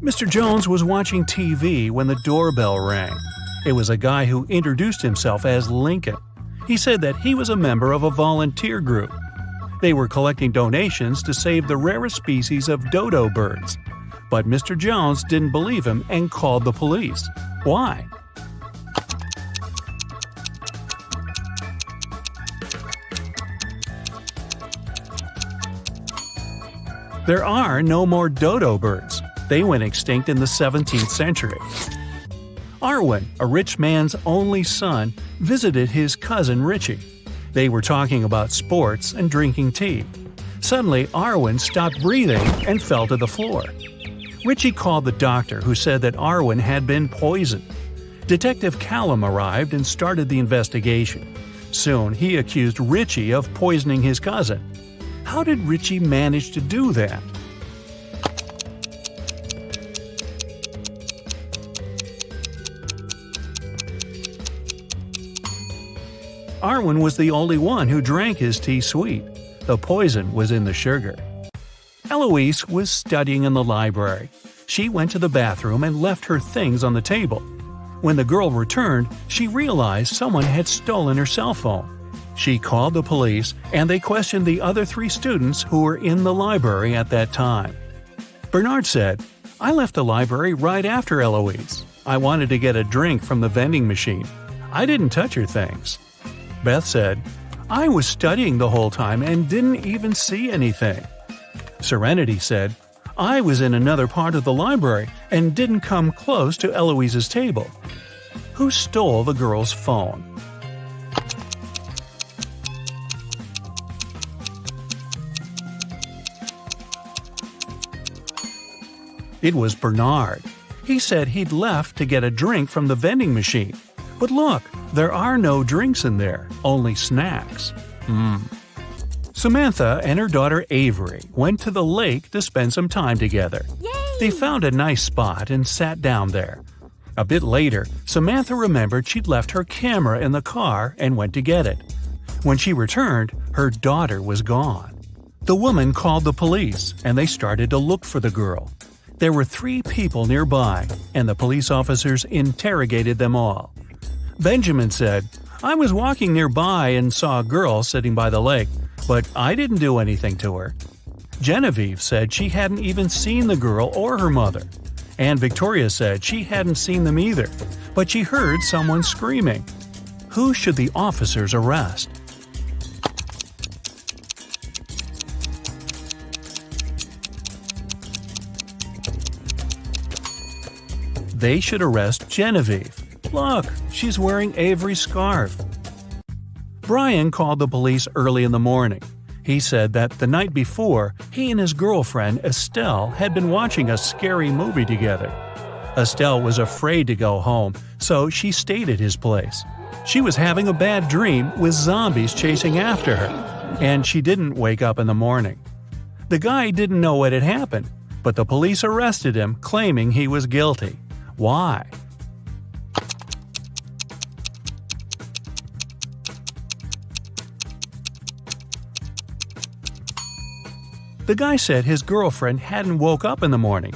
Mr. Jones was watching TV when the doorbell rang. It was a guy who introduced himself as Lincoln. He said that he was a member of a volunteer group. They were collecting donations to save the rarest species of dodo birds. But Mr. Jones didn't believe him and called the police. Why? There are no more dodo birds. They went extinct in the 17th century. Arwen, a rich man's only son, visited his cousin Richie. They were talking about sports and drinking tea. Suddenly, Arwen stopped breathing and fell to the floor. Richie called the doctor, who said that Arwen had been poisoned. Detective Callum arrived and started the investigation. Soon, he accused Richie of poisoning his cousin. How did Richie manage to do that? Arwen was the only one who drank his tea sweet. The poison was in the sugar. Eloise was studying in the library. She went to the bathroom and left her things on the table. When the girl returned, she realized someone had stolen her cell phone. She called the police, and they questioned the other 3 students who were in the library at that time. Bernard said, "I left the library right after Eloise. I wanted to get a drink from the vending machine. I didn't touch her things." Beth said, "I was studying the whole time and didn't even see anything." Serenity said, "I was in another part of the library and didn't come close to Eloise's table." Who stole the girl's phone? It was Bernard. He said he'd left to get a drink from the vending machine. But look, there are no drinks in there, only snacks. Samantha and her daughter Avery went to the lake to spend some time together. Yay! They found a nice spot and sat down there. A bit later, Samantha remembered she'd left her camera in the car and went to get it. When she returned, her daughter was gone. The woman called the police, and they started to look for the girl. There were 3 people nearby, and the police officers interrogated them all. Benjamin said, "I was walking nearby and saw a girl sitting by the lake, but I didn't do anything to her." Genevieve said she hadn't even seen the girl or her mother. And Victoria said she hadn't seen them either, but she heard someone screaming. Who should the officers arrest? They should arrest Genevieve. Look, she's wearing Avery's scarf. Brian called the police early in the morning. He said that the night before, he and his girlfriend Estelle had been watching a scary movie together. Estelle was afraid to go home, so she stayed at his place. She was having a bad dream with zombies chasing after her, and she didn't wake up in the morning. The guy didn't know what had happened, but the police arrested him, claiming he was guilty. Why? The guy said his girlfriend hadn't woke up in the morning.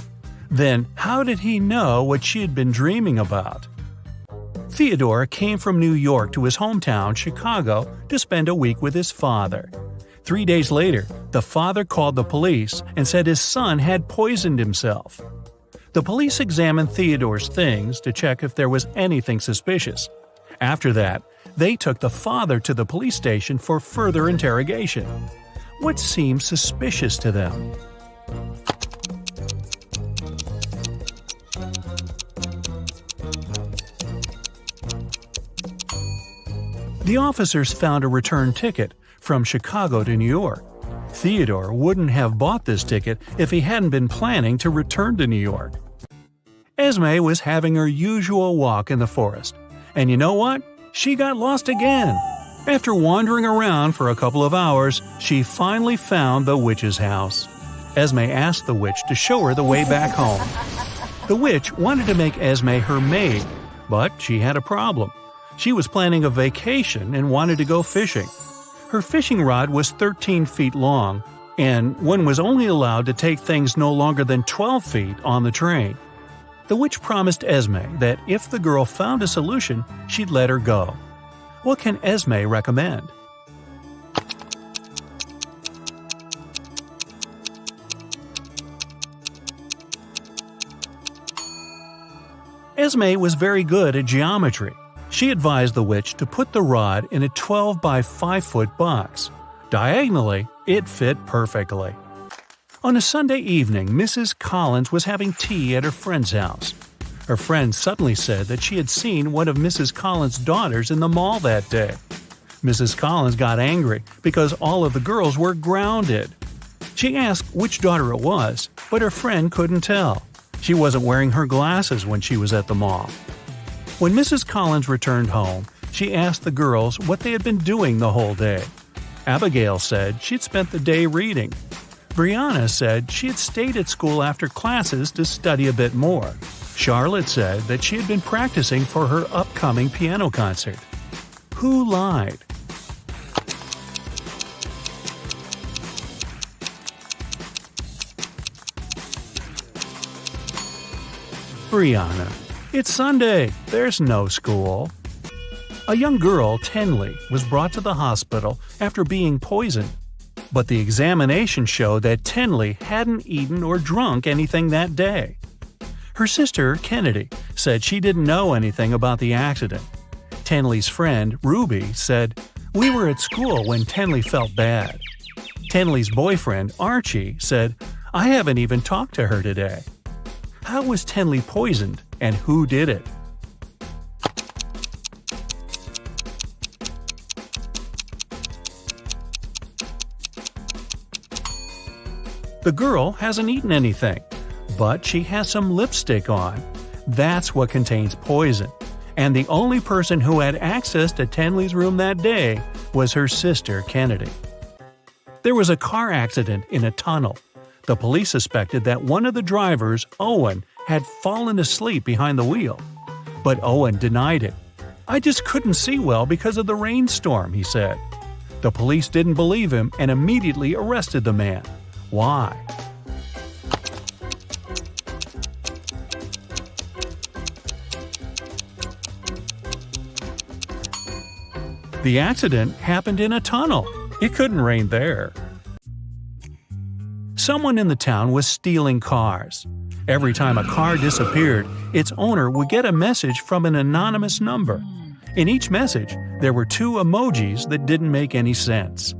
Then, how did he know what she had been dreaming about? Theodore came from New York to his hometown, Chicago, to spend a week with his father. 3 days later, the father called the police and said his son had poisoned himself. The police examined Theodore's things to check if there was anything suspicious. After that, they took the father to the police station for further interrogation. What seemed suspicious to them? The officers found a return ticket from Chicago to New York. Theodore wouldn't have bought this ticket if he hadn't been planning to return to New York. Esme was having her usual walk in the forest. And you know what? She got lost again. After wandering around for a couple of hours, she finally found the witch's house. Esme asked the witch to show her the way back home. The witch wanted to make Esme her maid, but she had a problem. She was planning a vacation and wanted to go fishing. Her fishing rod was 13 feet long, and one was only allowed to take things no longer than 12 feet on the train. The witch promised Esme that if the girl found a solution, she'd let her go. What can Esme recommend? Esme was very good at geometry. She advised the witch to put the rod in a 12 by 5 foot box. Diagonally, it fit perfectly. On a Sunday evening, Mrs. Collins was having tea at her friend's house. Her friend suddenly said that she had seen one of Mrs. Collins' daughters in the mall that day. Mrs. Collins got angry because all of the girls were grounded. She asked which daughter it was, but her friend couldn't tell. She wasn't wearing her glasses when she was at the mall. When Mrs. Collins returned home, she asked the girls what they had been doing the whole day. Abigail said she'd spent the day reading. Brianna said she had stayed at school after classes to study a bit more. Charlotte said that she had been practicing for her upcoming piano concert. Who lied? Brianna. It's Sunday. There's no school. A young girl, Tenley, was brought to the hospital after being poisoned. But the examination showed that Tenley hadn't eaten or drunk anything that day. Her sister, Kennedy, said she didn't know anything about the accident. Tenley's friend, Ruby, said, "We were at school when Tenley felt bad." Tenley's boyfriend, Archie, said, "I haven't even talked to her today." How was Tenley poisoned, and who did it? The girl hasn't eaten anything, but she has some lipstick on. That's what contains poison. And the only person who had access to Tenley's room that day was her sister, Kennedy. There was a car accident in a tunnel. The police suspected that one of the drivers, Owen, had fallen asleep behind the wheel. But Owen denied it. "I just couldn't see well because of the rainstorm," he said. The police didn't believe him and immediately arrested the man. Why? The accident happened in a tunnel. It couldn't rain there. Someone in the town was stealing cars. Every time a car disappeared, its owner would get a message from an anonymous number. In each message, there were 2 emojis that didn't make any sense.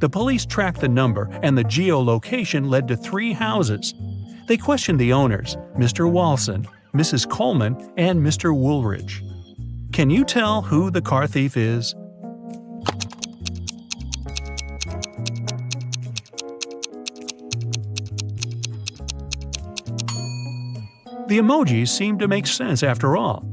The police tracked the number, and the geolocation led to 3 houses. They questioned the owners, Mr. Walson, Mrs. Coleman, and Mr. Woolridge. Can you tell who the car thief is? The emojis seem to make sense after all.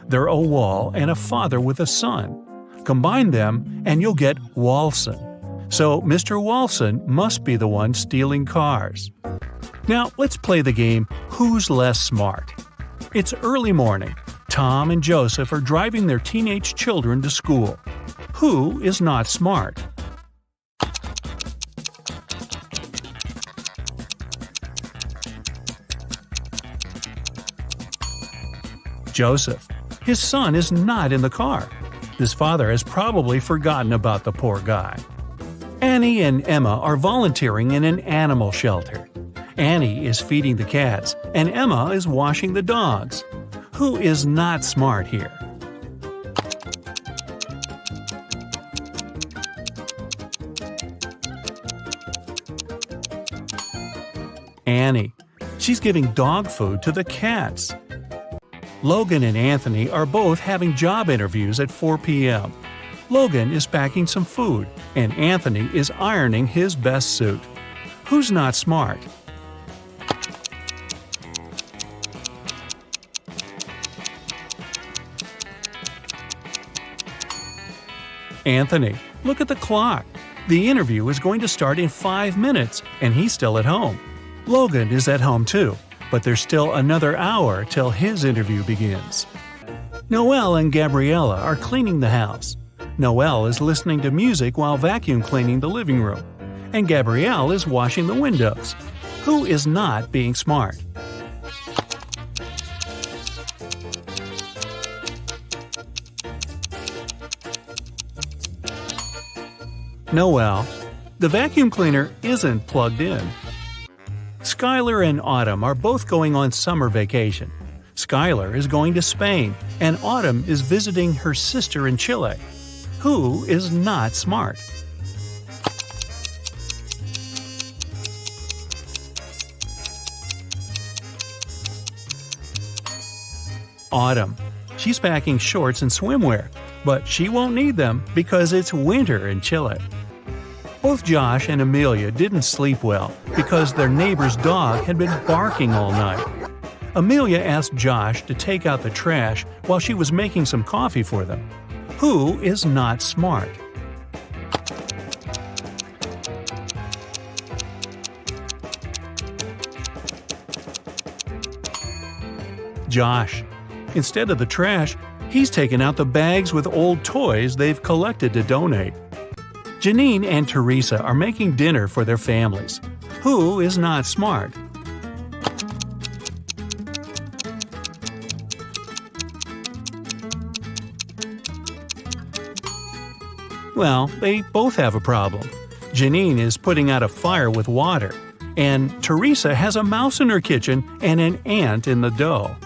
They're a wall and a father with a son. Combine them and you'll get Walson. So Mr. Walson must be the one stealing cars. Now let's play the game Who's Less Smart? It's early morning. Tom and Joseph are driving their teenage children to school. Who is not smart? Joseph. His son is not in the car. His father has probably forgotten about the poor guy. Annie and Emma are volunteering in an animal shelter. Annie is feeding the cats, and Emma is washing the dogs. Who is not smart here? Annie. She's giving dog food to the cats. Logan and Anthony are both having job interviews at 4 p.m. Logan is packing some food, and Anthony is ironing his best suit. Who's not smart? Anthony. Look at the clock. The interview is going to start in 5 minutes, and he's still at home. Logan is at home too, but there's still another hour till his interview begins. Noelle and Gabriella are cleaning the house. Noelle is listening to music while vacuum cleaning the living room. and Gabrielle is washing the windows. Who is not being smart? Noel. The vacuum cleaner isn't plugged in. Skylar and Autumn are both going on summer vacation. Skylar is going to Spain, and Autumn is visiting her sister in Chile. Who is not smart? Autumn. She's packing shorts and swimwear, but she won't need them because it's winter in Chile. Both Josh and Amelia didn't sleep well because their neighbor's dog had been barking all night. Amelia asked Josh to take out the trash while she was making some coffee for them. Who is not smart? Josh. Instead of the trash, he's taken out the bags with old toys they've collected to donate. Janine and Teresa are making dinner for their families. Who is not smart? Well, they both have a problem. Janine is putting out a fire with water, and Teresa has a mouse in her kitchen and an ant in the dough.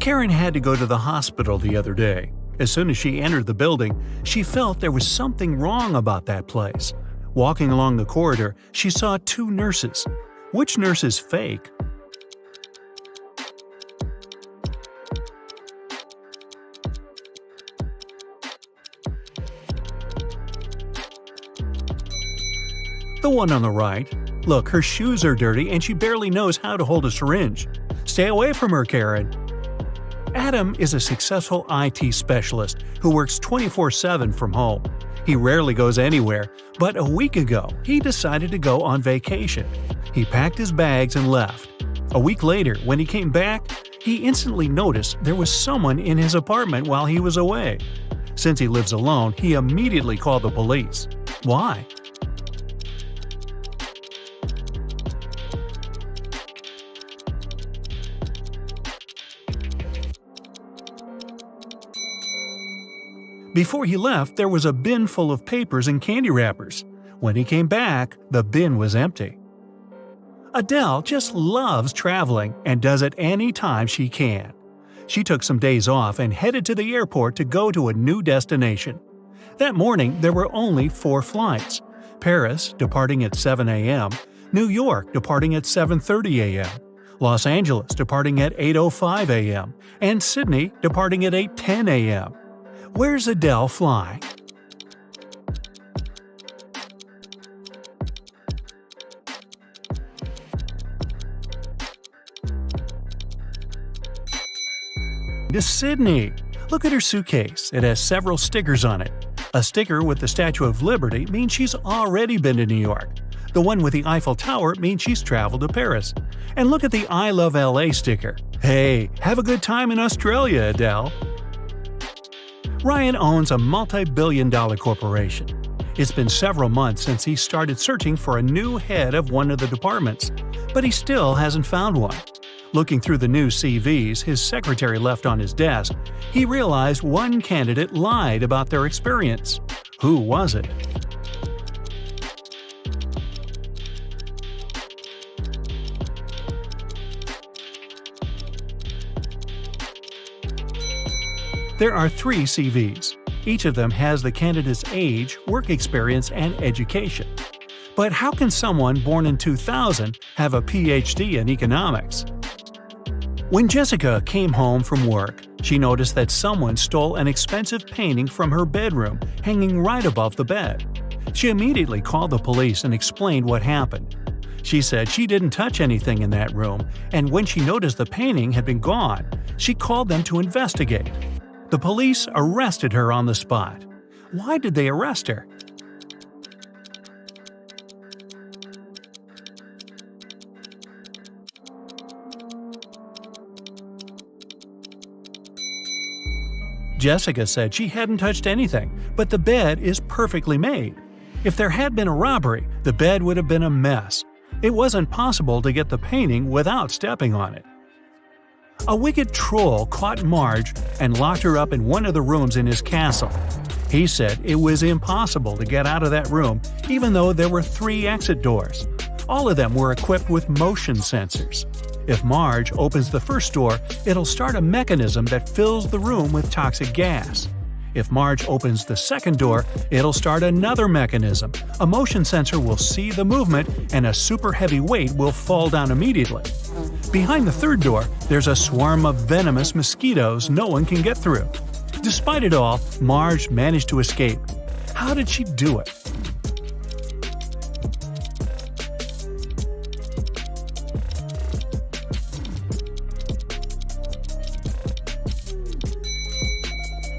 Karen had to go to the hospital the other day. As soon as she entered the building, she felt there was something wrong about that place. Walking along the corridor, she saw two nurses. Which nurse is fake? The one on the right. Look, her shoes are dirty and she barely knows how to hold a syringe. Stay away from her, Karen. Adam is a successful IT specialist who works 24/7 from home. He rarely goes anywhere, but a week ago, he decided to go on vacation. He packed his bags and left. A week later, when he came back, he instantly noticed there was someone in his apartment while he was away. Since he lives alone, he immediately called the police. Why? Before he left, there was a bin full of papers and candy wrappers. When he came back, the bin was empty. Adele just loves traveling and does it any time she can. She took some days off and headed to the airport to go to a new destination. That morning, there were only 4 flights. Paris, departing at 7 a.m., New York, departing at 7:30 a.m., Los Angeles, departing at 8:05 a.m., and Sydney, departing at 8:10 a.m. Where's Adele flying? To Sydney. Look at her suitcase. It has several stickers on it. A sticker with the Statue of Liberty means she's already been to New York. The one with the Eiffel Tower means she's traveled to Paris. And look at the I Love LA sticker. Hey, have a good time in Australia, Adele. Ryan owns a multi-billion-dollar corporation. It's been several months since he started searching for a new head of one of the departments, but he still hasn't found one. Looking through the new CVs his secretary left on his desk, he realized one candidate lied about their experience. Who was it? There are 3 CVs. Each of them has the candidate's age, work experience, and education. But how can someone born in 2000 have a PhD in economics? When Jessica came home from work, she noticed that someone stole an expensive painting from her bedroom, hanging right above the bed. She immediately called the police and explained what happened. She said she didn't touch anything in that room, and when she noticed the painting had been gone, she called them to investigate. The police arrested her on the spot. Why did they arrest her? Jessica said she hadn't touched anything, but the bed is perfectly made. If there had been a robbery, the bed would have been a mess. It wasn't possible to get the painting without stepping on it. A wicked troll caught Marge and locked her up in one of the rooms in his castle. He said it was impossible to get out of that room even though there were 3 exit doors. All of them were equipped with motion sensors. If Marge opens the first door, it'll start a mechanism that fills the room with toxic gas. If Marge opens the second door, it'll start another mechanism. A motion sensor will see the movement and a super heavy weight will fall down immediately. Behind the third door, there's a swarm of venomous mosquitoes no one can get through. Despite it all, Marge managed to escape. How did she do it?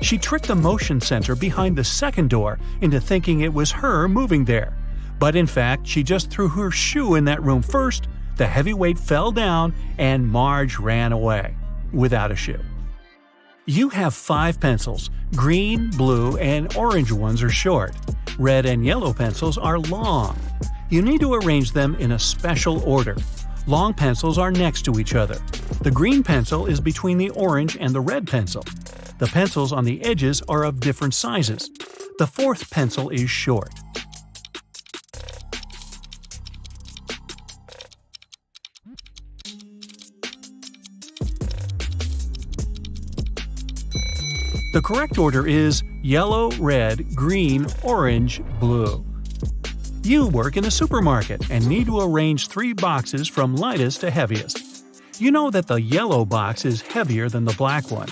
She tricked the motion sensor behind the second door into thinking it was her moving there. But in fact, she just threw her shoe in that room first, the heavy weight fell down, and Marge ran away without a shoe. You have 5 pencils. Green, blue, and orange ones are short. Red and yellow pencils are long. You need to arrange them in a special order. Long pencils are next to each other. The green pencil is between the orange and the red pencil. The pencils on the edges are of different sizes. The 4th pencil is short. The correct order is yellow, red, green, orange, blue. You work in a supermarket and need to arrange 3 boxes from lightest to heaviest. You know that the yellow box is heavier than the black one.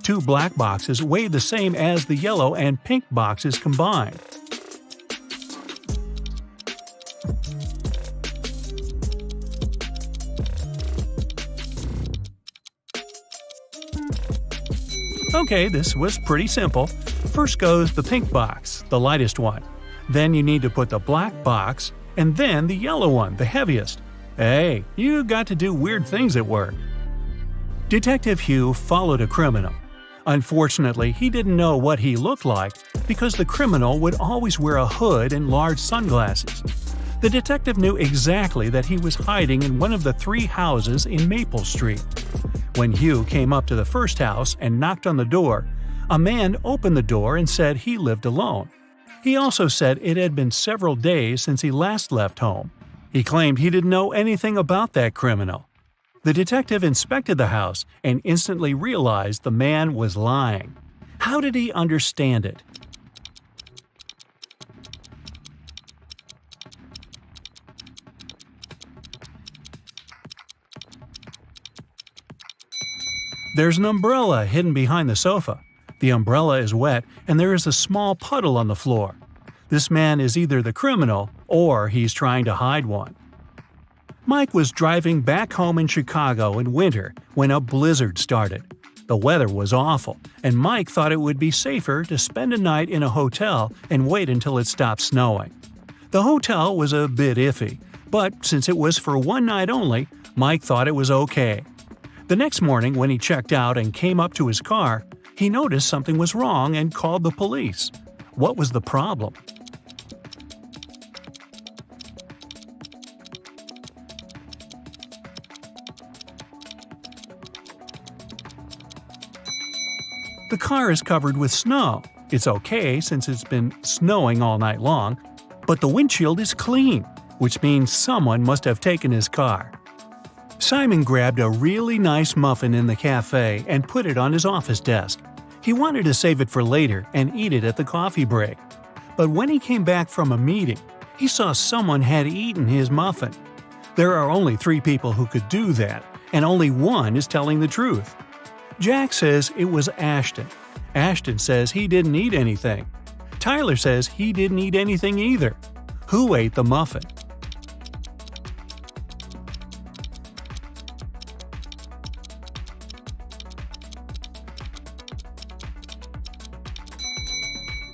2 black boxes weigh the same as the yellow and pink boxes combined. Okay, this was pretty simple. First goes the pink box, the lightest one. Then you need to put the black box, and then the yellow one, the heaviest. Hey, you got to do weird things at work. Detective Hugh followed a criminal. Unfortunately, he didn't know what he looked like because the criminal would always wear a hood and large sunglasses. The detective knew exactly that he was hiding in one of the 3 houses in Maple Street. When Hugh came up to the first house and knocked on the door, a man opened the door and said he lived alone. He also said it had been several days since he last left home. He claimed he didn't know anything about that criminal. The detective inspected the house and instantly realized the man was lying. How did he understand it? There's an umbrella hidden behind the sofa. The umbrella is wet and there is a small puddle on the floor. This man is either the criminal or he's trying to hide one. Mike was driving back home in Chicago in winter when a blizzard started. The weather was awful, and Mike thought it would be safer to spend a night in a hotel and wait until it stopped snowing. The hotel was a bit iffy, but since it was for one night only, Mike thought it was okay. The next morning when he checked out and came up to his car, he noticed something was wrong and called the police. What was the problem? The car is covered with snow. It's okay since it's been snowing all night long, but the windshield is clean, which means someone must have taken his car. Simon grabbed a really nice muffin in the cafe and put it on his office desk. He wanted to save it for later and eat it at the coffee break. But when he came back from a meeting, he saw someone had eaten his muffin. There are only 3 people who could do that, and only one is telling the truth. Jack says it was Ashton. Ashton says he didn't eat anything. Tyler says he didn't eat anything either. Who ate the muffin?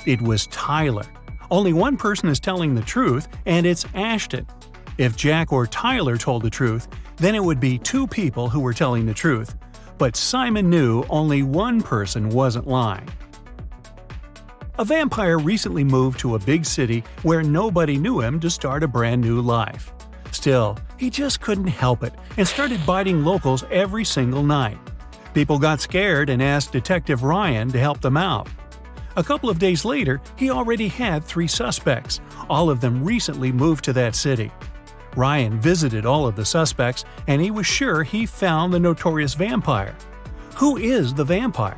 It was Tyler. Only one person is telling the truth, and it's Ashton. If Jack or Tyler told the truth, then it would be 2 people who were telling the truth. But Simon knew only one person wasn't lying. A vampire recently moved to a big city where nobody knew him to start a brand new life. Still, he just couldn't help it and started biting locals every single night. People got scared and asked Detective Ryan to help them out. A couple of days later, he already had 3 suspects. All of them recently moved to that city. Ryan visited all of the suspects, and he was sure he found the notorious vampire. Who is the vampire?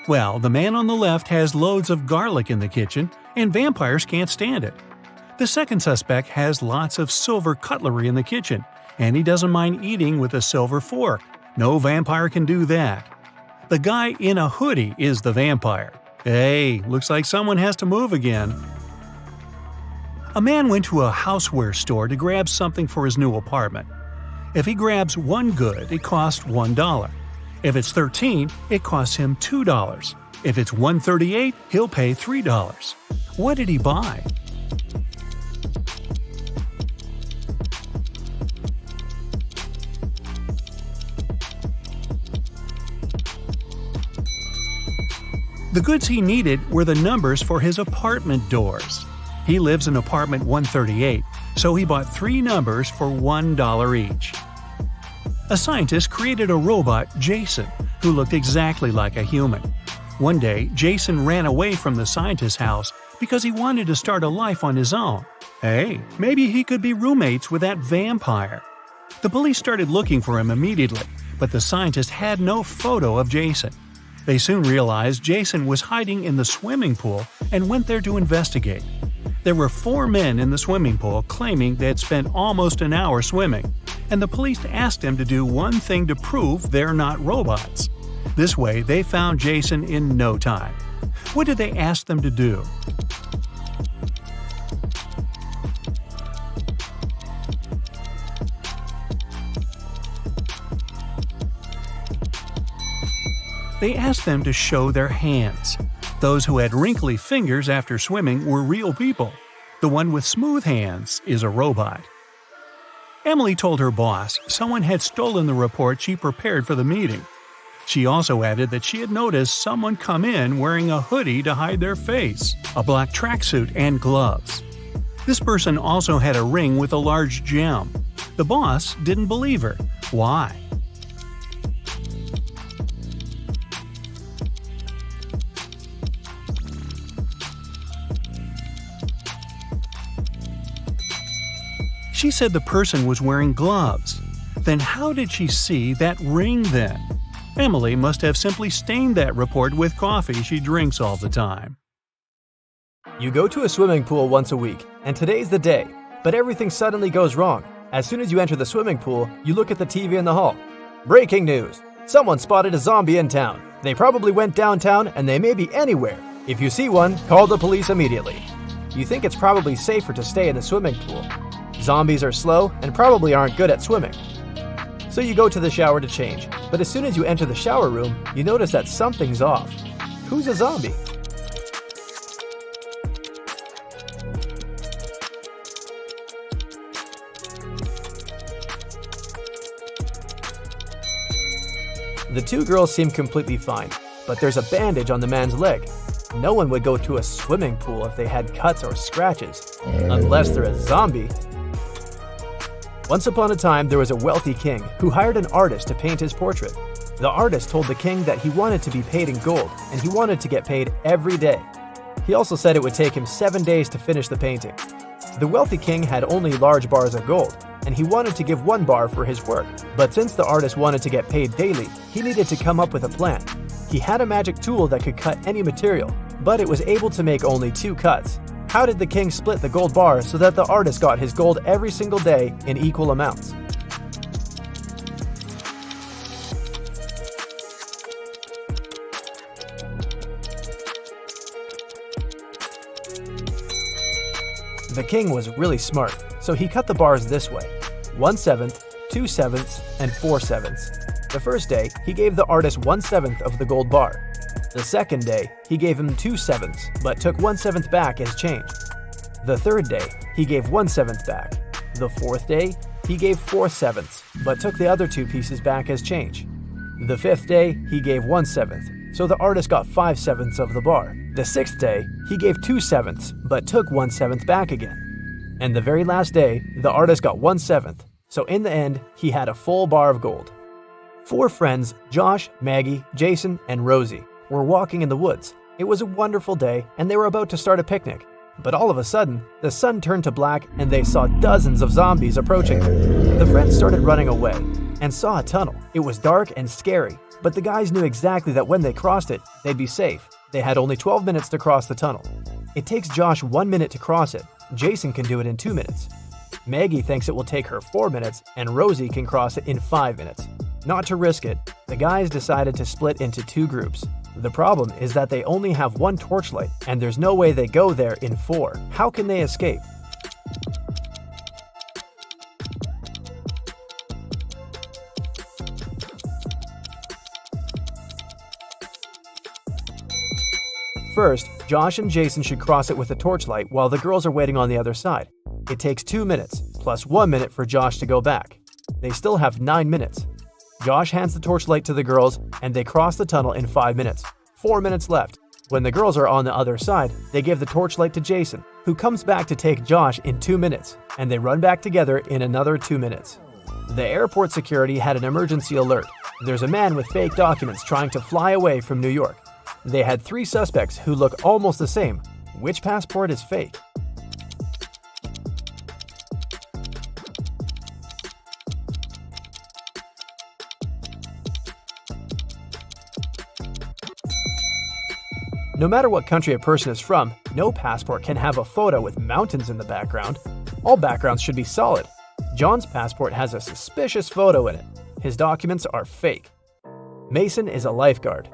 Well, the man on the left has loads of garlic in the kitchen, and vampires can't stand it. The second suspect has lots of silver cutlery in the kitchen, and he doesn't mind eating with a silver fork. No vampire can do that. The guy in a hoodie is the vampire. Hey, looks like someone has to move again. A man went to a houseware store to grab something for his new apartment. If he grabs one good, it costs $1. If it's 13, it costs him $2. If it's 138, he'll pay $3. What did he buy? The goods he needed were the numbers for his apartment doors. He lives in apartment 138, so he bought 3 numbers for $1 each. A scientist created a robot, Jason, who looked exactly like a human. One day, Jason ran away from the scientist's house because he wanted to start a life on his own. Hey, maybe he could be roommates with that vampire. The police started looking for him immediately, but the scientist had no photo of Jason. They soon realized Jason was hiding in the swimming pool and went there to investigate. There were 4 men in the swimming pool claiming they had spent almost an hour swimming, and the police asked them to do one thing to prove they're not robots. This way, they found Jason in no time. What did they ask them to do? They asked them to show their hands. Those who had wrinkly fingers after swimming were real people. The one with smooth hands is a robot. Emily told her boss someone had stolen the report she prepared for the meeting. She also added that she had noticed someone come in wearing a hoodie to hide their face, a black tracksuit, and gloves. This person also had a ring with a large gem. The boss didn't believe her. Why? She said the person was wearing gloves. Then how did she see that ring then? Emily must have simply stained that report with coffee she drinks all the time. You go to a swimming pool once a week, and today's the day, but everything suddenly goes wrong. As soon as you enter the swimming pool, you look at the TV in the hall. Breaking news! Someone spotted a zombie in town. They probably went downtown, and they may be anywhere. If you see one, call the police immediately. You think it's probably safer to stay in the swimming pool. Zombies are slow and probably aren't good at swimming. So you go to the shower to change, but as soon as you enter the shower room, you notice that something's off. Who's a zombie? The 2 girls seem completely fine, but there's a bandage on the man's leg. No one would go to a swimming pool if they had cuts or scratches, unless they're a zombie. Once upon a time, there was a wealthy king who hired an artist to paint his portrait. The artist told the king that he wanted to be paid in gold, and he wanted to get paid every day. He also said it would take him 7 days to finish the painting. The wealthy king had only large bars of gold, and he wanted to give 1 bar for his work. But since the artist wanted to get paid daily, he needed to come up with a plan. He had a magic tool that could cut any material, but it was able to make only 2 cuts. How did the king split the gold bar so that the artist got his gold every single day in equal amounts? The king was really smart, so he cut the bars this way: 1/7, 2/7, and 4/7. The first day, he gave the artist 1/7 of the gold bar. The second day, he gave him 2/7, but took 1/7 back as change. The third day, he gave 1/7 back. The fourth day, he gave 4/7, but took the other 2 pieces back as change. The fifth day, he gave 1/7, so the artist got 5/7 of the bar. The sixth day, he gave 2/7, but took 1/7 back again. And the very last day, the artist got 1/7, so in the end, he had a full bar of gold. 4 friends, Josh, Maggie, Jason, and Rosie, were walking in the woods. It was a wonderful day, and they were about to start a picnic. But all of a sudden, the sun turned to black and they saw dozens of zombies approaching them. The friends started running away and saw a tunnel. It was dark and scary, but the guys knew exactly that when they crossed it, they'd be safe. They had only 12 minutes to cross the tunnel. It takes Josh 1 minute to cross it. Jason can do it in 2 minutes. Maggie thinks it will take her 4 minutes, and Rosie can cross it in 5 minutes. Not to risk it, the guys decided to split into 2 groups. The problem is that they only have 1 torchlight, and there's no way they go there in 4. How can they escape? First, Josh and Jason should cross it with a torchlight while the girls are waiting on the other side. It takes 2 minutes, plus 1 minute for Josh to go back. They still have 9 minutes. Josh hands the torchlight to the girls, and they cross the tunnel in 5 minutes. 4 minutes left. When the girls are on the other side, they give the torchlight to Jason, who comes back to take Josh in 2 minutes, and they run back together in another 2 minutes. The airport security had an emergency alert. There's a man with fake documents trying to fly away from New York. They had 3 suspects who look almost the same. Which passport is fake? No matter what country a person is from, no passport can have a photo with mountains in the background. All backgrounds should be solid. John's passport has a suspicious photo in it. His documents are fake. Mason is a lifeguard.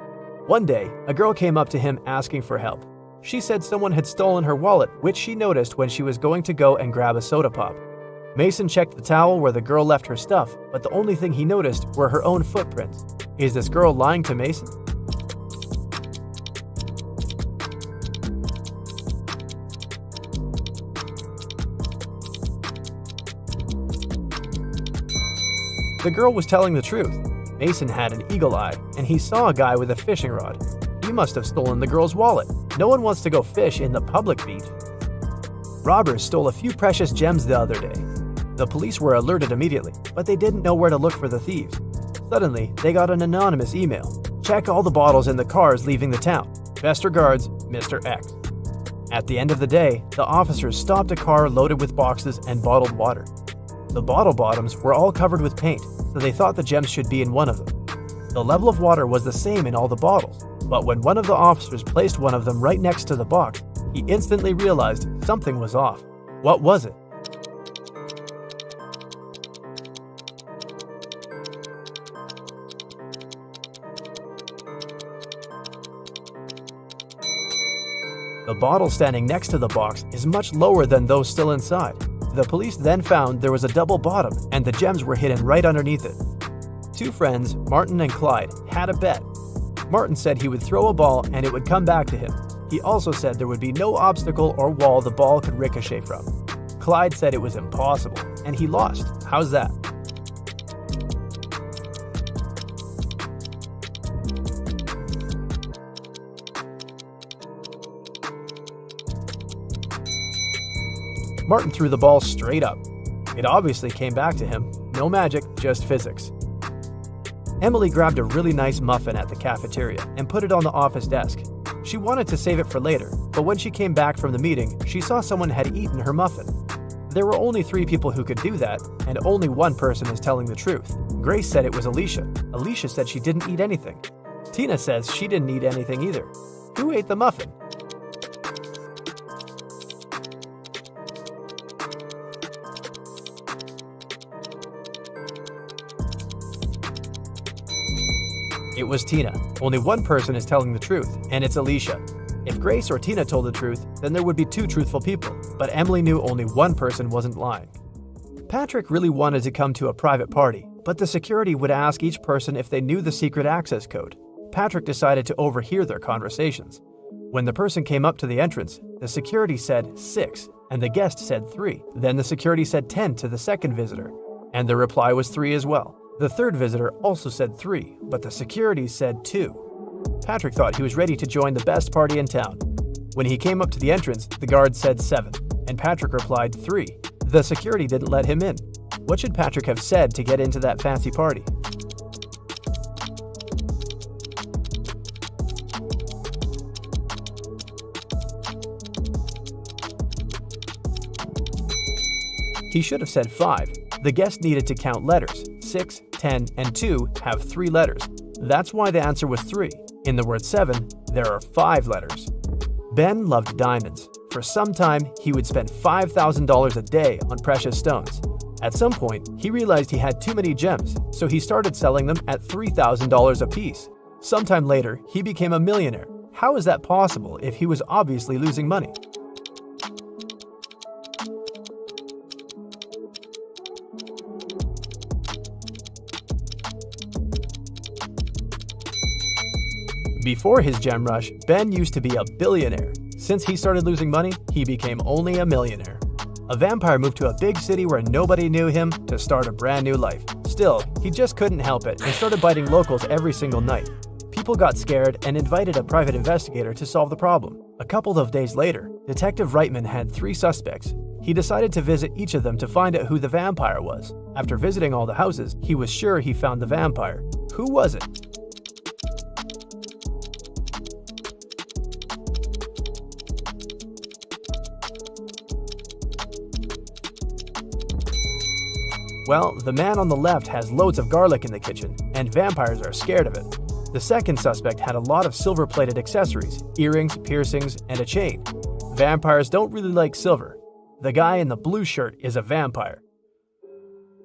One day, a girl came up to him asking for help. She said someone had stolen her wallet, which she noticed when she was going to go and grab a soda pop. Mason checked the towel where the girl left her stuff, but the only thing he noticed were her own footprints. Is this girl lying to Mason? The girl was telling the truth. Mason had an eagle eye, and he saw a guy with a fishing rod. He must have stolen the girl's wallet. No one wants to go fish in the public beach. Robbers stole a few precious gems the other day. The police were alerted immediately, but they didn't know where to look for the thieves. Suddenly, they got an anonymous email. Check all the bottles in the cars leaving the town. Best regards, Mr. X. At the end of the day, the officers stopped a car loaded with boxes and bottled water. The bottle bottoms were all covered with paint, so they thought the gems should be in one of them. The level of water was the same in all the bottles, but when one of the officers placed one of them right next to the box, he instantly realized something was off. What was it? The bottle standing next to the box is much lower than those still inside. The police then found there was a double bottom and the gems were hidden right underneath it. 2 friends, Martin and Clyde, had a bet. Martin said he would throw a ball and it would come back to him. He also said there would be no obstacle or wall the ball could ricochet from. Clyde said it was impossible, and he lost. How's that? Martin threw the ball straight up. It obviously came back to him. No magic, just physics. Emily grabbed a really nice muffin at the cafeteria and put it on the office desk. She wanted to save it for later, but when she came back from the meeting, she saw someone had eaten her muffin. There were only 3 people who could do that, and only one person is telling the truth. Grace said it was Alicia. Alicia said she didn't eat anything. Tina says she didn't eat anything either. Who ate the muffin? It was Tina. Only one person is telling the truth, and it's Alicia. If Grace or Tina told the truth, then there would be 2 truthful people, but Emily knew only one person wasn't lying. Patrick really wanted to come to a private party, but the security would ask each person if they knew the secret access code. Patrick decided to overhear their conversations. When the person came up to the entrance, the security said 6. and the guest said 3. Then the security said 10 to the second visitor, and the reply was 3 as well. The third visitor also said 3, but the security said 2. Patrick thought he was ready to join the best party in town. When he came up to the entrance, the guard said 7, and Patrick replied 3. The security didn't let him in. What should Patrick have said to get into that fancy party? He should have said 5. The guest needed to count letters. 6, 10, and 2 have 3 letters. That's why the answer was 3. In the word 7, there are 5 letters. Ben loved diamonds. For some time, he would spend $5,000 a day on precious stones. At some point, he realized he had too many gems, so he started selling them at $3,000 a piece. Sometime later, he became a millionaire. How is that possible if he was obviously losing money? Before his gem rush, Ben used to be a billionaire. Since he started losing money, he became only a millionaire. A vampire moved to a big city where nobody knew him to start a brand new life. Still, he just couldn't help it and started biting locals every single night. People got scared and invited a private investigator to solve the problem. A couple of days later, Detective Reitman had 3 suspects. He decided to visit each of them to find out who the vampire was. After visiting all the houses, he was sure he found the vampire. Who was it? Well, the man on the left has loads of garlic in the kitchen, and vampires are scared of it. The second suspect had a lot of silver-plated accessories, earrings, piercings, and a chain. Vampires don't really like silver. The guy in the blue shirt is a vampire.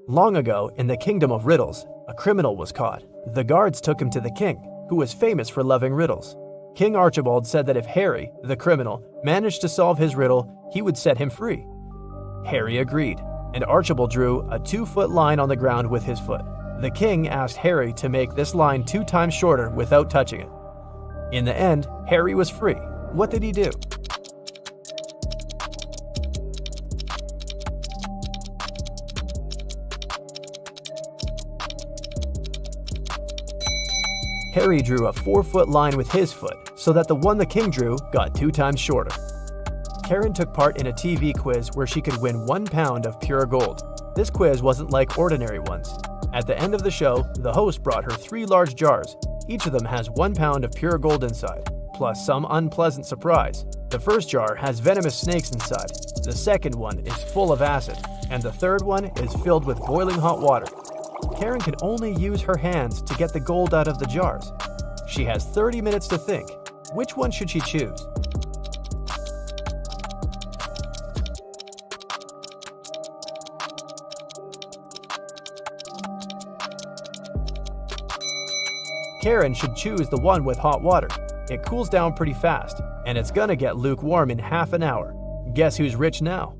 Long ago, in the kingdom of Riddles, a criminal was caught. The guards took him to the king, who was famous for loving riddles. King Archibald said that if Harry, the criminal, managed to solve his riddle, he would set him free. Harry agreed, and Archibald drew a 2-foot line on the ground with his foot. The king asked Harry to make this line 2 times shorter without touching it. In the end, Harry was free. What did he do? Harry drew a 4-foot line with his foot, so that the one the king drew got 2 times shorter. Karen took part in a TV quiz where she could win 1 pound of pure gold. This quiz wasn't like ordinary ones. At the end of the show, the host brought her 3 large jars. Each of them has 1 pound of pure gold inside, plus some unpleasant surprise. The first jar has venomous snakes inside, the second one is full of acid, and the third one is filled with boiling hot water. Karen can only use her hands to get the gold out of the jars. She has 30 minutes to think. Which one should she choose? Karen should choose the one with hot water. It cools down pretty fast, and it's gonna get lukewarm in half an hour. Guess who's rich now?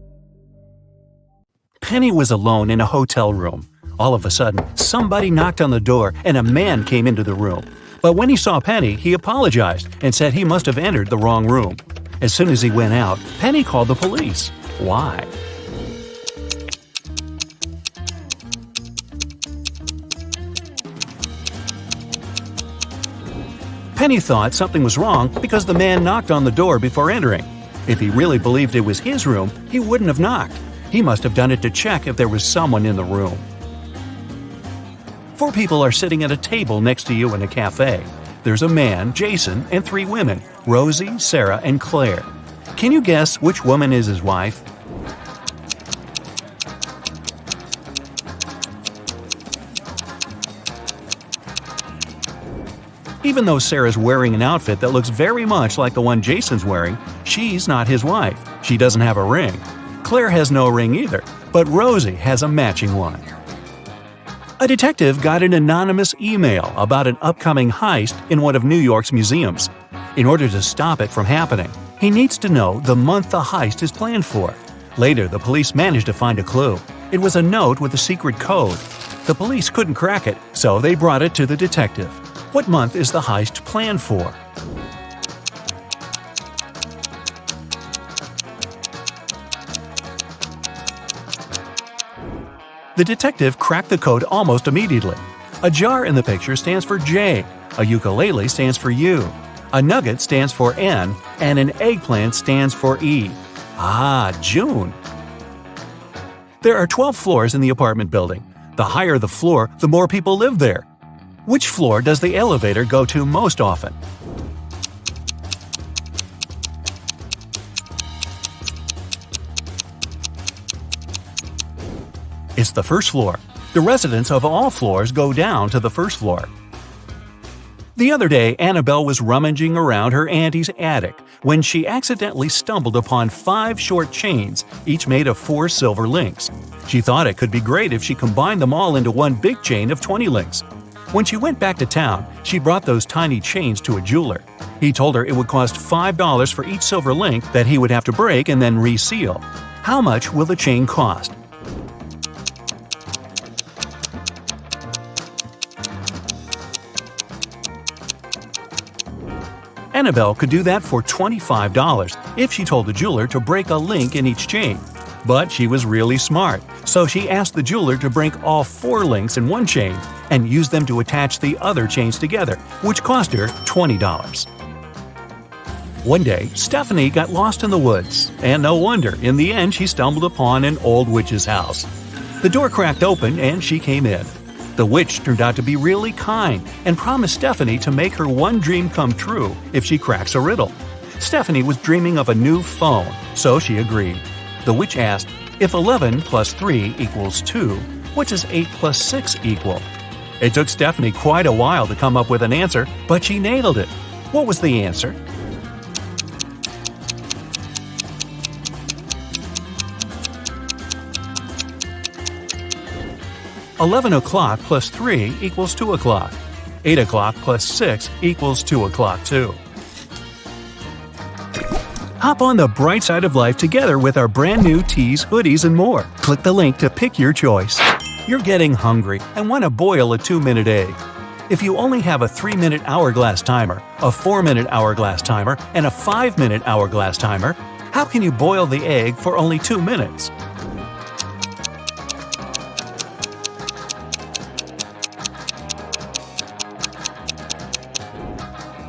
Penny was alone in a hotel room. All of a sudden, somebody knocked on the door and a man came into the room. But when he saw Penny, he apologized and said he must have entered the wrong room. As soon as he went out, Penny called the police. Why? Penny thought something was wrong because the man knocked on the door before entering. If he really believed it was his room, he wouldn't have knocked. He must have done it to check if there was someone in the room. 4 people are sitting at a table next to you in a cafe. There's a man, Jason, and 3 women, Rosie, Sarah, and Claire. Can you guess which woman is his wife? Even though Sarah's wearing an outfit that looks very much like the one Jason's wearing, she's not his wife. She doesn't have a ring. Claire has no ring either, but Rosie has a matching one. A detective got an anonymous email about an upcoming heist in one of New York's museums. In order to stop it from happening, he needs to know the month the heist is planned for. Later, the police managed to find a clue. It was a note with a secret code. The police couldn't crack it, so they brought it to the detective. What month is the heist planned for? The detective cracked the code almost immediately. A jar in the picture stands for J, a ukulele stands for U, a nugget stands for N, and an eggplant stands for E. Ah, June. There are 12 floors in the apartment building. The higher the floor, the more people live there. Which floor does the elevator go to most often? It's the first floor. The residents of all floors go down to the first floor. The other day, Annabelle was rummaging around her auntie's attic when she accidentally stumbled upon 5 short chains, each made of 4 silver links. She thought it could be great if she combined them all into one big chain of 20 links. When she went back to town, she brought those tiny chains to a jeweler. He told her it would cost $5 for each silver link that he would have to break and then reseal. How much will the chain cost? Annabelle could do that for $25 if she told the jeweler to break a link in each chain. But she was really smart, so she asked the jeweler to break all 4 links in one chain and use them to attach the other chains together, which cost her $20. One day, Stephanie got lost in the woods, and no wonder, in the end she stumbled upon an old witch's house. The door cracked open and she came in. The witch turned out to be really kind and promised Stephanie to make her one dream come true if she cracks a riddle. Stephanie was dreaming of a new phone, so she agreed. The witch asked, if 11 plus 3 equals 2, what does 8 plus 6 equal? It took Stephanie quite a while to come up with an answer, but she nailed it. What was the answer? $11 plus 3 equals 2 o'clock. 8 plus 6 equals 2 too. Hop on the bright side of life together with our brand new tees, hoodies, and more. Click the link to pick your choice. You're getting hungry and want to boil a 2-minute egg. If you only have a 3-minute hourglass timer, a 4-minute hourglass timer, and a 5-minute hourglass timer, how can you boil the egg for only 2 minutes?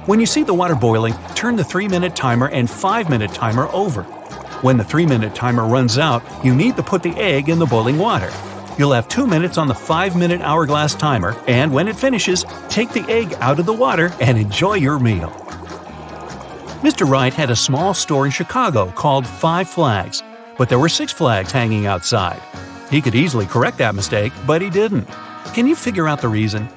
When you see the water boiling, turn the 3-minute timer and 5-minute timer over. When the 3-minute timer runs out, you need to put the egg in the boiling water. You'll have 2 minutes on the 5-minute hourglass timer, and when it finishes, take the egg out of the water and enjoy your meal. Mr. Wright had a small store in Chicago called 5 Flags, but there were 6 flags hanging outside. He could easily correct that mistake, but he didn't. Can you figure out the reason?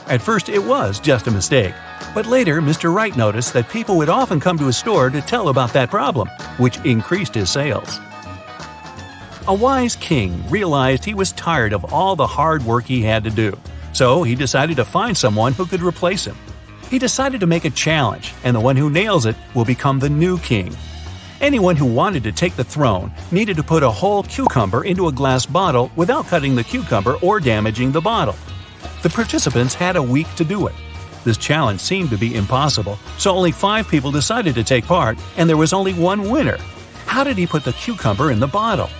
At first, it was just a mistake, but later Mr. Wright noticed that people would often come to his store to tell about that problem, which increased his sales. A wise king realized he was tired of all the hard work he had to do, so he decided to find someone who could replace him. He decided to make a challenge, and the one who nails it will become the new king. Anyone who wanted to take the throne needed to put a whole cucumber into a glass bottle without cutting the cucumber or damaging the bottle. The participants had a week to do it. This challenge seemed to be impossible, so only 5 people decided to take part, and there was only one winner. How did he put the cucumber in the bottle?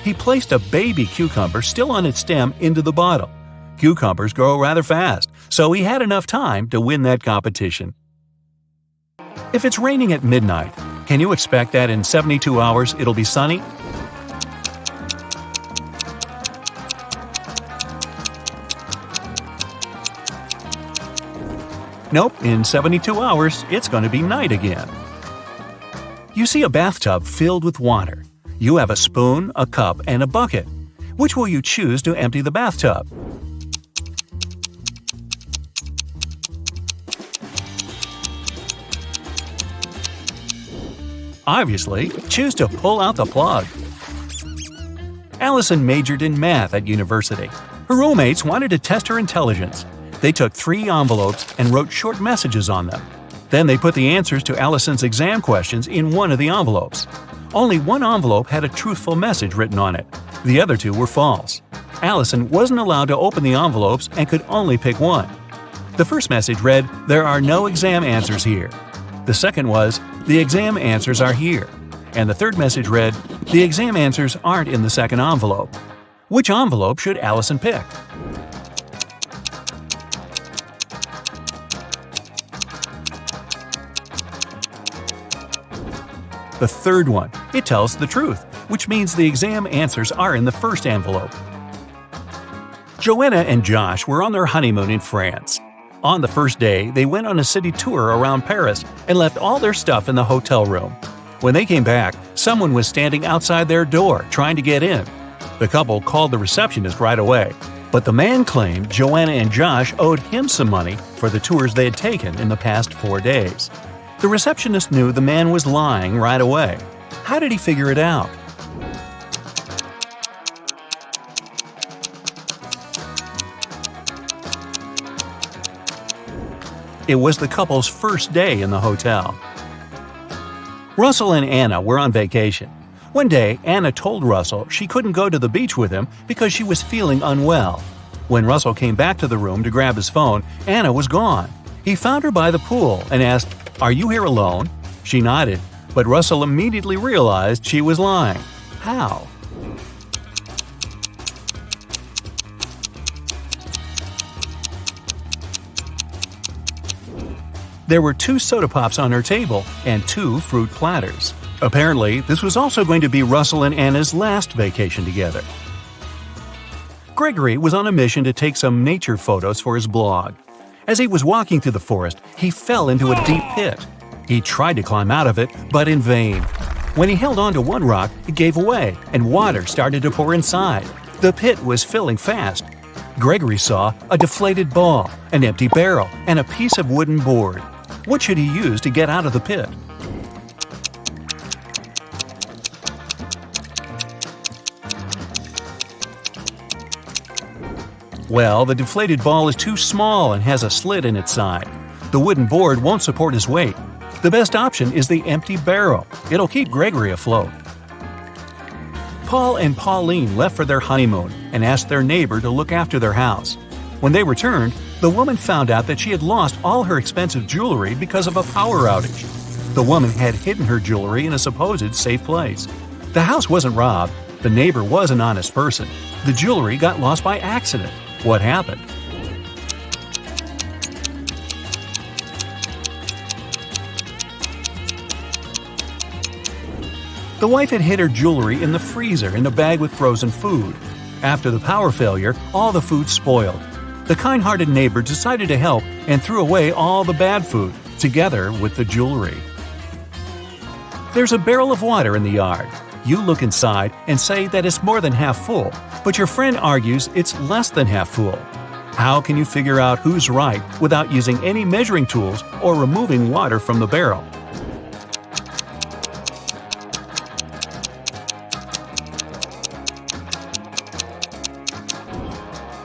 He placed a baby cucumber still on its stem into the bottle. Cucumbers grow rather fast, so he had enough time to win that competition. If it's raining at midnight, can you expect that in 72 hours it'll be sunny? Nope, in 72 hours it's going to be night again. You see a bathtub filled with water. You have a spoon, a cup, and a bucket. Which will you choose to empty the bathtub? Obviously, choose to pull out the plug. Allison majored in math at university. Her roommates wanted to test her intelligence. They took 3 envelopes and wrote short messages on them. Then they put the answers to Allison's exam questions in one of the envelopes. Only one envelope had a truthful message written on it. The other two were false. Allison wasn't allowed to open the envelopes and could only pick one. The first message read, "There are no exam answers here." The second was, "The exam answers are here." And the third message read, "The exam answers aren't in the second envelope." Which envelope should Allison pick? The third one. It tells the truth, which means the exam answers are in the first envelope. Joanna and Josh were on their honeymoon in France. On the first day, they went on a city tour around Paris and left all their stuff in the hotel room. When they came back, someone was standing outside their door trying to get in. The couple called the receptionist right away, but the man claimed Joanna and Josh owed him some money for the tours they had taken in the past 4 days. The receptionist knew the man was lying right away. How did he figure it out? It was the couple's first day in the hotel. Russell and Anna were on vacation. One day, Anna told Russell she couldn't go to the beach with him because she was feeling unwell. When Russell came back to the room to grab his phone, Anna was gone. He found her by the pool and asked, "Are you here alone?" She nodded, but Russell immediately realized she was lying. How? There were 2 soda pops on her table and 2 fruit platters. Apparently, this was also going to be Russell and Anna's last vacation together. Gregory was on a mission to take some nature photos for his blog. As he was walking through the forest, he fell into a deep pit. He tried to climb out of it, but in vain. When he held onto one rock, it gave away, and water started to pour inside. The pit was filling fast. Gregory saw a deflated ball, an empty barrel, and a piece of wooden board. What should he use to get out of the pit? Well, the deflated ball is too small and has a slit in its side. The wooden board won't support his weight. The best option is the empty barrel. It'll keep Gregory afloat. Paul and Pauline left for their honeymoon and asked their neighbor to look after their house. When they returned, the woman found out that she had lost all her expensive jewelry because of a power outage. The woman had hidden her jewelry in a supposed safe place. The house wasn't robbed. The neighbor was an honest person. The jewelry got lost by accident. What happened? The wife had hid her jewelry in the freezer in a bag with frozen food. After the power failure, all the food spoiled. The kind-hearted neighbor decided to help and threw away all the bad food, together with the jewelry. There's a barrel of water in the yard. You look inside and say that it's more than half full, but your friend argues it's less than half full. How can you figure out who's right without using any measuring tools or removing water from the barrel?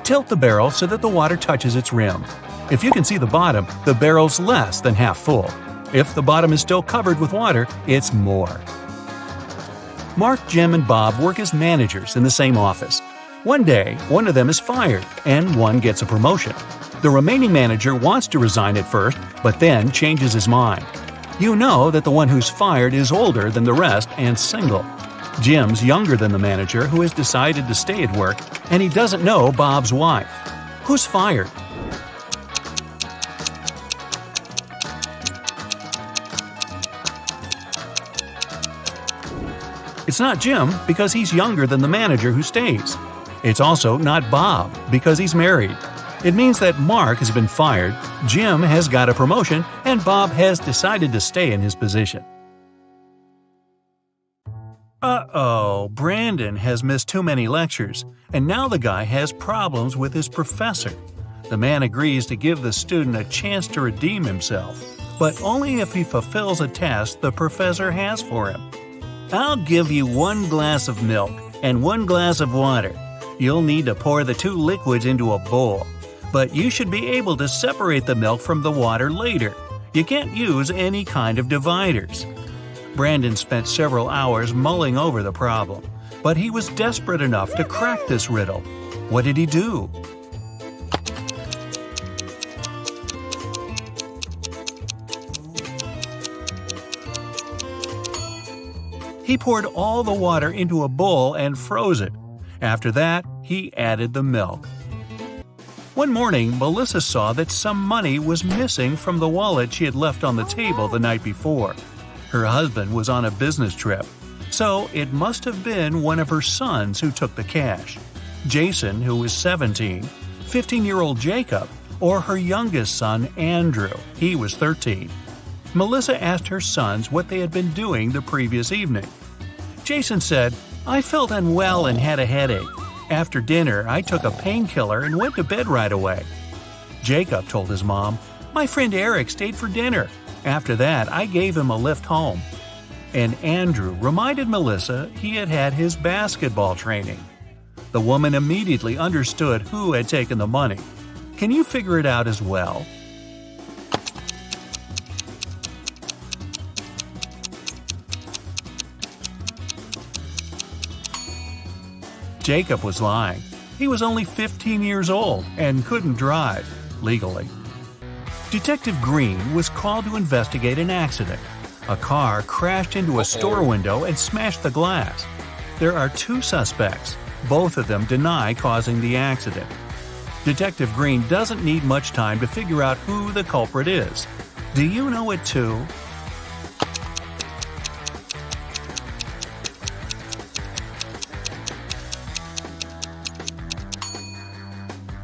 Tilt the barrel so that the water touches its rim. If you can see the bottom, the barrel's less than half full. If the bottom is still covered with water, it's more. Mark, Jim, and Bob work as managers in the same office. One day, one of them is fired, and one gets a promotion. The remaining manager wants to resign at first, but then changes his mind. You know that the one who's fired is older than the rest and single. Jim's younger than the manager, who has decided to stay at work, and he doesn't know Bob's wife. Who's fired? It's not Jim because he's younger than the manager who stays. It's also not Bob because he's married. It means that Mark has been fired, Jim has got a promotion, and Bob has decided to stay in his position. Uh-oh, Brandon has missed too many lectures, and now the guy has problems with his professor. The man agrees to give the student a chance to redeem himself, but only if he fulfills a task the professor has for him. I'll give you 1 glass of milk and 1 glass of water. You'll need to pour the 2 liquids into a bowl, but you should be able to separate the milk from the water later. You can't use any kind of dividers. Brandon spent several hours mulling over the problem. But he was desperate enough to crack this riddle. What did he do? He poured all the water into a bowl and froze it. After that, he added the milk. One morning, Melissa saw that some money was missing from the wallet she had left on the table the night before. Her husband was on a business trip, so it must have been one of her sons who took the cash. Jason, who was 17, 15-year-old Jacob, or her youngest son, Andrew. He was 13. Melissa asked her sons what they had been doing the previous evening. Jason said, "I felt unwell and had a headache. After dinner, I took a painkiller and went to bed right away." Jacob told his mom, "My friend Eric stayed for dinner. After that, I gave him a lift home." And Andrew reminded Melissa he had had his basketball training. The woman immediately understood who had taken the money. Can you figure it out as well? Jacob was lying. He was only 15 years old and couldn't drive, legally. Detective Green was called to investigate an accident. A car crashed into a store window and smashed the glass. There are two suspects. Both of them deny causing the accident. Detective Green doesn't need much time to figure out who the culprit is. Do you know it too?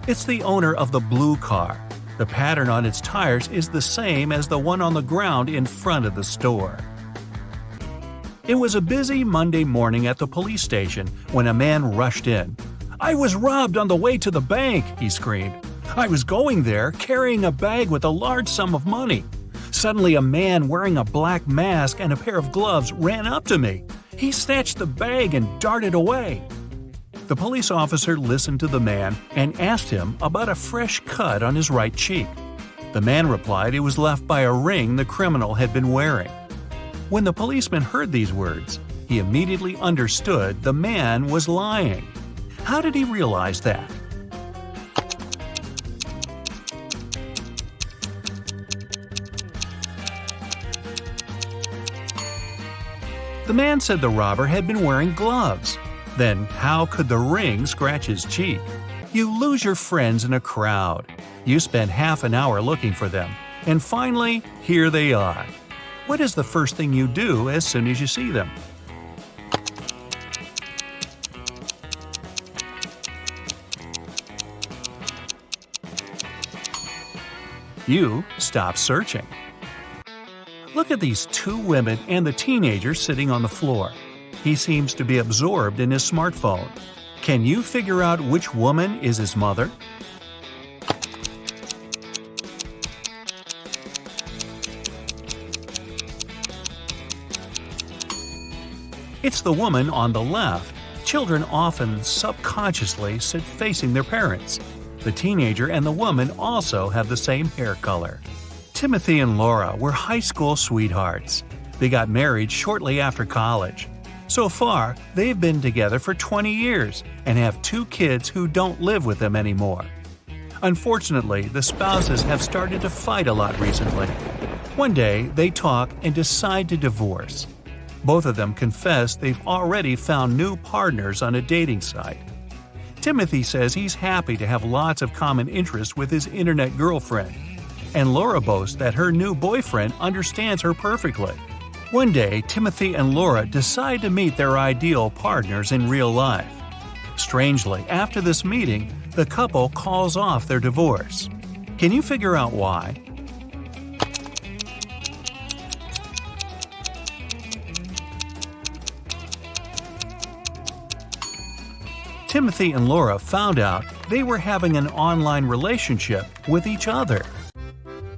It's the owner of the blue car. The pattern on its tires is the same as the one on the ground in front of the store. It was a busy Monday morning at the police station when a man rushed in. "I was robbed on the way to the bank," he screamed. "I was going there carrying a bag with a large sum of money. Suddenly a man wearing a black mask and a pair of gloves ran up to me. He snatched the bag and darted away." The police officer listened to the man and asked him about a fresh cut on his right cheek. The man replied it was left by a ring the criminal had been wearing. When the policeman heard these words, he immediately understood the man was lying. How did he realize that? The man said the robber had been wearing gloves. Then how could the ring scratch his cheek? You lose your friends in a crowd. You spend half an hour looking for them, and finally, here they are. What is the first thing you do as soon as you see them? You stop searching. Look at these two women and the teenager sitting on the floor. He seems to be absorbed in his smartphone. Can you figure out which woman is his mother? It's the woman on the left. Children often subconsciously sit facing their parents. The teenager and the woman also have the same hair color. Timothy and Laura were high school sweethearts. They got married shortly after college. So far, they've been together for 20 years and have 2 kids who don't live with them anymore. Unfortunately, the spouses have started to fight a lot recently. One day, they talk and decide to divorce. Both of them confess they've already found new partners on a dating site. Timothy says he's happy to have lots of common interests with his internet girlfriend, and Laura boasts that her new boyfriend understands her perfectly. One day, Timothy and Laura decide to meet their ideal partners in real life. Strangely, after this meeting, the couple calls off their divorce. Can you figure out why? Timothy and Laura found out they were having an online relationship with each other.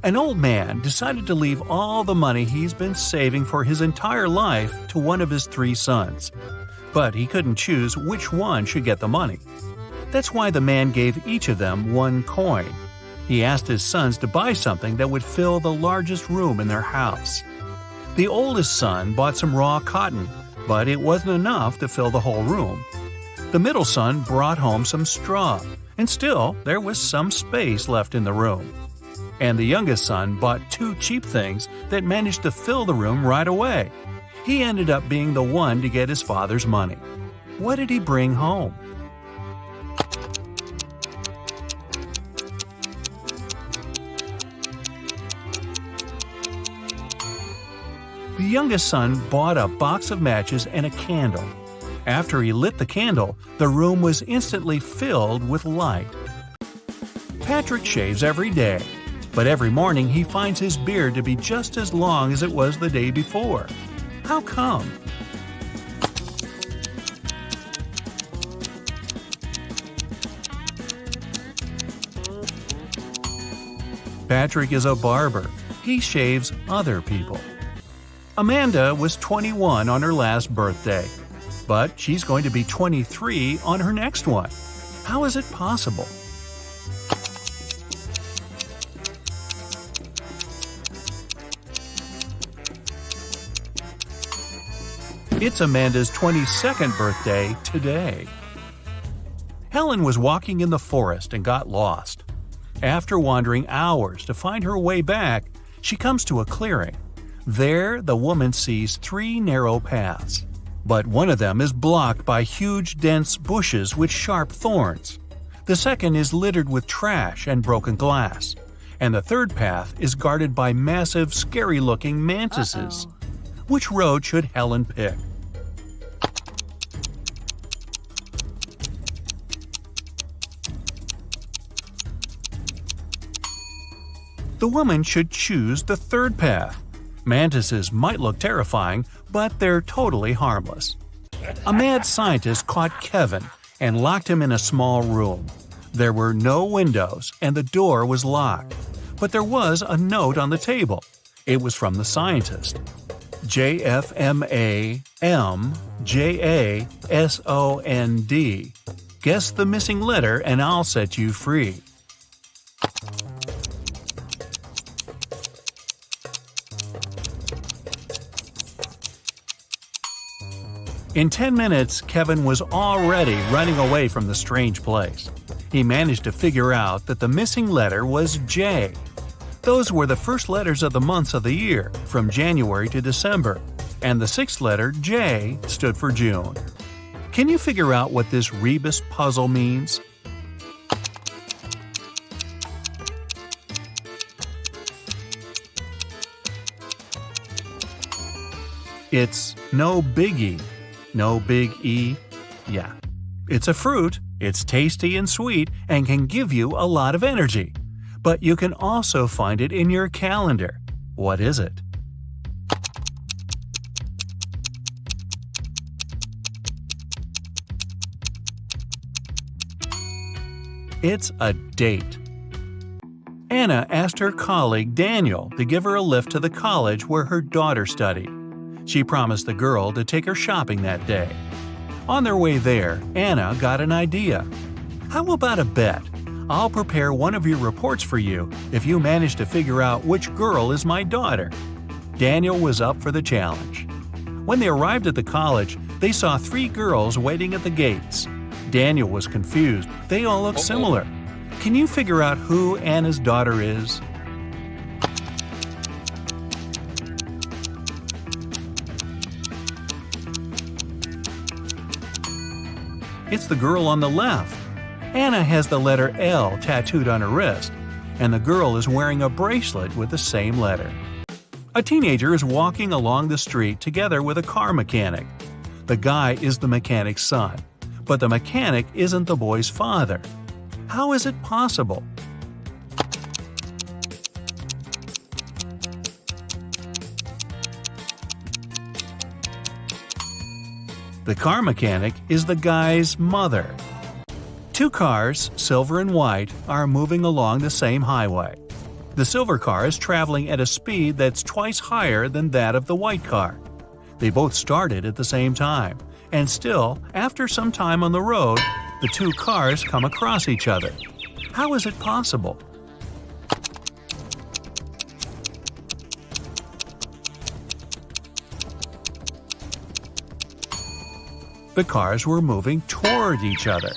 An old man decided to leave all the money he's been saving for his entire life to one of his 3 sons. But he couldn't choose which one should get the money. That's why the man gave each of them 1 coin. He asked his sons to buy something that would fill the largest room in their house. The oldest son bought some raw cotton. but it wasn't enough to fill the whole room. The middle son brought home some straw, and still there was some space left in the room. And the youngest son bought 2 cheap things that managed to fill the room right away. He ended up being the one to get his father's money. What did he bring home? The youngest son bought a box of matches and a candle. After he lit the candle, the room was instantly filled with light. Patrick shaves every day, but every morning he finds his beard to be just as long as it was the day before. How come? Patrick is a barber. He shaves other people. Amanda was 21 on her last birthday, but she's going to be 23 on her next one. How is it possible? It's Amanda's 22nd birthday today. Helen was walking in the forest and got lost. After wandering hours to find her way back, she comes to a clearing. There, the woman sees 3 narrow paths, but one of them is blocked by huge, dense bushes with sharp thorns. The second is littered with trash and broken glass, and the third path is guarded by massive, scary-looking mantises. Which road should Helen pick? The woman should choose the third path. Mantises might look terrifying, but they're totally harmless. A mad scientist caught Kevin and locked him in a small room. There were no windows and the door was locked, but there was a note on the table. It was from the scientist. JFMAMJASOND. Guess the missing letter and I'll set you free. In 10 minutes, Kevin was already running away from the strange place. He managed to figure out that the missing letter was J. Those were the first letters of the months of the year, from January to December, and the 6th letter, J, stood for June. Can you figure out what this rebus puzzle means? It's no biggie. No big E? Yeah. It's a fruit, it's tasty and sweet, and can give you a lot of energy. But you can also find it in your calendar. What is it? It's a date. Anna asked her colleague Daniel to give her a lift to the college where her daughter studied. She promised the girl to take her shopping that day. On their way there, Anna got an idea. How about a bet? I'll prepare one of your reports for you if you manage to figure out which girl is my daughter. Daniel was up for the challenge. When they arrived at the college, they saw 3 girls waiting at the gates. Daniel was confused. They all looked similar. Can you figure out who Anna's daughter is? It's the girl on the left. Anna has the letter L tattooed on her wrist, and the girl is wearing a bracelet with the same letter. A teenager is walking along the street together with a car mechanic. The guy is the mechanic's son, but the mechanic isn't the boy's father. How is it possible? The car mechanic is the guy's mother. 2 cars, silver and white, are moving along the same highway. The silver car is traveling at a speed that's twice higher than that of the white car. They both started at the same time, and still, after some time on the road, the 2 cars come across each other. How is it possible? The cars were moving toward each other.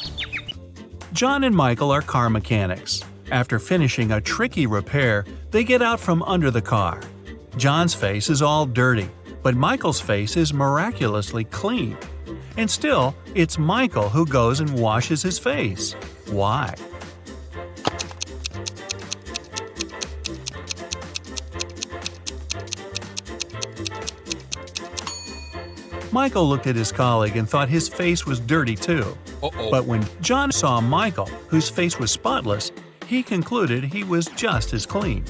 John and Michael are car mechanics. After finishing a tricky repair, they get out from under the car. John's face is all dirty, but Michael's face is miraculously clean. And still, it's Michael who goes and washes his face. Why? Michael looked at his colleague and thought his face was dirty too. But when John saw Michael, whose face was spotless, he concluded he was just as clean.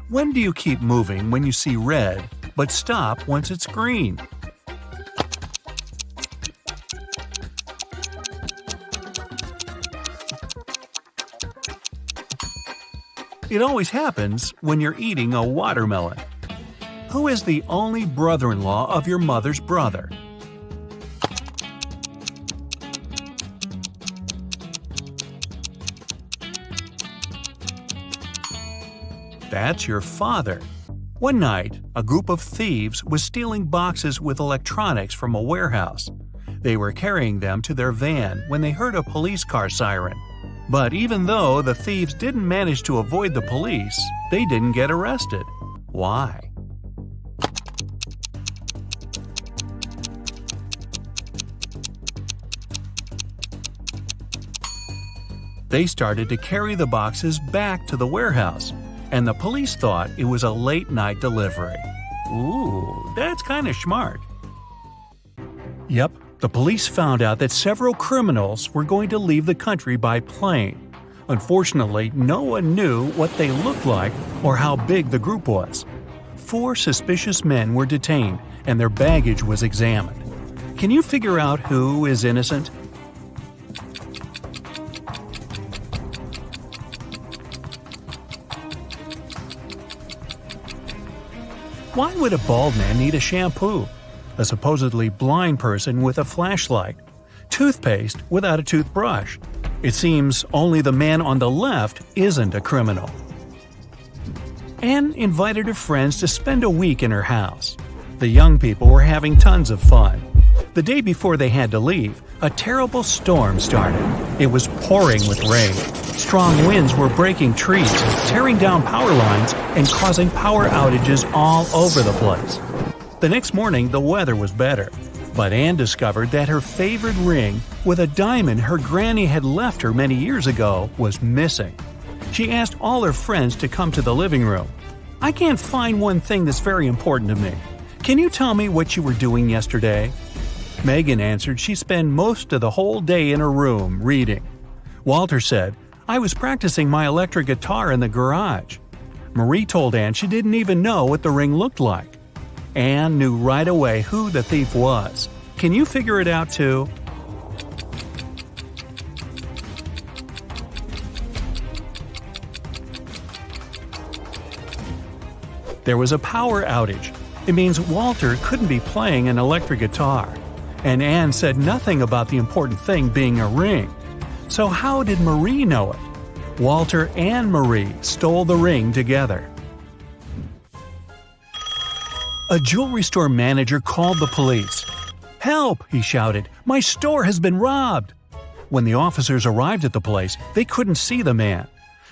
When do you keep moving when you see red, but stop once it's green? It always happens when you're eating a watermelon. Who is the only brother-in-law of your mother's brother? That's your father. One night, a group of thieves was stealing boxes with electronics from a warehouse. They were carrying them to their van when they heard a police car siren. But even though the thieves didn't manage to avoid the police, they didn't get arrested. Why? They started to carry the boxes back to the warehouse, and the police thought it was a late-night delivery. Ooh, that's kind of smart. Yep, the police found out that several criminals were going to leave the country by plane. Unfortunately, no one knew what they looked like or how big the group was. 4 suspicious men were detained, and their baggage was examined. Can you figure out who is innocent? Why would a bald man need a shampoo? A supposedly blind person with a flashlight? Toothpaste without a toothbrush? It seems only the man on the left isn't a criminal. Anne invited her friends to spend a week in her house. The young people were having tons of fun. The day before they had to leave, a terrible storm started. It was pouring with rain. Strong winds were breaking trees, tearing down power lines, and causing power outages all over the place. The next morning, the weather was better, but Anne discovered that her favorite ring, with a diamond her granny had left her many years ago, was missing. She asked all her friends to come to the living room. "I can't find one thing that's very important to me. Can you tell me what you were doing yesterday?" Megan answered she spent most of the whole day in her room reading. Walter said, "I was practicing my electric guitar in the garage." Marie told Anne she didn't even know what the ring looked like. Anne knew right away who the thief was. Can you figure it out too? There was a power outage. It means Walter couldn't be playing an electric guitar. And Anne said nothing about the important thing being a ring. So how did Marie know it? Walter and Marie stole the ring together. A jewelry store manager called the police. "Help!" he shouted. "My store has been robbed!" When the officers arrived at the place, they couldn't see the man.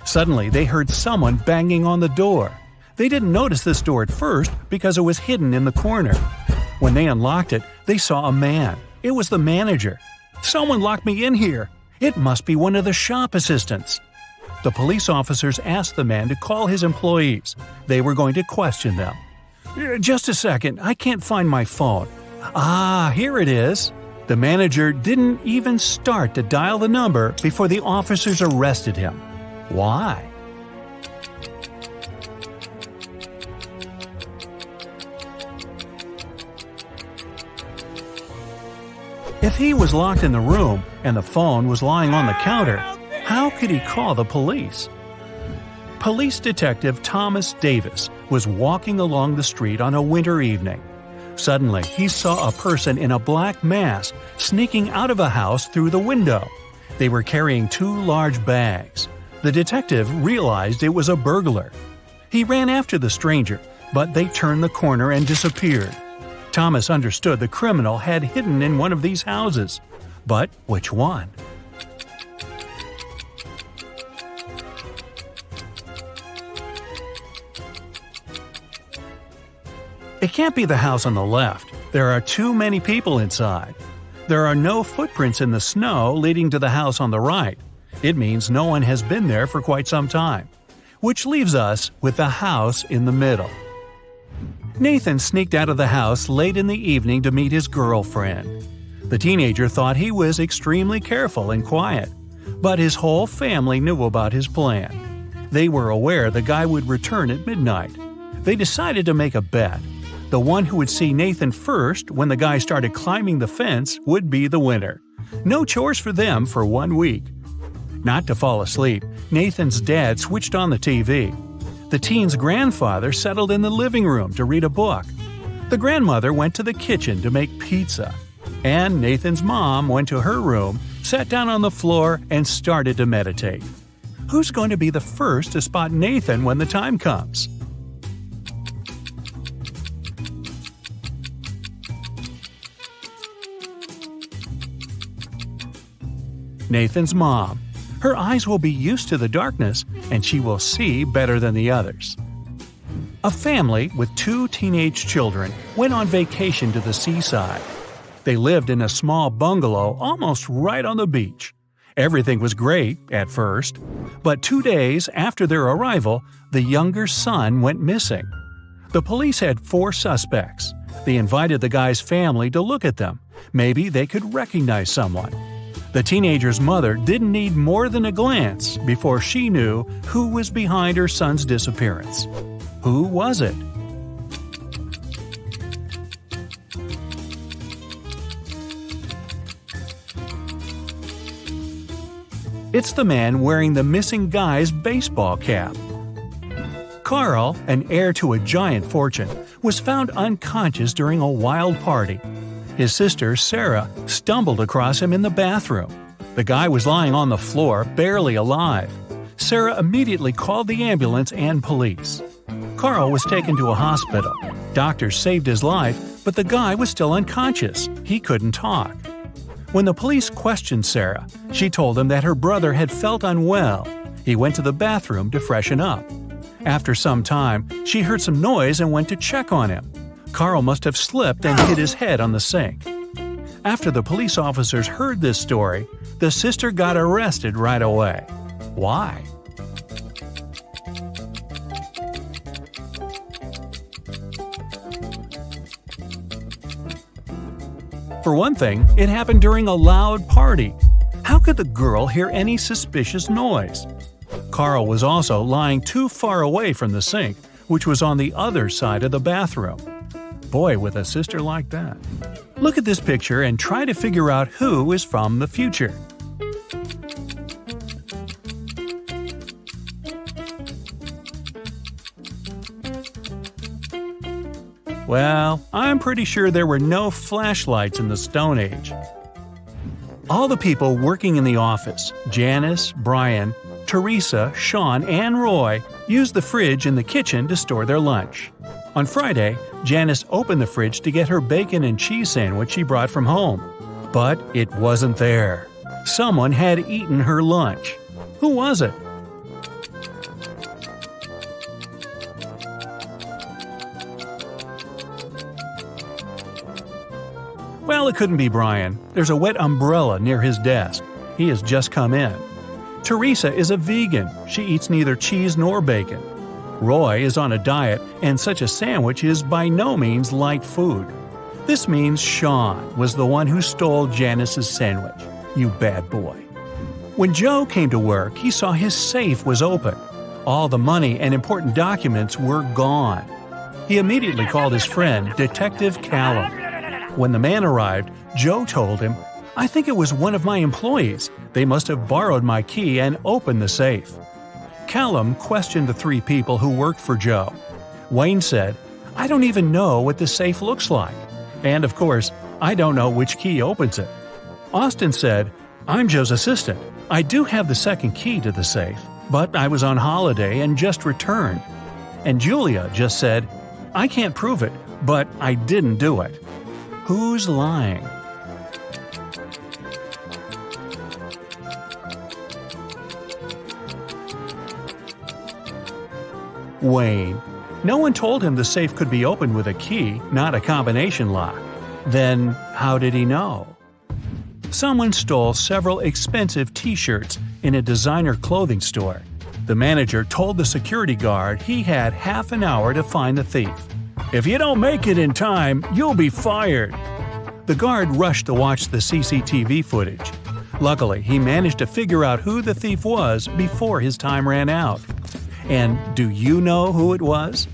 Suddenly, they heard someone banging on the door. They didn't notice this door at first because it was hidden in the corner. When they unlocked it, they saw a man. It was the manager. "Someone locked me in here. It must be one of the shop assistants." The police officers asked the man to call his employees. They were going to question them. "Just a second, I can't find my phone." "Ah, here it is." The manager didn't even start to dial the number before the officers arrested him. Why? If he was locked in the room and the phone was lying on the counter, how could he call the police? Police Detective Thomas Davis was walking along the street on a winter evening. Suddenly, he saw a person in a black mask sneaking out of a house through the window. They were carrying 2 large bags. The detective realized it was a burglar. He ran after the stranger, but they turned the corner and disappeared. Thomas understood the criminal had hidden in one of these houses. But which one? It can't be the house on the left. There are too many people inside. There are no footprints in the snow leading to the house on the right. It means no one has been there for quite some time. Which leaves us with the house in the middle. Nathan sneaked out of the house late in the evening to meet his girlfriend. The teenager thought he was extremely careful and quiet, but his whole family knew about his plan. They were aware the guy would return at midnight. They decided to make a bet. The one who would see Nathan first when the guy started climbing the fence would be the winner. No chores for them for 1 week. Not to fall asleep, Nathan's dad switched on the TV. The teen's grandfather settled in the living room to read a book. The grandmother went to the kitchen to make pizza. And Nathan's mom went to her room, sat down on the floor, and started to meditate. Who's going to be the first to spot Nathan when the time comes? Nathan's mom. Her eyes will be used to the darkness, and she will see better than the others. A family with 2 teenage children went on vacation to the seaside. They lived in a small bungalow almost right on the beach. Everything was great at first, but 2 days after their arrival, the younger son went missing. The police had 4 suspects. They invited the guy's family to look at them. Maybe they could recognize someone. The teenager's mother didn't need more than a glance before she knew who was behind her son's disappearance. Who was it? It's the man wearing the missing guy's baseball cap. Carl, an heir to a giant fortune, was found unconscious during a wild party. His sister, Sarah, stumbled across him in the bathroom. The guy was lying on the floor, barely alive. Sarah immediately called the ambulance and police. Carl was taken to a hospital. Doctors saved his life, but the guy was still unconscious. He couldn't talk. When the police questioned Sarah, she told them that her brother had felt unwell. He went to the bathroom to freshen up. After some time, she heard some noise and went to check on him. Carl must have slipped and hit his head on the sink. After the police officers heard this story, the sister got arrested right away. Why? For one thing, it happened during a loud party. How could the girl hear any suspicious noise? Carl was also lying too far away from the sink, which was on the other side of the bathroom. Boy, with a sister like that. Look at this picture and try to figure out who is from the future. Well, I'm pretty sure there were no flashlights in the Stone Age. All the people working in the office, Janice, Brian, Teresa, Sean, and Roy, used the fridge in the kitchen to store their lunch. On Friday, Janice opened the fridge to get her bacon and cheese sandwich she brought from home. But it wasn't there. Someone had eaten her lunch. Who was it? Well, it couldn't be Brian. There's a wet umbrella near his desk. He has just come in. Teresa is a vegan. She eats neither cheese nor bacon. Roy is on a diet, and such a sandwich is by no means light food. This means Sean was the one who stole Janice's sandwich. You bad boy. When Joe came to work, he saw his safe was open. All the money and important documents were gone. He immediately called his friend, Detective Callum. When the man arrived, Joe told him, "I think it was one of my employees. They must have borrowed my key and opened the safe." Callum questioned the 3 people who worked for Joe. Wayne said, "I don't even know what the safe looks like. And of course, I don't know which key opens it." Austin said, "I'm Joe's assistant. I do have the second key to the safe, but I was on holiday and just returned." And Julia just said, "I can't prove it, but I didn't do it. Who's lying? Wayne. No one told him the safe could be opened with a key, not a combination lock. Then, how did he know? Someone stole several expensive t-shirts in a designer clothing store. The manager told the security guard he had half an hour to find the thief. "If you don't make it in time, you'll be fired." The guard rushed to watch the CCTV footage. Luckily, he managed to figure out who the thief was before his time ran out. And do you know who it was?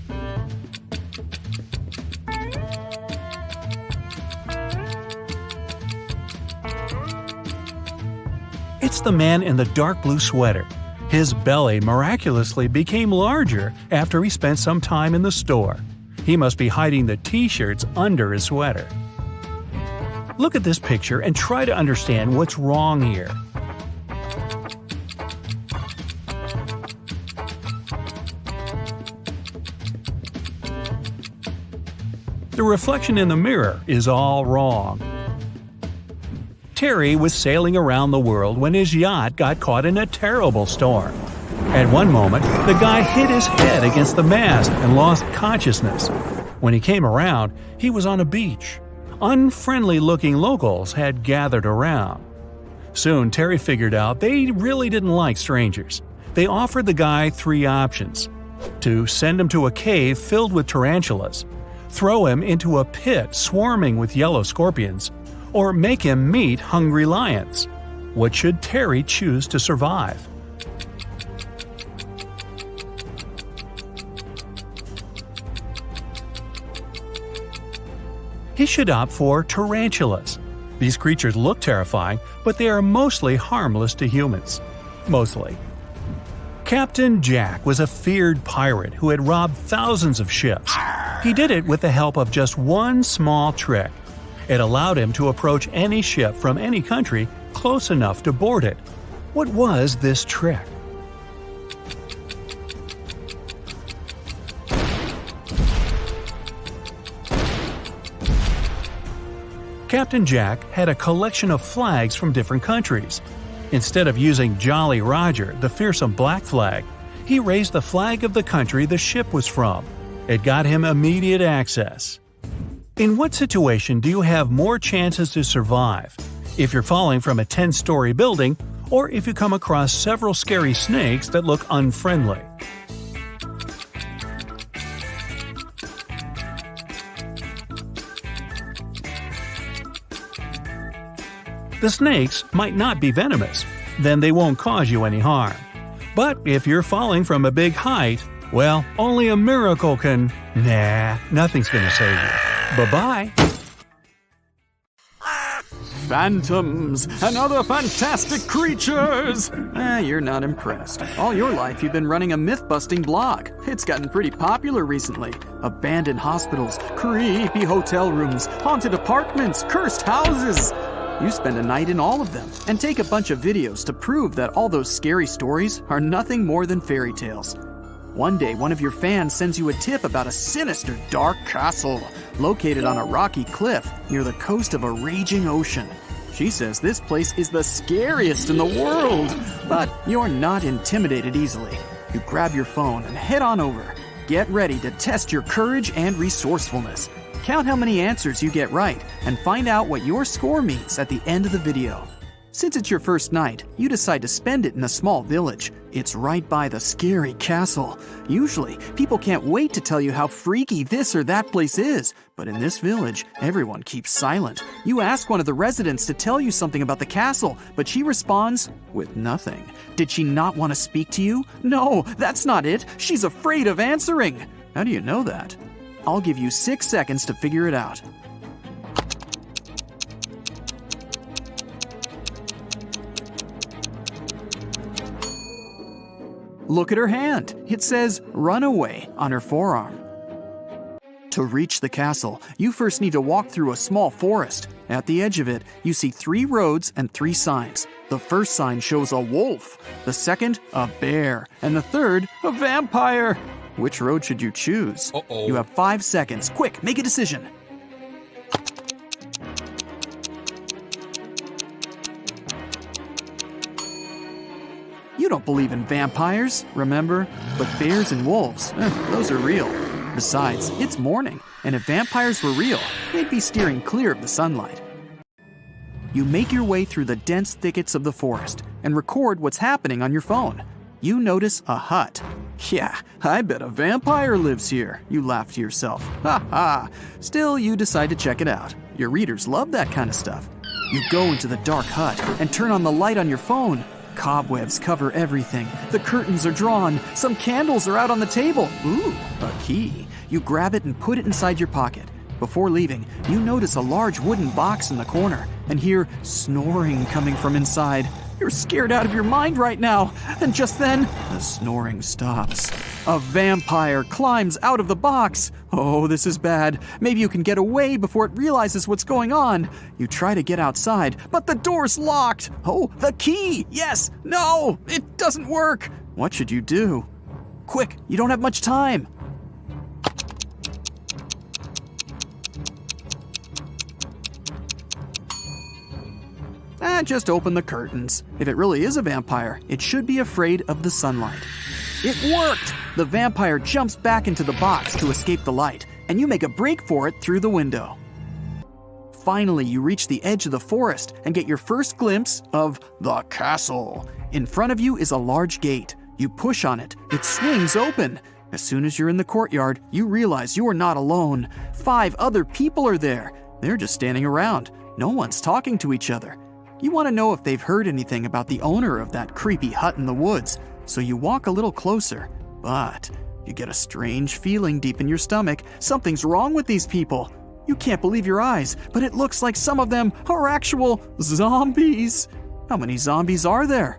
It's the man in the dark blue sweater. His belly miraculously became larger after he spent some time in the store. He must be hiding the t-shirts under his sweater. Look at this picture and try to understand what's wrong here. The reflection in the mirror is all wrong. Terry was sailing around the world when his yacht got caught in a terrible storm. At one moment, the guy hit his head against the mast and lost consciousness. When he came around, he was on a beach. Unfriendly-looking locals had gathered around. Soon, Terry figured out they really didn't like strangers. They offered the guy 3 options: to send him to a cave filled with tarantulas, throw him into a pit swarming with yellow scorpions, or make him meet hungry lions. What should Terry choose to survive? He should opt for tarantulas. These creatures look terrifying, but they are mostly harmless to humans. Mostly. Captain Jack was a feared pirate who had robbed thousands of ships. He did it with the help of just one small trick. It allowed him to approach any ship from any country close enough to board it. What was this trick? Captain Jack had a collection of flags from different countries. Instead of using Jolly Roger, the fearsome black flag, he raised the flag of the country the ship was from. It got him immediate access. In what situation do you have more chances to survive? If you're falling from a 10-story building, or if you come across several scary snakes that look unfriendly? The snakes might not be venomous, then they won't cause you any harm. But if you're falling from a big height, well, only a miracle can… Nah, nothing's gonna save you. Bye-bye. Phantoms and other fantastic creatures! You're not impressed. All your life you've been running a myth-busting blog. It's gotten pretty popular recently. Abandoned hospitals, creepy hotel rooms, haunted apartments, cursed houses. You spend a night in all of them and take a bunch of videos to prove that all those scary stories are nothing more than fairy tales. One day, one of your fans sends you a tip about a sinister, dark castle located on a rocky cliff near the coast of a raging ocean. She says this place is the scariest in the world, but you're not intimidated easily. You grab your phone and head on over. Get ready to test your courage and resourcefulness. Count how many answers you get right and find out what your score means at the end of the video. Since it's your first night, you decide to spend it in a small village. It's right by the scary castle. Usually, people can't wait to tell you how freaky this or that place is. But in this village, everyone keeps silent. You ask one of the residents to tell you something about the castle, but she responds with nothing. Did she not want to speak to you? No, that's not it. She's afraid of answering. How do you know that? I'll give you 6 seconds to figure it out. Look at her hand. It says "Runaway" on her forearm. To reach the castle, you first need to walk through a small forest. At the edge of it, you see 3 roads and 3 signs. The first sign shows a wolf, the second, a bear, and the third, a vampire. Which road should you choose? Uh-oh. You have 5 seconds. Quick, make a decision. You don't believe in vampires, remember? But bears and wolves, those are real. Besides, it's morning, and if vampires were real, they'd be steering clear of the sunlight. You make your way through the dense thickets of the forest and record what's happening on your phone. You notice a hut. Yeah, I bet a vampire lives here, you laugh to yourself. Ha ha! Still, you decide to check it out. Your readers love that kind of stuff. You go into the dark hut and turn on the light on your phone. Cobwebs cover everything. The curtains are drawn. Some candles are out on the table. Ooh, a key. You grab it and put it inside your pocket. Before leaving, you notice a large wooden box in the corner and hear snoring coming from inside. You're scared out of your mind right now. And just then, the snoring stops. A vampire climbs out of the box. Oh, this is bad. Maybe you can get away before it realizes what's going on. You try to get outside, but the door's locked. Oh, the key! Yes! No! It doesn't work! What should you do? Quick, you don't have much time. Just open the curtains. If it really is a vampire, it should be afraid of the sunlight. It worked! The vampire jumps back into the box to escape the light, and you make a break for it through the window. Finally, you reach the edge of the forest and get your first glimpse of the castle. In front of you is a large gate. You push on it. It swings open. As soon as you're in the courtyard, you realize you are not alone. 5 other people are there. They're just standing around. No one's talking to each other. You want to know if they've heard anything about the owner of that creepy hut in the woods, so you walk a little closer, but you get a strange feeling deep in your stomach. Something's wrong with these people. You can't believe your eyes, but it looks like some of them are actual zombies. How many zombies are there?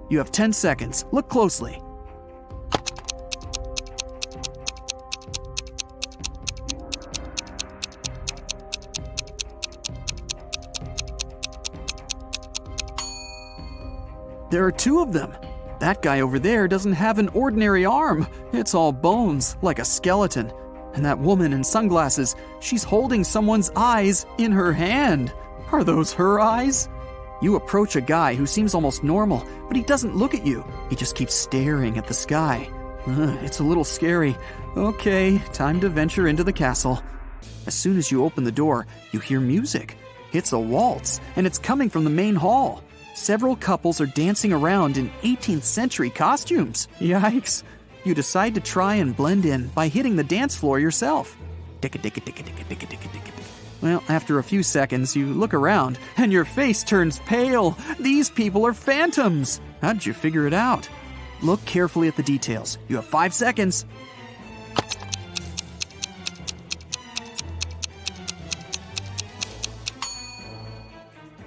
You have 10 seconds. Look closely. There are 2 of them. That guy over there doesn't have an ordinary arm. It's all bones, like a skeleton. And that woman in sunglasses, she's holding someone's eyes in her hand. Are those her eyes? You approach a guy who seems almost normal, but he doesn't look at you. He just keeps staring at the sky. It's a little scary. Okay, time to venture into the castle. As soon as you open the door, you hear music. It's a waltz, and it's coming from the main hall. Several couples are dancing around in 18th century costumes. Yikes. You decide to try and blend in by hitting the dance floor yourself. Well, after a few seconds, you look around and your face turns pale. These people are phantoms. How did you figure it out? Look carefully at the details. You have 5 seconds.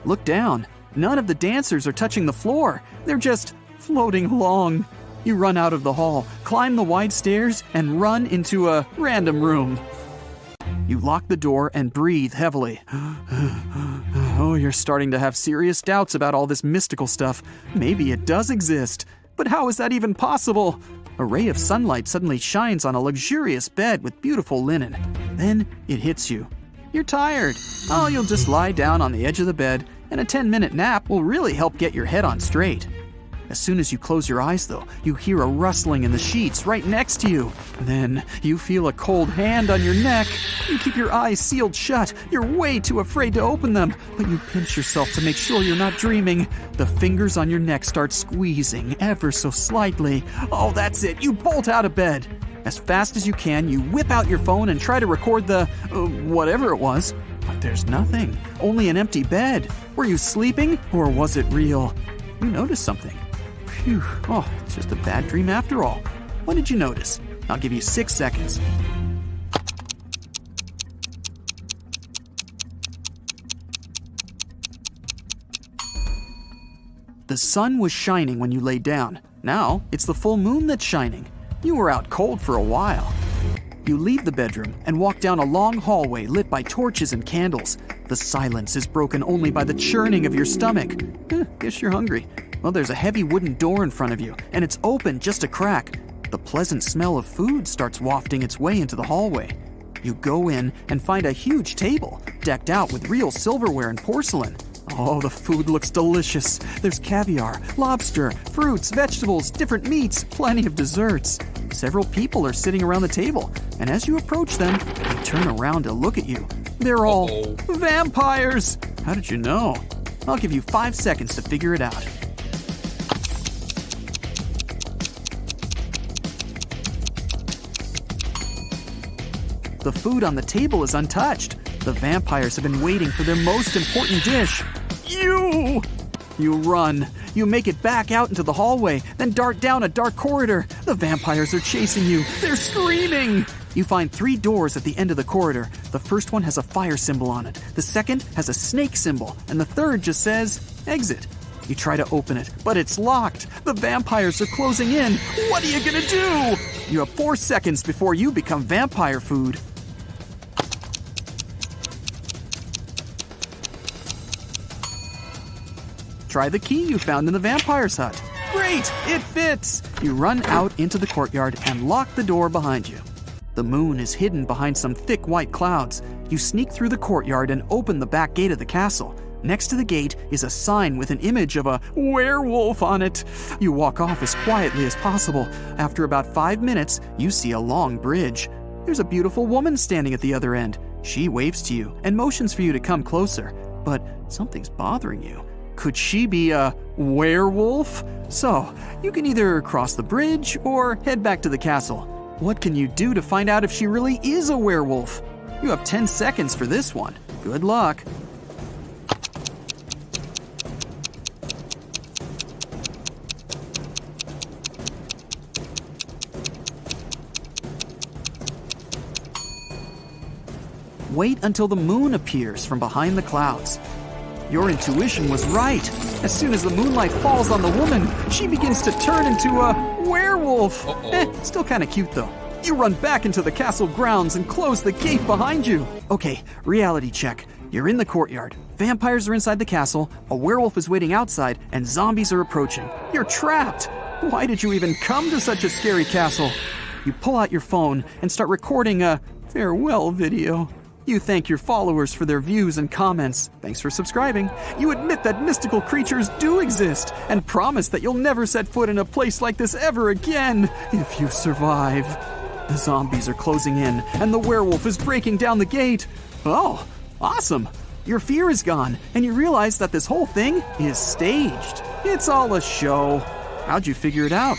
Look down. None of the dancers are touching the floor. They're just floating along. You run out of the hall, climb the wide stairs, and run into a random room. You lock the door and breathe heavily. Oh, you're starting to have serious doubts about all this mystical stuff. Maybe it does exist. But how is that even possible? A ray of sunlight suddenly shines on a luxurious bed with beautiful linen. Then it hits you. You're tired. Oh, you'll just lie down on the edge of the bed, and a 10-minute nap will really help get your head on straight. As soon as you close your eyes, though, you hear a rustling in the sheets right next to you. Then you feel a cold hand on your neck. You keep your eyes sealed shut. You're way too afraid to open them, but you pinch yourself to make sure you're not dreaming. The fingers on your neck start squeezing ever so slightly. Oh, that's it. You bolt out of bed. As fast as you can, you whip out your phone and try to record the whatever it was. But there's nothing. Only an empty bed. Were you sleeping, or was it real? You noticed something. Phew. Oh, it's just a bad dream after all. What did you notice? I'll give you 6 seconds. The sun was shining when you lay down. Now, it's the full moon that's shining. You were out cold for a while. You leave the bedroom and walk down a long hallway lit by torches and candles. The silence is broken only by the churning of your stomach. Guess you're hungry. Well, there's a heavy wooden door in front of you, and it's open just a crack. The pleasant smell of food starts wafting its way into the hallway. You go in and find a huge table, decked out with real silverware and porcelain. Oh, the food looks delicious. There's caviar, lobster, fruits, vegetables, different meats, plenty of desserts. Several people are sitting around the table, and as you approach them, they turn around to look at you. They're all vampires! How did you know? I'll give you 5 seconds to figure it out. The food on the table is untouched. The vampires have been waiting for their most important dish. You run. You make it back out into the hallway, then dart down a dark corridor. The vampires are chasing you. They're screaming. You find 3 doors at the end of the corridor. The first one has a fire symbol on it. The second has a snake symbol. And the third just says, exit. You try to open it, but it's locked. The vampires are closing in. What are you gonna do? You have 4 seconds before you become vampire food. Try the key you found in the vampire's hut. Great! It fits! You run out into the courtyard and lock the door behind you. The moon is hidden behind some thick white clouds. You sneak through the courtyard and open the back gate of the castle. Next to the gate is a sign with an image of a werewolf on it. You walk off as quietly as possible. After about 5 minutes, you see a long bridge. There's a beautiful woman standing at the other end. She waves to you and motions for you to come closer. But something's bothering you. Could she be a werewolf? So, you can either cross the bridge or head back to the castle. What can you do to find out if she really is a werewolf? You have 10 seconds for this one. Good luck. Wait until the moon appears from behind the clouds. Your intuition was right. As soon as the moonlight falls on the woman, she begins to turn into a werewolf. Still kind of cute though. You run back into the castle grounds and close the gate behind you. Okay, reality check. You're in the courtyard. Vampires are inside the castle, a werewolf is waiting outside, and zombies are approaching. You're trapped. Why did you even come to such a scary castle? You pull out your phone and start recording a farewell video. You thank your followers for their views and comments. Thanks for subscribing. You admit that mystical creatures do exist and promise that you'll never set foot in a place like this ever again if you survive. The zombies are closing in and the werewolf is breaking down the gate. Oh, awesome. Your fear is gone and you realize that this whole thing is staged. It's all a show. How'd you figure it out?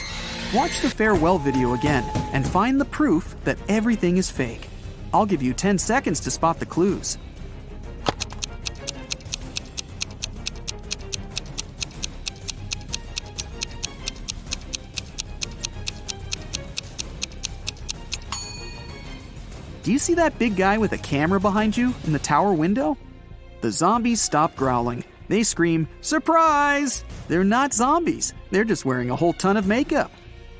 Watch the farewell video again and find the proof that everything is fake. I'll give you 10 seconds to spot the clues. Do you see that big guy with a camera behind you in the tower window? The zombies stop growling. They scream, "Surprise!" They're not zombies. They're just wearing a whole ton of makeup.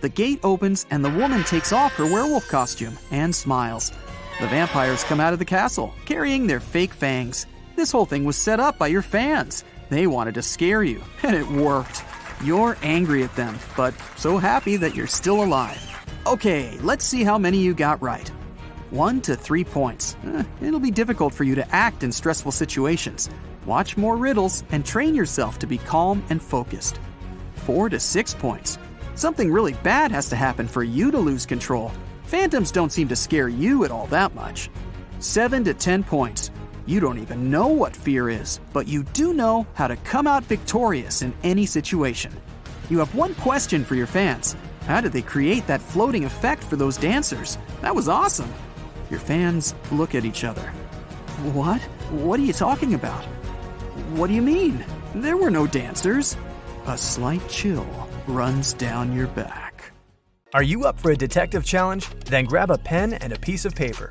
The gate opens and the woman takes off her werewolf costume and smiles. The vampires come out of the castle, carrying their fake fangs. This whole thing was set up by your fans. They wanted to scare you, and it worked. You're angry at them, but so happy that you're still alive. Okay, let's see how many you got right. 1 to 3 points. It'll be difficult for you to act in stressful situations. Watch more riddles and train yourself to be calm and focused. 4 to 6 points. Something really bad has to happen for you to lose control. Phantoms don't seem to scare you at all that much. 7 to 10 points. You don't even know what fear is, but you do know how to come out victorious in any situation. You have one question for your fans. How did they create that floating effect for those dancers? That was awesome. Your fans look at each other. What? What are you talking about? What do you mean? There were no dancers. A slight chill runs down your back. Are you up for a detective challenge? Then grab a pen and a piece of paper.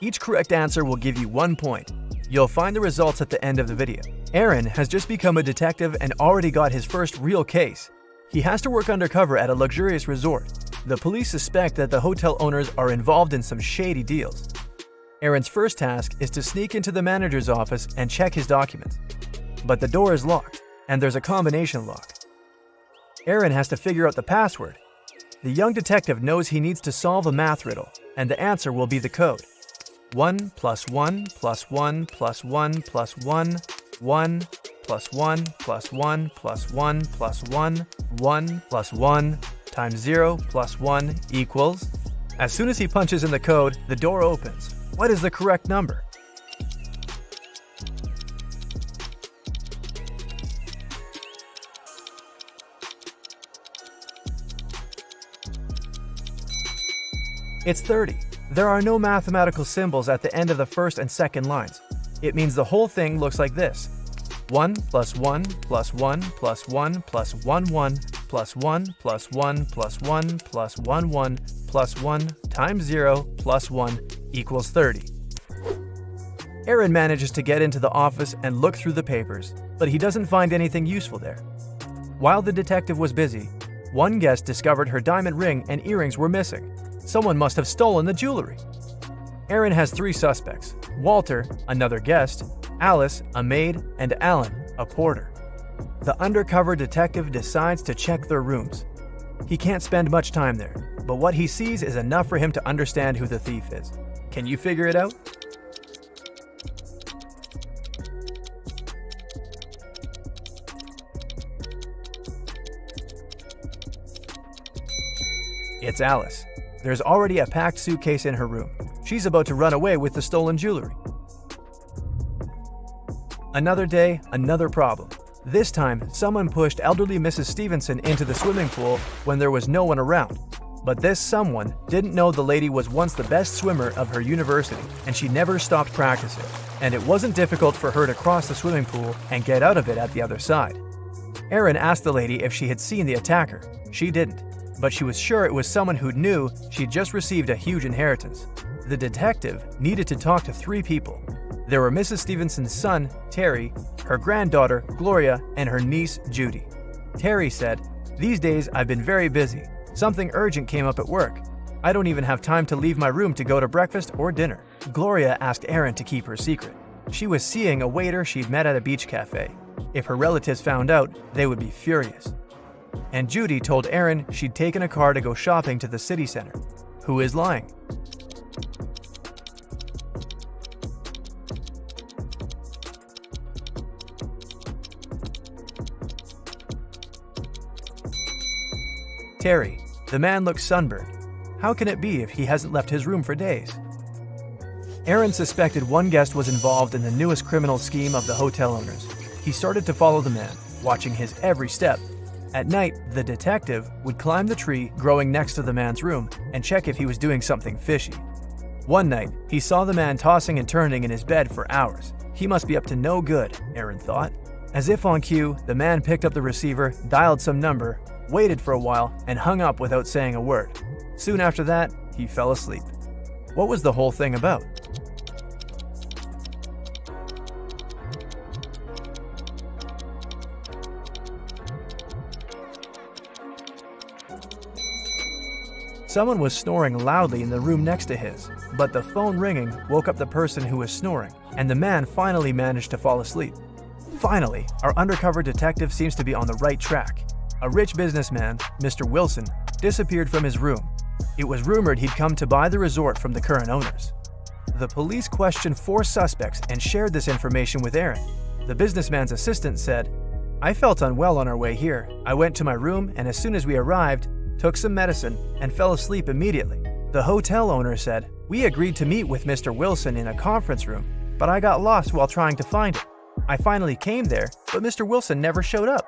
Each correct answer will give you 1 point. You'll find the results at the end of the video. Aaron has just become a detective and already got his first real case. He has to work undercover at a luxurious resort. The police suspect that the hotel owners are involved in some shady deals. Aaron's first task is to sneak into the manager's office and check his documents. But the door is locked, and there's a combination lock. Aaron has to figure out the password. The young detective knows he needs to solve a math riddle, and the answer will be the code. 1 plus 1 plus 1 plus 1 plus 1, 1 plus 1 plus 1 plus 1 plus 1, 1 plus 1 times 0 plus 1 equals. As soon as he punches in the code, the door opens. What is the correct number? It's 30. There are no mathematical symbols at the end of the first and second lines. It means the whole thing looks like this. 1 plus 1 plus 1 plus 1 plus 1 1 plus 1 plus 1 plus 1 plus 1 1 plus 1 times 0 plus 1 equals 30. Aaron manages to get into the office and look through the papers, but he doesn't find anything useful there. While the detective was busy, one guest discovered her diamond ring and earrings were missing. Someone must have stolen the jewelry. Aaron has 3 suspects: Walter, another guest, Alice, a maid, and Alan, a porter. The undercover detective decides to check their rooms. He can't spend much time there, but what he sees is enough for him to understand who the thief is. Can you figure it out? It's Alice. There's already a packed suitcase in her room. She's about to run away with the stolen jewelry. Another day, another problem. This time, someone pushed elderly Mrs. Stevenson into the swimming pool when there was no one around. But this someone didn't know the lady was once the best swimmer of her university, and she never stopped practicing. And it wasn't difficult for her to cross the swimming pool and get out of it at the other side. Aaron asked the lady if she had seen the attacker. She didn't, but she was sure it was someone who knew she'd just received a huge inheritance. The detective needed to talk to 3 people. There were Mrs. Stevenson's son, Terry, her granddaughter, Gloria, and her niece, Judy. Terry said, "These days I've been very busy. Something urgent came up at work. I don't even have time to leave my room to go to breakfast or dinner." Gloria asked Aaron to keep her secret. She was seeing a waiter she'd met at a beach cafe. If her relatives found out, they would be furious. And Judy told Aaron she'd taken a car to go shopping to the city center. Who is lying? Terry. The man looks sunburned. How can it be if he hasn't left his room for days? Aaron suspected one guest was involved in the newest criminal scheme of the hotel owners. He started to follow the man, watching his every step. At night, the detective would climb the tree growing next to the man's room and check if he was doing something fishy. One night, he saw the man tossing and turning in his bed for hours. He must be up to no good, Aaron thought. As if on cue, the man picked up the receiver, dialed some number, waited for a while, and hung up without saying a word. Soon after that, he fell asleep. What was the whole thing about? Someone was snoring loudly in the room next to his, but the phone ringing woke up the person who was snoring, and the man finally managed to fall asleep. Finally, our undercover detective seems to be on the right track. A rich businessman, Mr. Wilson, disappeared from his room. It was rumored he'd come to buy the resort from the current owners. The police questioned 4 suspects and shared this information with Aaron. The businessman's assistant said, "I felt unwell on our way here. I went to my room and as soon as we arrived, took some medicine and fell asleep immediately." The hotel owner said, "We agreed to meet with Mr. Wilson in a conference room, but I got lost while trying to find it. I finally came there, but Mr. Wilson never showed up."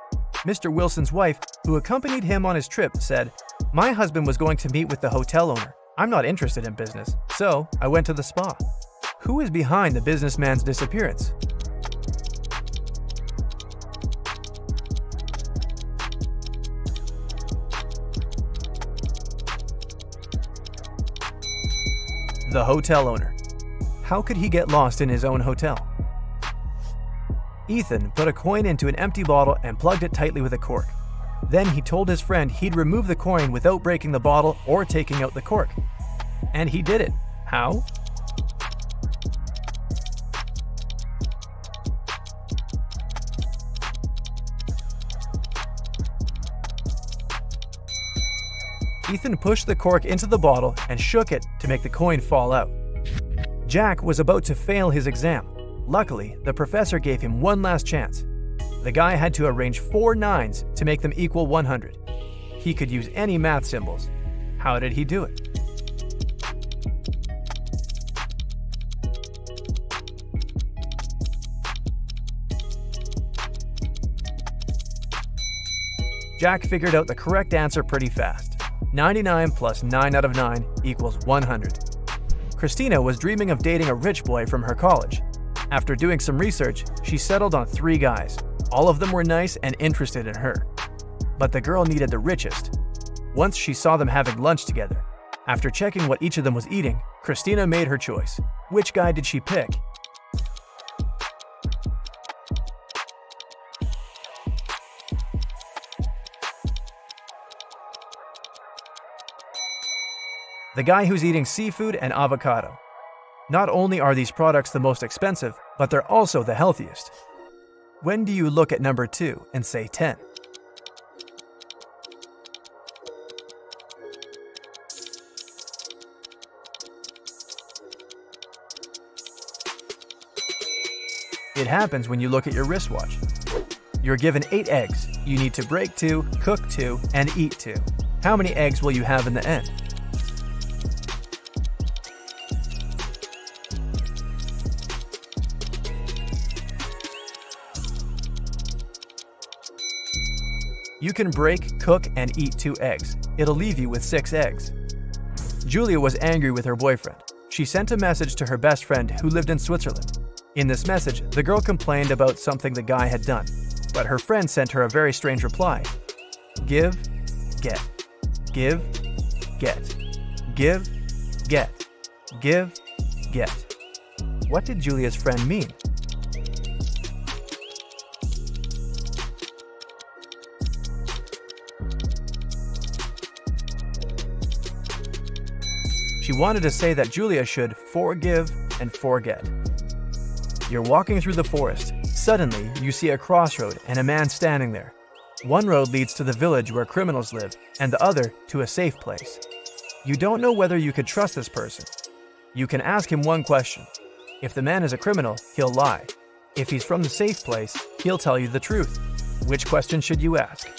Mr. Wilson's wife, who accompanied him on his trip, said, "My husband was going to meet with the hotel owner. I'm not interested in business, so I went to the spa." Who is behind the businessman's disappearance? The hotel owner. How could he get lost in his own hotel? Ethan put a coin into an empty bottle and plugged it tightly with a cork. Then he told his friend he'd remove the coin without breaking the bottle or taking out the cork. And he did it. How? Ethan pushed the cork into the bottle and shook it to make the coin fall out. Jack was about to fail his exam. Luckily, the professor gave him one last chance. The guy had to arrange 4 nines to make them equal 100. He could use any math symbols. How did he do it? Jack figured out the correct answer pretty fast. 99 plus 9 out of 9 equals 100. Christina was dreaming of dating a rich boy from her college. After doing some research, she settled on 3 guys. All of them were nice and interested in her. But the girl needed the richest. Once she saw them having lunch together. After checking what each of them was eating, Christina made her choice. Which guy did she pick? The guy who's eating seafood and avocado. Not only are these products the most expensive, but they're also the healthiest. When do you look at number 2 and say 10? It happens when you look at your wristwatch. You're given 8 eggs. You need to break 2, cook 2, and eat 2. How many eggs will you have in the end? You can break, cook, and eat 2 eggs. It'll leave you with 6 eggs. Julia was angry with her boyfriend. She sent a message to her best friend who lived in Switzerland. In this message, the girl complained about something the guy had done, but her friend sent her a very strange reply. Give, get. Give, get. Give, get. Give, get. What did Julia's friend mean? She wanted to say that Julia should forgive and forget. You're walking through the forest. Suddenly, you see a crossroad and a man standing there. One road leads to the village where criminals live, and the other to a safe place. You don't know whether you could trust this person. You can ask him one question. If the man is a criminal, he'll lie. If he's from the safe place, he'll tell you the truth. Which question should you ask?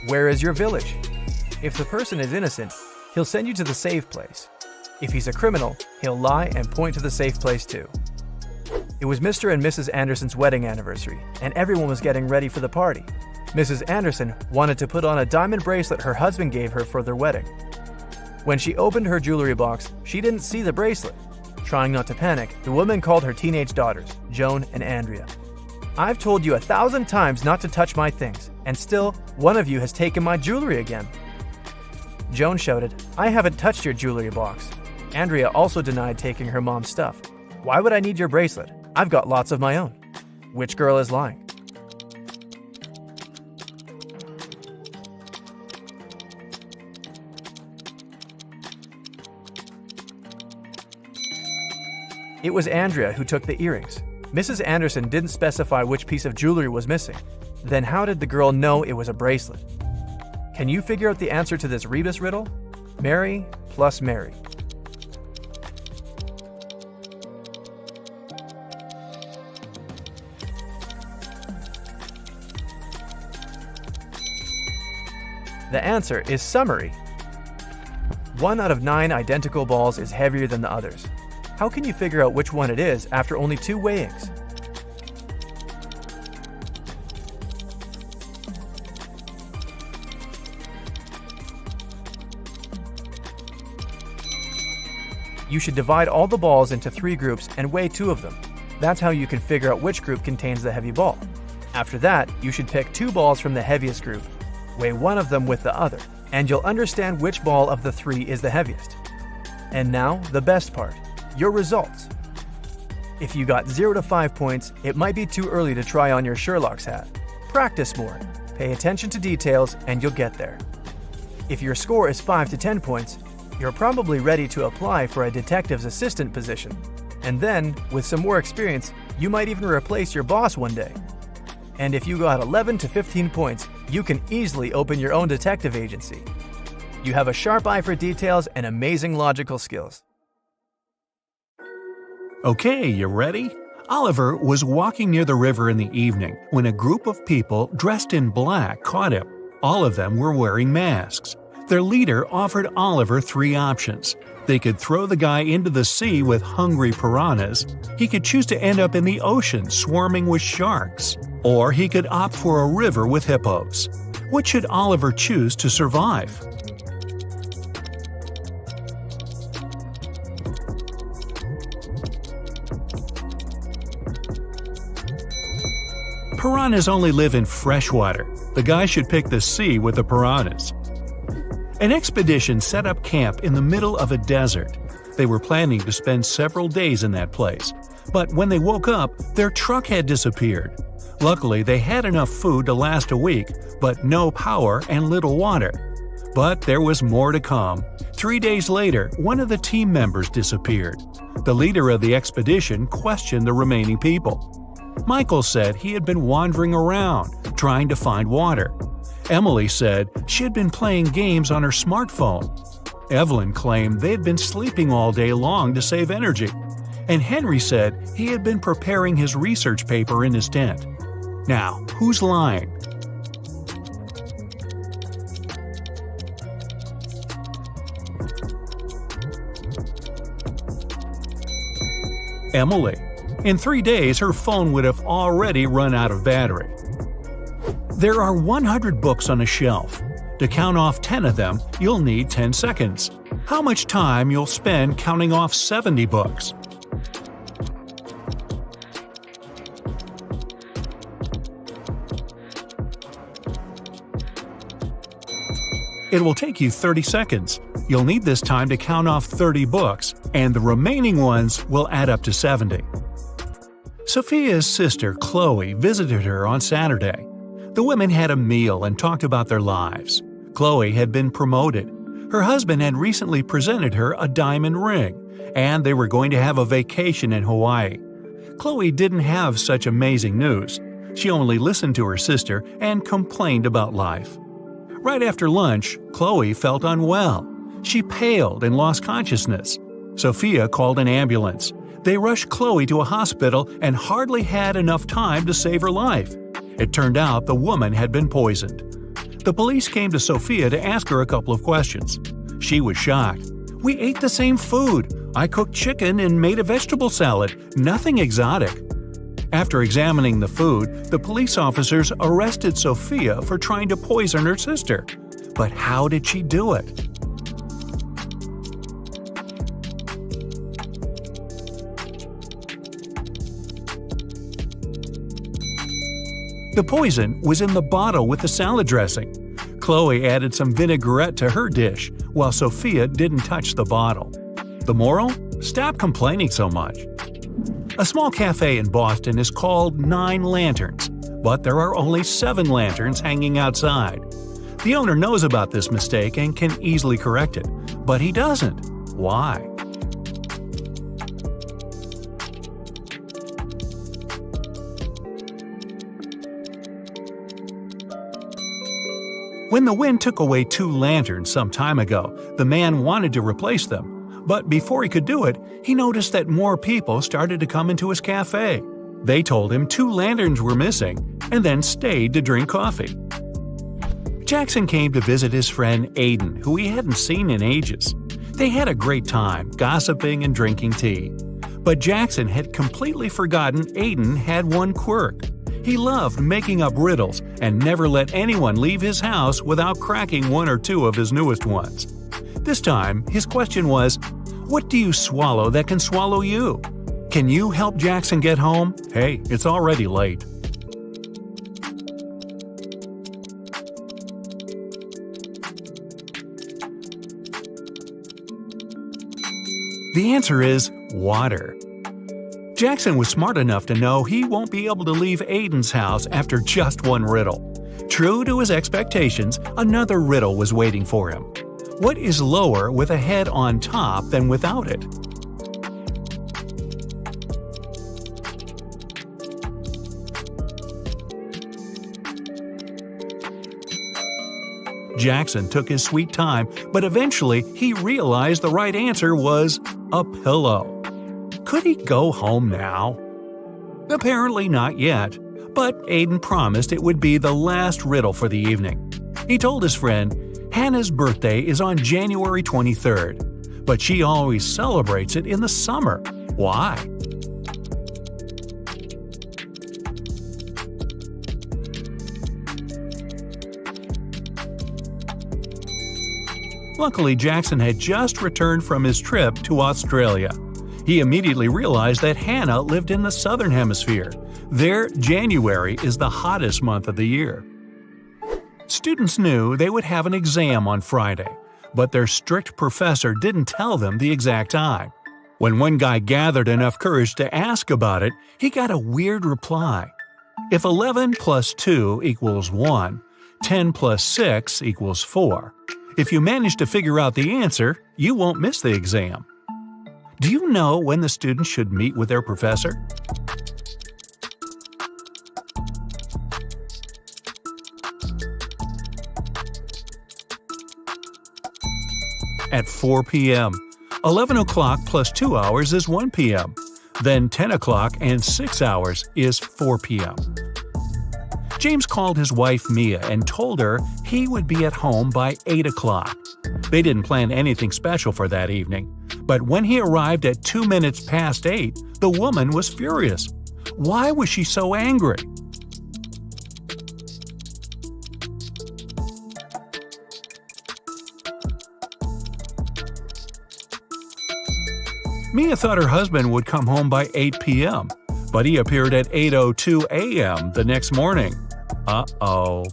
Where is your village? If the person is innocent, he'll send you to the safe place. If he's a criminal, he'll lie and point to the safe place too. It was Mr. and Mrs. Anderson's wedding anniversary, and everyone was getting ready for the party. Mrs. Anderson wanted to put on a diamond bracelet her husband gave her for their wedding. When she opened her jewelry box, she didn't see the bracelet. Trying not to panic, the woman called her teenage daughters, Joan and Andrea. I've told you 1,000 times not to touch my things, and still, one of you has taken my jewelry again. Joan shouted, I haven't touched your jewelry box. Andrea also denied taking her mom's stuff. Why would I need your bracelet? I've got lots of my own. Which girl is lying? It was Andrea who took the earrings. Mrs. Anderson didn't specify which piece of jewelry was missing. Then how did the girl know it was a bracelet? Can you figure out the answer to this rebus riddle? Mary plus Mary. The answer is summary. 1 out of 9 identical balls is heavier than the others. How can you figure out which one it is after only 2 weighings? You should divide all the balls into 3 groups and weigh 2 of them. That's how you can figure out which group contains the heavy ball. After that, you should pick 2 balls from the heaviest group, weigh one of them with the other, and you'll understand which ball of the 3 is the heaviest. And now, the best part, your results. If you got 0 to 5 points, it might be too early to try on your Sherlock's hat. Practice more, pay attention to details, and you'll get there. If your score is 5 to 10 points, you're probably ready to apply for a detective's assistant position. And then, with some more experience, you might even replace your boss one day. And if you got 11 to 15 points, you can easily open your own detective agency. You have a sharp eye for details and amazing logical skills. Okay, you ready? Oliver was walking near the river in the evening when a group of people dressed in black caught him. All of them were wearing masks. Their leader offered Oliver 3 options. They could throw the guy into the sea with hungry piranhas, he could choose to end up in the ocean swarming with sharks, or he could opt for a river with hippos. What should Oliver choose to survive? Piranhas only live in fresh water. The guy should pick the sea with the piranhas. An expedition set up camp in the middle of a desert. They were planning to spend several days in that place. But when they woke up, their truck had disappeared. Luckily, they had enough food to last a week, but no power and little water. But there was more to come. 3 days later, one of the team members disappeared. The leader of the expedition questioned the remaining people. Michael said he had been wandering around, trying to find water. Emily said she had been playing games on her smartphone. Evelyn claimed they had been sleeping all day long to save energy. And Henry said he had been preparing his research paper in his tent. Now, who's lying? Emily. In 3 days, her phone would have already run out of battery. There are 100 books on a shelf. To count off 10 of them, you'll need 10 seconds. How much time you'll spend counting off 70 books? It will take you 30 seconds. You'll need this time to count off 30 books, and the remaining ones will add up to 70. Sophia's sister, Chloe, visited her on Saturday. The women had a meal and talked about their lives. Chloe had been promoted. Her husband had recently presented her a diamond ring, and they were going to have a vacation in Hawaii. Chloe didn't have such amazing news. She only listened to her sister and complained about life. Right after lunch, Chloe felt unwell. She paled and lost consciousness. Sophia called an ambulance. They rushed Chloe to a hospital and hardly had enough time to save her life. It turned out the woman had been poisoned. The police came to Sophia to ask her a couple of questions. She was shocked. "We ate the same food. I cooked chicken and made a vegetable salad. Nothing exotic." After examining the food, the police officers arrested Sophia for trying to poison her sister. But how did she do it? The poison was in the bottle with the salad dressing. Chloe added some vinaigrette to her dish, while Sophia didn't touch the bottle. The moral? Stop complaining so much. A small cafe in Boston is called 9 Lanterns, but there are only 7 lanterns hanging outside. The owner knows about this mistake and can easily correct it, but he doesn't. Why? When the wind took away 2 lanterns some time ago, the man wanted to replace them. But before he could do it, he noticed that more people started to come into his cafe. They told him 2 lanterns were missing, and then stayed to drink coffee. Jackson came to visit his friend Aiden, who he hadn't seen in ages. They had a great time, gossiping and drinking tea. But Jackson had completely forgotten Aiden had one quirk. He loved making up riddles and never let anyone leave his house without cracking 1 or 2 of his newest ones. This time, his question was, "What do you swallow that can swallow you?" Can you help Jackson get home? Hey, it's already late. The answer is water. Jackson was smart enough to know he won't be able to leave Aiden's house after just 1 riddle. True to his expectations, another riddle was waiting for him. What is lower with a head on top than without it? Jackson took his sweet time, but eventually he realized the right answer was a pillow. Could he go home now? Apparently not yet, but Aiden promised it would be the last riddle for the evening. He told his friend, Hannah's birthday is on January 23rd, but she always celebrates it in the summer. Why? Luckily, Jackson had just returned from his trip to Australia. He immediately realized that Hannah lived in the southern hemisphere. There, January is the hottest month of the year. Students knew they would have an exam on Friday, but their strict professor didn't tell them the exact time. When one guy gathered enough courage to ask about it, he got a weird reply. If 11 plus 2 equals 1, 10 plus 6 equals 4. If you manage to figure out the answer, you won't miss the exam. Do you know when the students should meet with their professor? At 4 p.m. 11 o'clock plus 2 hours is 1 p.m. Then 10 o'clock and 6 hours is 4 p.m. James called his wife Mia and told her he would be at home by 8 o'clock. They didn't plan anything special for that evening, but when he arrived at 2 minutes past 8, the woman was furious. Why was she so angry? Mia thought her husband would come home by 8 p.m., but he appeared at 8:02 a.m. the next morning. Uh-oh.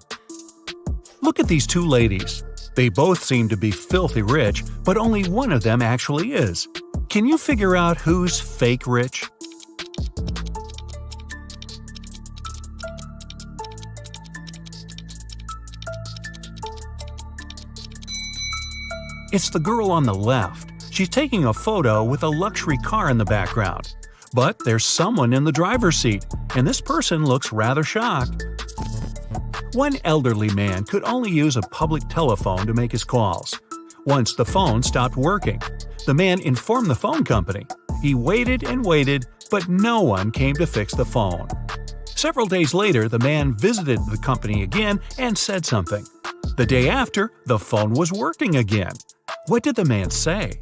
Look at these two ladies. They both seem to be filthy rich, but only one of them actually is. Can you figure out who's fake rich? It's the girl on the left. She's taking a photo with a luxury car in the background. But there's someone in the driver's seat, and this person looks rather shocked. One elderly man could only use a public telephone to make his calls. Once the phone stopped working, the man informed the phone company. He waited and waited, but no one came to fix the phone. Several days later, the man visited the company again and said something. The day after, the phone was working again. What did the man say?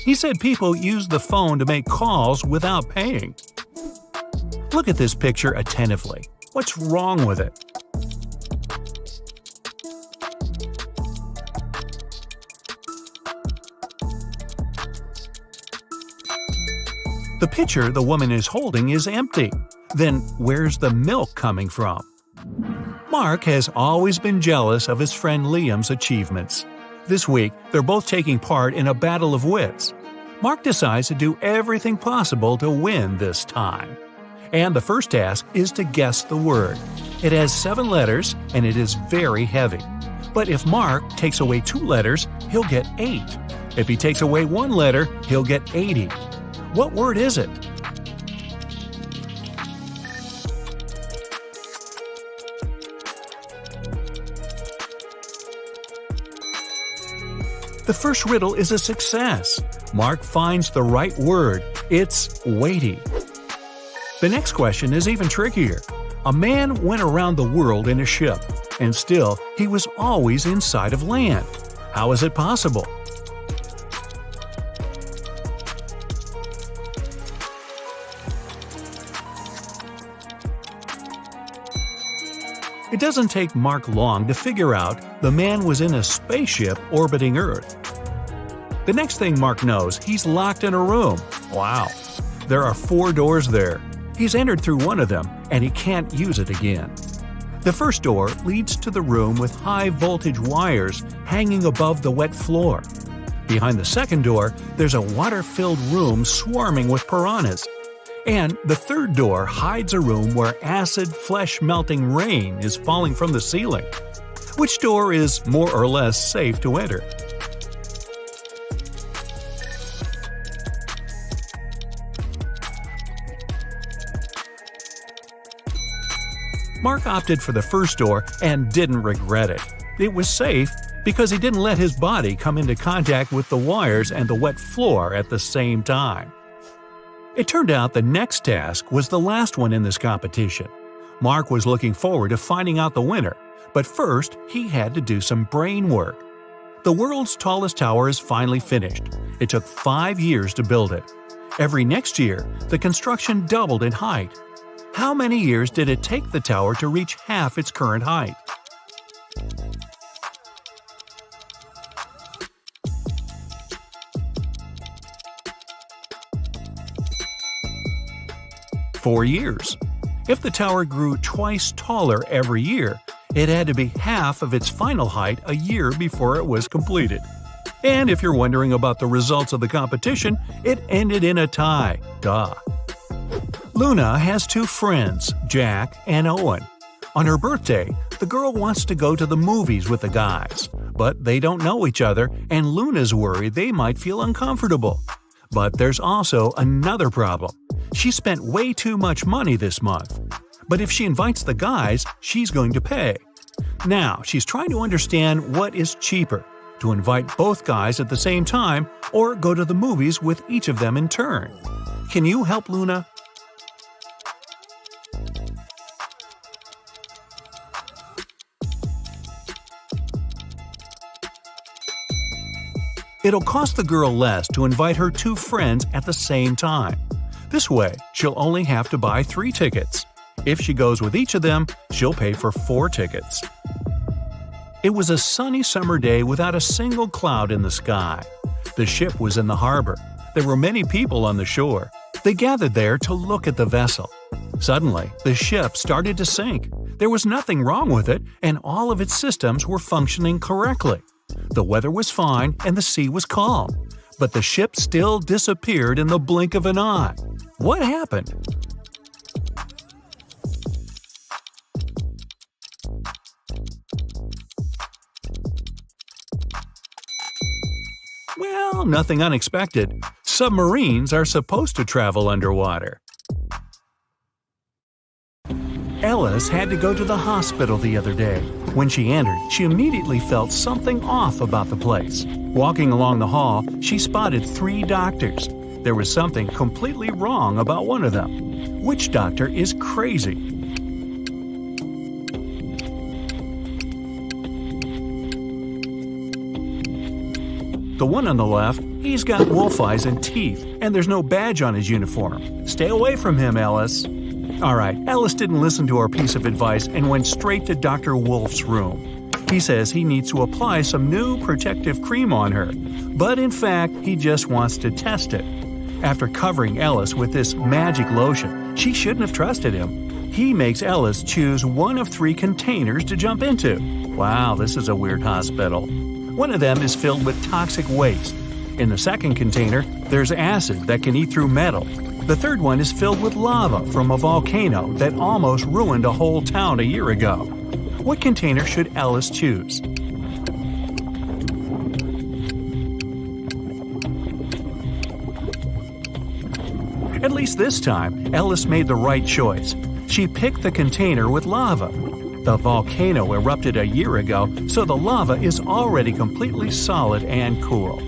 He said people use the phone to make calls without paying. Look at this picture attentively. What's wrong with it? The pitcher the woman is holding is empty. Then where's the milk coming from? Mark has always been jealous of his friend Liam's achievements. This week, they're both taking part in a battle of wits. Mark decides to do everything possible to win this time. And the first task is to guess the word. It has 7 letters and it is very heavy. But if Mark takes away 2 letters, he'll get 8. If he takes away 1 letter, he'll get 80. What word is it? The first riddle is a success. Mark finds the right word. It's weighty. The next question is even trickier. A man went around the world in a ship, and still he was always inside of land. How is it possible? It doesn't take Mark long to figure out the man was in a spaceship orbiting Earth. The next thing Mark knows, he's locked in a room. Wow. There are 4 doors there. He's entered through one of them, and he can't use it again. The first door leads to the room with high-voltage wires hanging above the wet floor. Behind the second door, there's a water-filled room swarming with piranhas. And the third door hides a room where acid, flesh-melting rain is falling from the ceiling. Which door is more or less safe to enter? Mark opted for the first door and didn't regret it. It was safe because he didn't let his body come into contact with the wires and the wet floor at the same time. It turned out the next task was the last one in this competition. Mark was looking forward to finding out the winner, but first he had to do some brain work. The world's tallest tower is finally finished. It took 5 years to build it. Every next year, the construction doubled in height. How many years did it take the tower to reach half its current height? "4 years. If the tower grew twice taller every year, it had to be half of its final height a year before it was completed. And if you're wondering about the results of the competition, it ended in a tie. Duh. Luna has 2 friends, Jack and Owen. On her birthday, the girl wants to go to the movies with the guys, but they don't know each other and Luna's worried they might feel uncomfortable. But there's also another problem. She spent way too much money this month. But if she invites the guys, she's going to pay. Now, she's trying to understand what is cheaper, to invite both guys at the same time or go to the movies with each of them in turn. Can you help Luna? It'll cost the girl less to invite her 2 friends at the same time. This way, she'll only have to buy 3 tickets. If she goes with each of them, she'll pay for 4 tickets. It was a sunny summer day without a single cloud in the sky. The ship was in the harbor. There were many people on the shore. They gathered there to look at the vessel. Suddenly, the ship started to sink. There was nothing wrong with it, and all of its systems were functioning correctly. The weather was fine and the sea was calm. But the ship still disappeared in the blink of an eye. What happened? Well, nothing unexpected. Submarines are supposed to travel underwater. Ellis had to go to the hospital the other day. When she entered, she immediately felt something off about the place. Walking along the hall, she spotted 3 doctors. There was something completely wrong about one of them. Which doctor is crazy? The one on the left, he's got wolf eyes and teeth, and there's no badge on his uniform. Stay away from him, Ellis. Alright, Ellis didn't listen to our piece of advice and went straight to Dr. Wolf's room. He says he needs to apply some new protective cream on her, but in fact, he just wants to test it. After covering Ellis with this magic lotion, she shouldn't have trusted him. He makes Ellis choose one of 3 containers to jump into. Wow, this is a weird hospital. One of them is filled with toxic waste. In the second container, there's acid that can eat through metal. The third one is filled with lava from a volcano that almost ruined a whole town a year ago. What container should Ellis choose? At least this time, Ellis made the right choice. She picked the container with lava. The volcano erupted a year ago, so the lava is already completely solid and cool.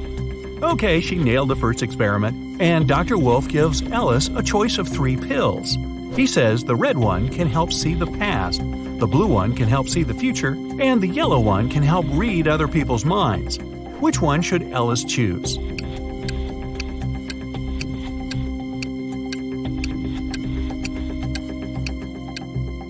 Okay, she nailed the first experiment, and Dr. Wolf gives Ellis a choice of 3 pills. He says the red one can help see the past, the blue one can help see the future, and the yellow one can help read other people's minds. Which one should Ellis choose?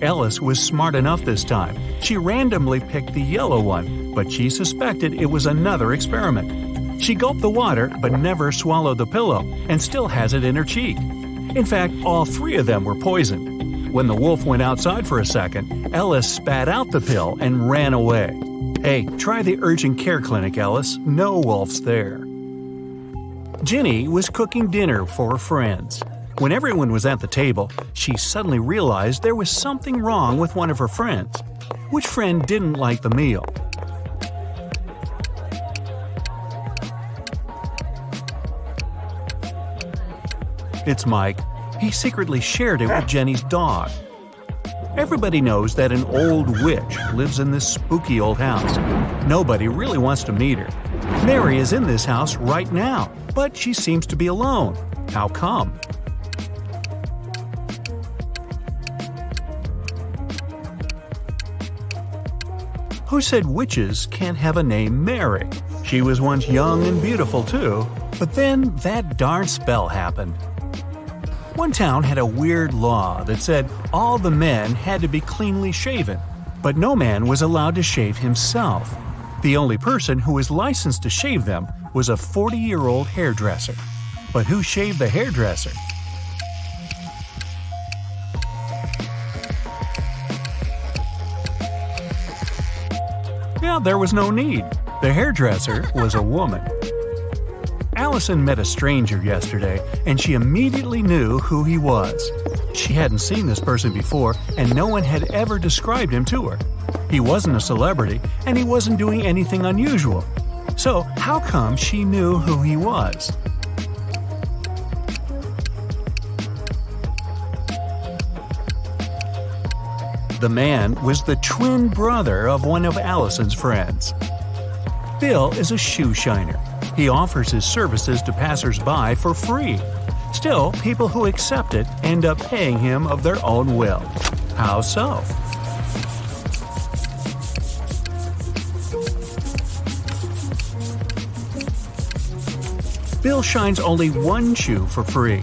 Ellis was smart enough this time. She randomly picked the yellow one, but she suspected it was another experiment. She gulped the water but never swallowed the pillow and still has it in her cheek. In fact, all 3 of them were poisoned. When the wolf went outside for a second, Ellis spat out the pill and ran away. Hey, try the urgent care clinic, Ellis. No wolves there. Ginny was cooking dinner for her friends. When everyone was at the table, she suddenly realized there was something wrong with one of her friends. Which friend didn't like the meal? It's Mike. He secretly shared it with Jenny's dog. Everybody knows that an old witch lives in this spooky old house. Nobody really wants to meet her. Mary is in this house right now, but she seems to be alone. How come? Who said witches can't have a name Mary? She was once young and beautiful too, but then that darn spell happened. One town had a weird law that said all the men had to be cleanly shaven, but no man was allowed to shave himself. The only person who was licensed to shave them was a 40-year-old hairdresser. But who shaved the hairdresser? Yeah, there was no need. The hairdresser was a woman. Allison met a stranger yesterday, and she immediately knew who he was. She hadn't seen this person before, and no one had ever described him to her. He wasn't a celebrity, and he wasn't doing anything unusual. So, how come she knew who he was? The man was the twin brother of one of Allison's friends. Bill is a shoe shiner. He offers his services to passers-by for free. Still, people who accept it end up paying him of their own will. How so? Bill shines only one shoe for free.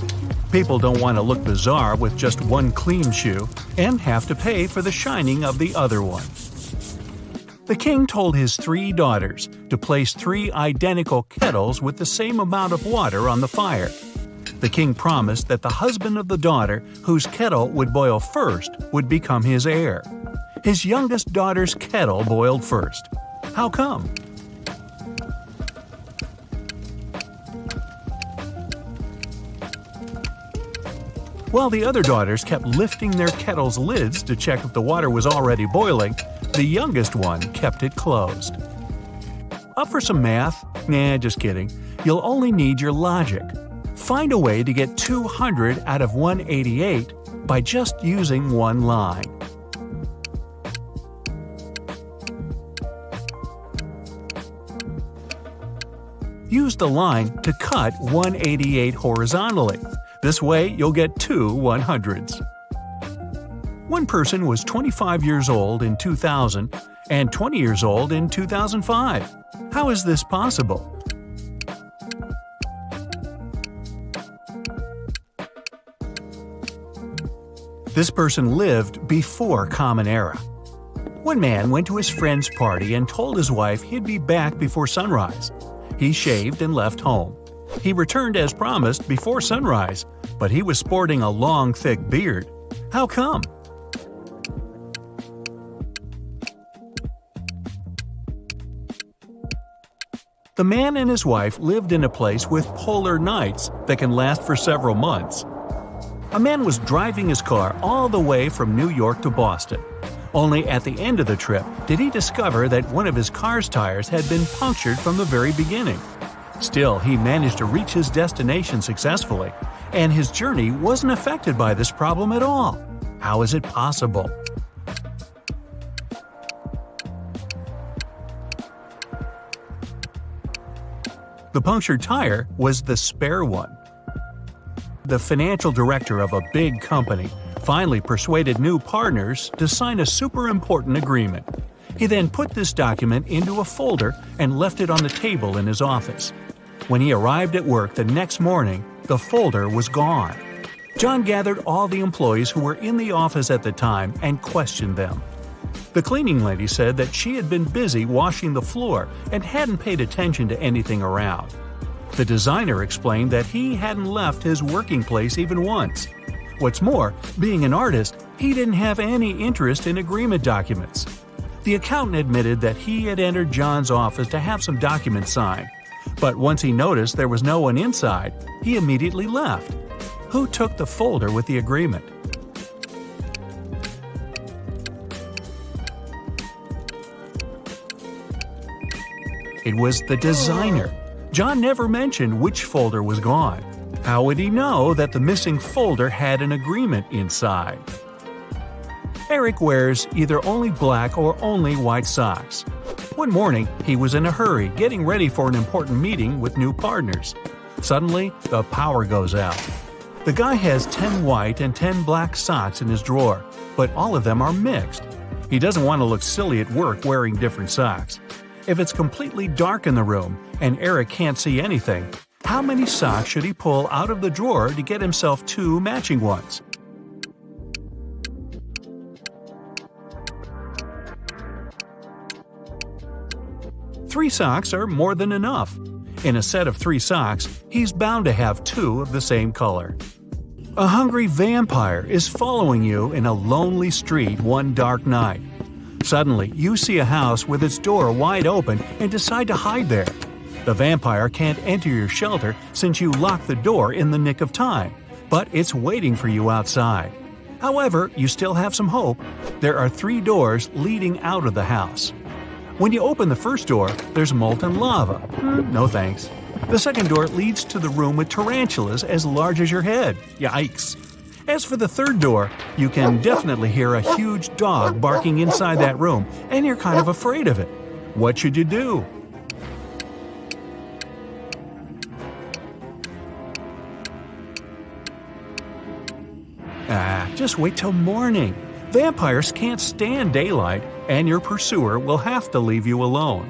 People don't want to look bizarre with just one clean shoe and have to pay for the shining of the other one. The king told his 3 daughters to place 3 identical kettles with the same amount of water on the fire. The king promised that the husband of the daughter whose kettle would boil first would become his heir. His youngest daughter's kettle boiled first. How come? While the other daughters kept lifting their kettle's lids to check if the water was already boiling, the youngest one kept it closed. Up for some math? Nah, just kidding. You'll only need your logic. Find a way to get 200 out of 188 by just using one line. Use the line to cut 188 horizontally. This way, you'll get 2 100s. One person was 25 years old in 2000 and 20 years old in 2005. How is this possible? This person lived before Common Era. One man went to his friend's party and told his wife he'd be back before sunrise. He shaved and left home. He returned as promised before sunrise, but he was sporting a long, thick beard. How come? The man and his wife lived in a place with polar nights that can last for several months. A man was driving his car all the way from New York to Boston. Only at the end of the trip did he discover that one of his car's tires had been punctured from the very beginning. Still, he managed to reach his destination successfully, and his journey wasn't affected by this problem at all. How is it possible? The punctured tire was the spare one. The financial director of a big company finally persuaded new partners to sign a super important agreement. He then put this document into a folder and left it on the table in his office. When he arrived at work the next morning, the folder was gone. John gathered all the employees who were in the office at the time and questioned them. The cleaning lady said that she had been busy washing the floor and hadn't paid attention to anything around. The designer explained that he hadn't left his working place even once. What's more, being an artist, he didn't have any interest in agreement documents. The accountant admitted that he had entered John's office to have some documents signed, but once he noticed there was no one inside, he immediately left. Who took the folder with the agreement? It was the designer. John never mentioned which folder was gone. How would he know that the missing folder had an agreement inside? Eric wears either only black or only white socks. One morning, he was in a hurry getting ready for an important meeting with new partners. Suddenly, the power goes out. The guy has 10 white and 10 black socks in his drawer, but all of them are mixed. He doesn't want to look silly at work wearing different socks. If it's completely dark in the room and Eric can't see anything, how many socks should he pull out of the drawer to get himself 2 matching ones? Three socks are more than enough. In a set of 3 socks, he's bound to have 2 of the same color. A hungry vampire is following you in a lonely street one dark night. Suddenly, you see a house with its door wide open and decide to hide there. The vampire can't enter your shelter since you locked the door in the nick of time, but it's waiting for you outside. However, you still have some hope. There are 3 doors leading out of the house. When you open the first door, there's molten lava. No thanks. The second door leads to the room with tarantulas as large as your head. Yikes. As for the third door, you can definitely hear a huge dog barking inside that room, and you're kind of afraid of it. What should you do? Just wait till morning. Vampires can't stand daylight, and your pursuer will have to leave you alone.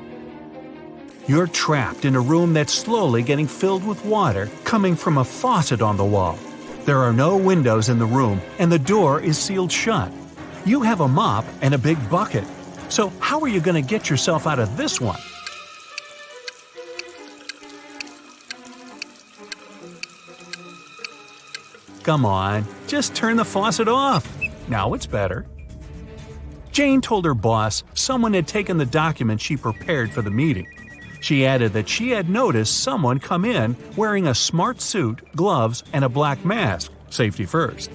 You're trapped in a room that's slowly getting filled with water coming from a faucet on the wall. There are no windows in the room, and the door is sealed shut. You have a mop and a big bucket. So how are you going to get yourself out of this one? Come on, just turn the faucet off. Now it's better. Jane told her boss someone had taken the document she prepared for the meeting. She added that she had noticed someone come in wearing a smart suit, gloves, and a black mask, safety first.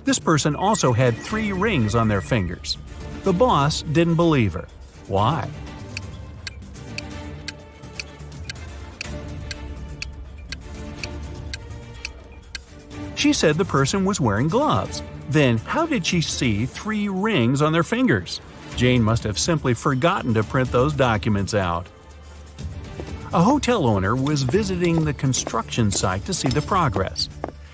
This person also had 3 rings on their fingers. The boss didn't believe her. Why? She said the person was wearing gloves. Then how did she see 3 rings on their fingers? Jane must have simply forgotten to print those documents out. A hotel owner was visiting the construction site to see the progress.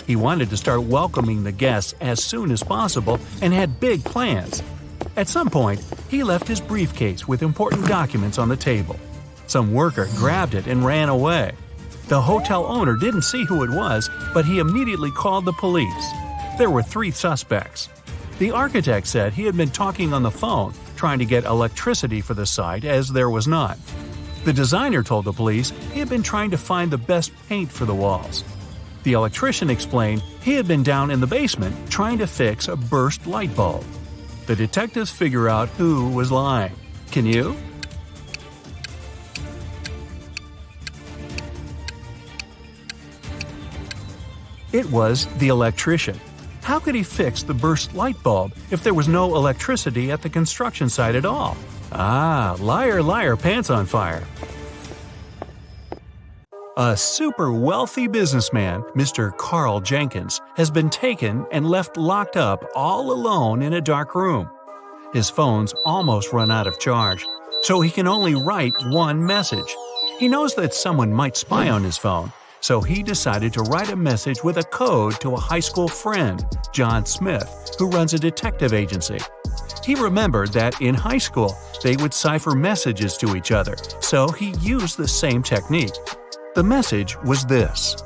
He wanted to start welcoming the guests as soon as possible and had big plans. At some point, he left his briefcase with important documents on the table. Some worker grabbed it and ran away. The hotel owner didn't see who it was, but he immediately called the police. There were 3 suspects. The architect said he had been talking on the phone, trying to get electricity for the site as there was none. The designer told the police he had been trying to find the best paint for the walls. The electrician explained he had been down in the basement trying to fix a burst light bulb. The detectives figure out who was lying. Can you? It was the electrician. How could he fix the burst light bulb if there was no electricity at the construction site at all? Liar, liar, pants on fire. A super wealthy businessman, Mr. Carl Jenkins, has been taken and left locked up all alone in a dark room. His phone's almost run out of charge, so he can only write one message. He knows that someone might spy on his phone, so he decided to write a message with a code to a high school friend, John Smith, who runs a detective agency. He remembered that in high school, they would cipher messages to each other, so he used the same technique. The message was this.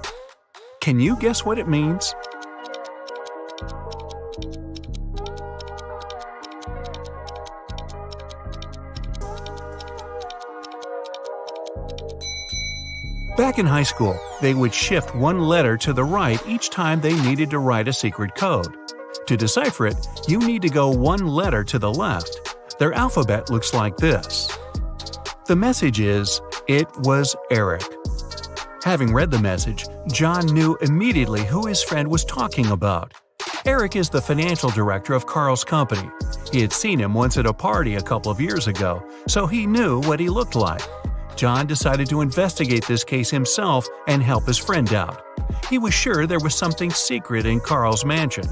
Can you guess what it means? Back in high school, they would shift one letter to the right each time they needed to write a secret code. To decipher it, you need to go one letter to the left. Their alphabet looks like this. The message is, "It was Eric." Having read the message, John knew immediately who his friend was talking about. Eric is the financial director of Carl's company. He had seen him once at a party a couple of years ago, so he knew what he looked like. John decided to investigate this case himself and help his friend out. He was sure there was something secret in Carl's mansion.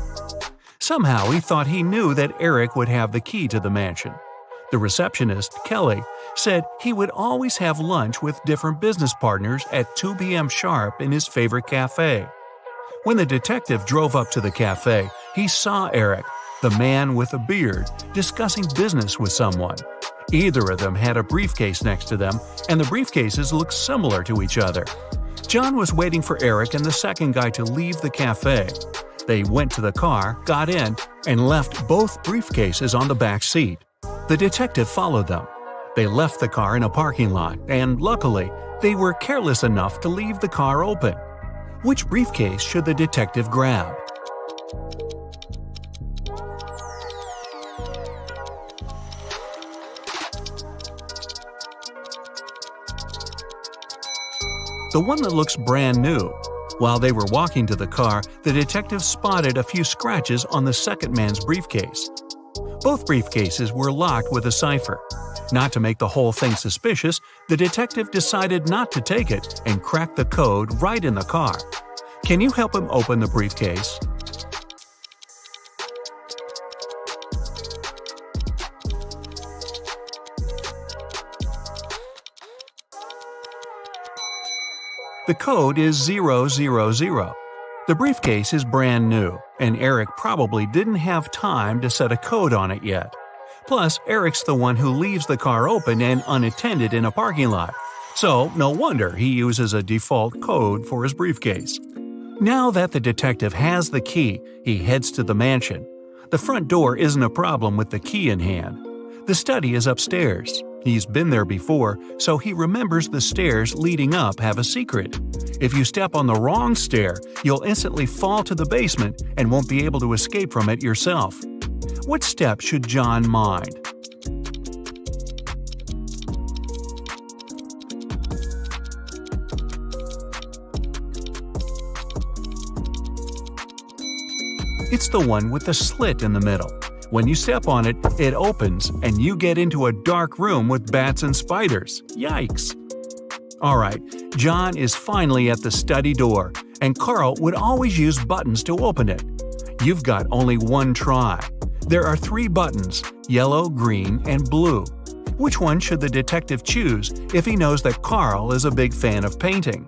Somehow he thought he knew that Eric would have the key to the mansion. The receptionist, Kelly, said he would always have lunch with different business partners at 2 p.m. sharp in his favorite cafe. When the detective drove up to the cafe, he saw Eric, the man with a beard, discussing business with someone. Either of them had a briefcase next to them, and the briefcases looked similar to each other. John was waiting for Eric and the second guy to leave the cafe. They went to the car, got in, and left both briefcases on the back seat. The detective followed them. They left the car in a parking lot, and luckily, they were careless enough to leave the car open. Which briefcase should the detective grab? The one that looks brand new. While they were walking to the car, the detective spotted a few scratches on the second man's briefcase. Both briefcases were locked with a cipher. Not to make the whole thing suspicious, the detective decided not to take it and cracked the code right in the car. Can you help him open the briefcase? The code is 000. The briefcase is brand new, and Eric probably didn't have time to set a code on it yet. Plus, Eric's the one who leaves the car open and unattended in a parking lot, so no wonder he uses a default code for his briefcase. Now that the detective has the key, he heads to the mansion. The front door isn't a problem with the key in hand. The study is upstairs. He's been there before, so he remembers the stairs leading up have a secret. If you step on the wrong stair, you'll instantly fall to the basement and won't be able to escape from it yourself. What step should John mind? It's the one with the slit in the middle. When you step on it, it opens and you get into a dark room with bats and spiders. Yikes! Alright, John is finally at the study door, and Carl would always use buttons to open it. You've got only one try. There are 3 buttons, yellow, green, and blue. Which one should the detective choose if he knows that Carl is a big fan of painting?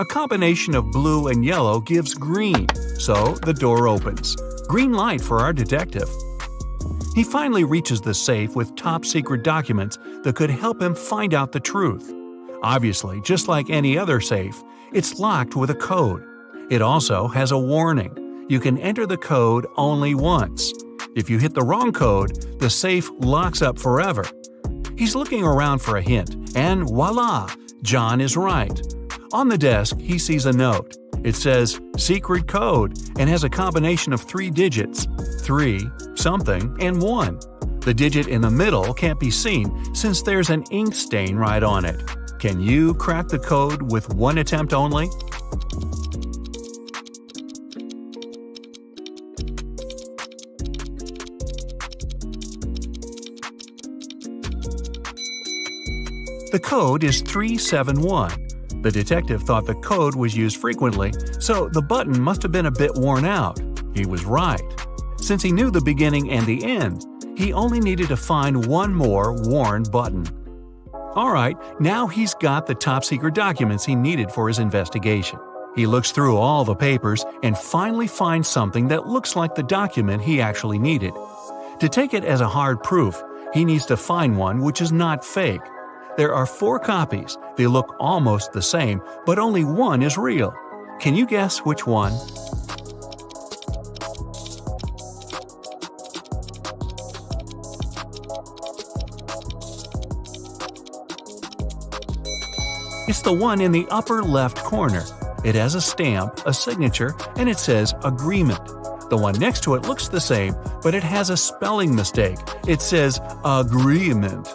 A combination of blue and yellow gives green, so the door opens. Green light for our detective. He finally reaches the safe with top-secret documents that could help him find out the truth. Obviously, just like any other safe, it's locked with a code. It also has a warning. You can enter the code only once. If you hit the wrong code, the safe locks up forever. He's looking around for a hint, and voila! John is right. On the desk, he sees a note. It says, "Secret code," and has a combination of 3 digits, 3, something, and 1. The digit in the middle can't be seen since there's an ink stain right on it. Can you crack the code with one attempt only? The code is 371. The detective thought the code was used frequently, so the button must have been a bit worn out. He was right. Since he knew the beginning and the end, he only needed to find one more worn button. Alright, now he's got the top-secret documents he needed for his investigation. He looks through all the papers and finally finds something that looks like the document he actually needed. To take it as a hard proof, he needs to find one which is not fake. There are 4 copies. They look almost the same, but only one is real. Can you guess which one? It's the one in the upper left corner. It has a stamp, a signature, and it says agreement. The one next to it looks the same, but it has a spelling mistake. It says agreement.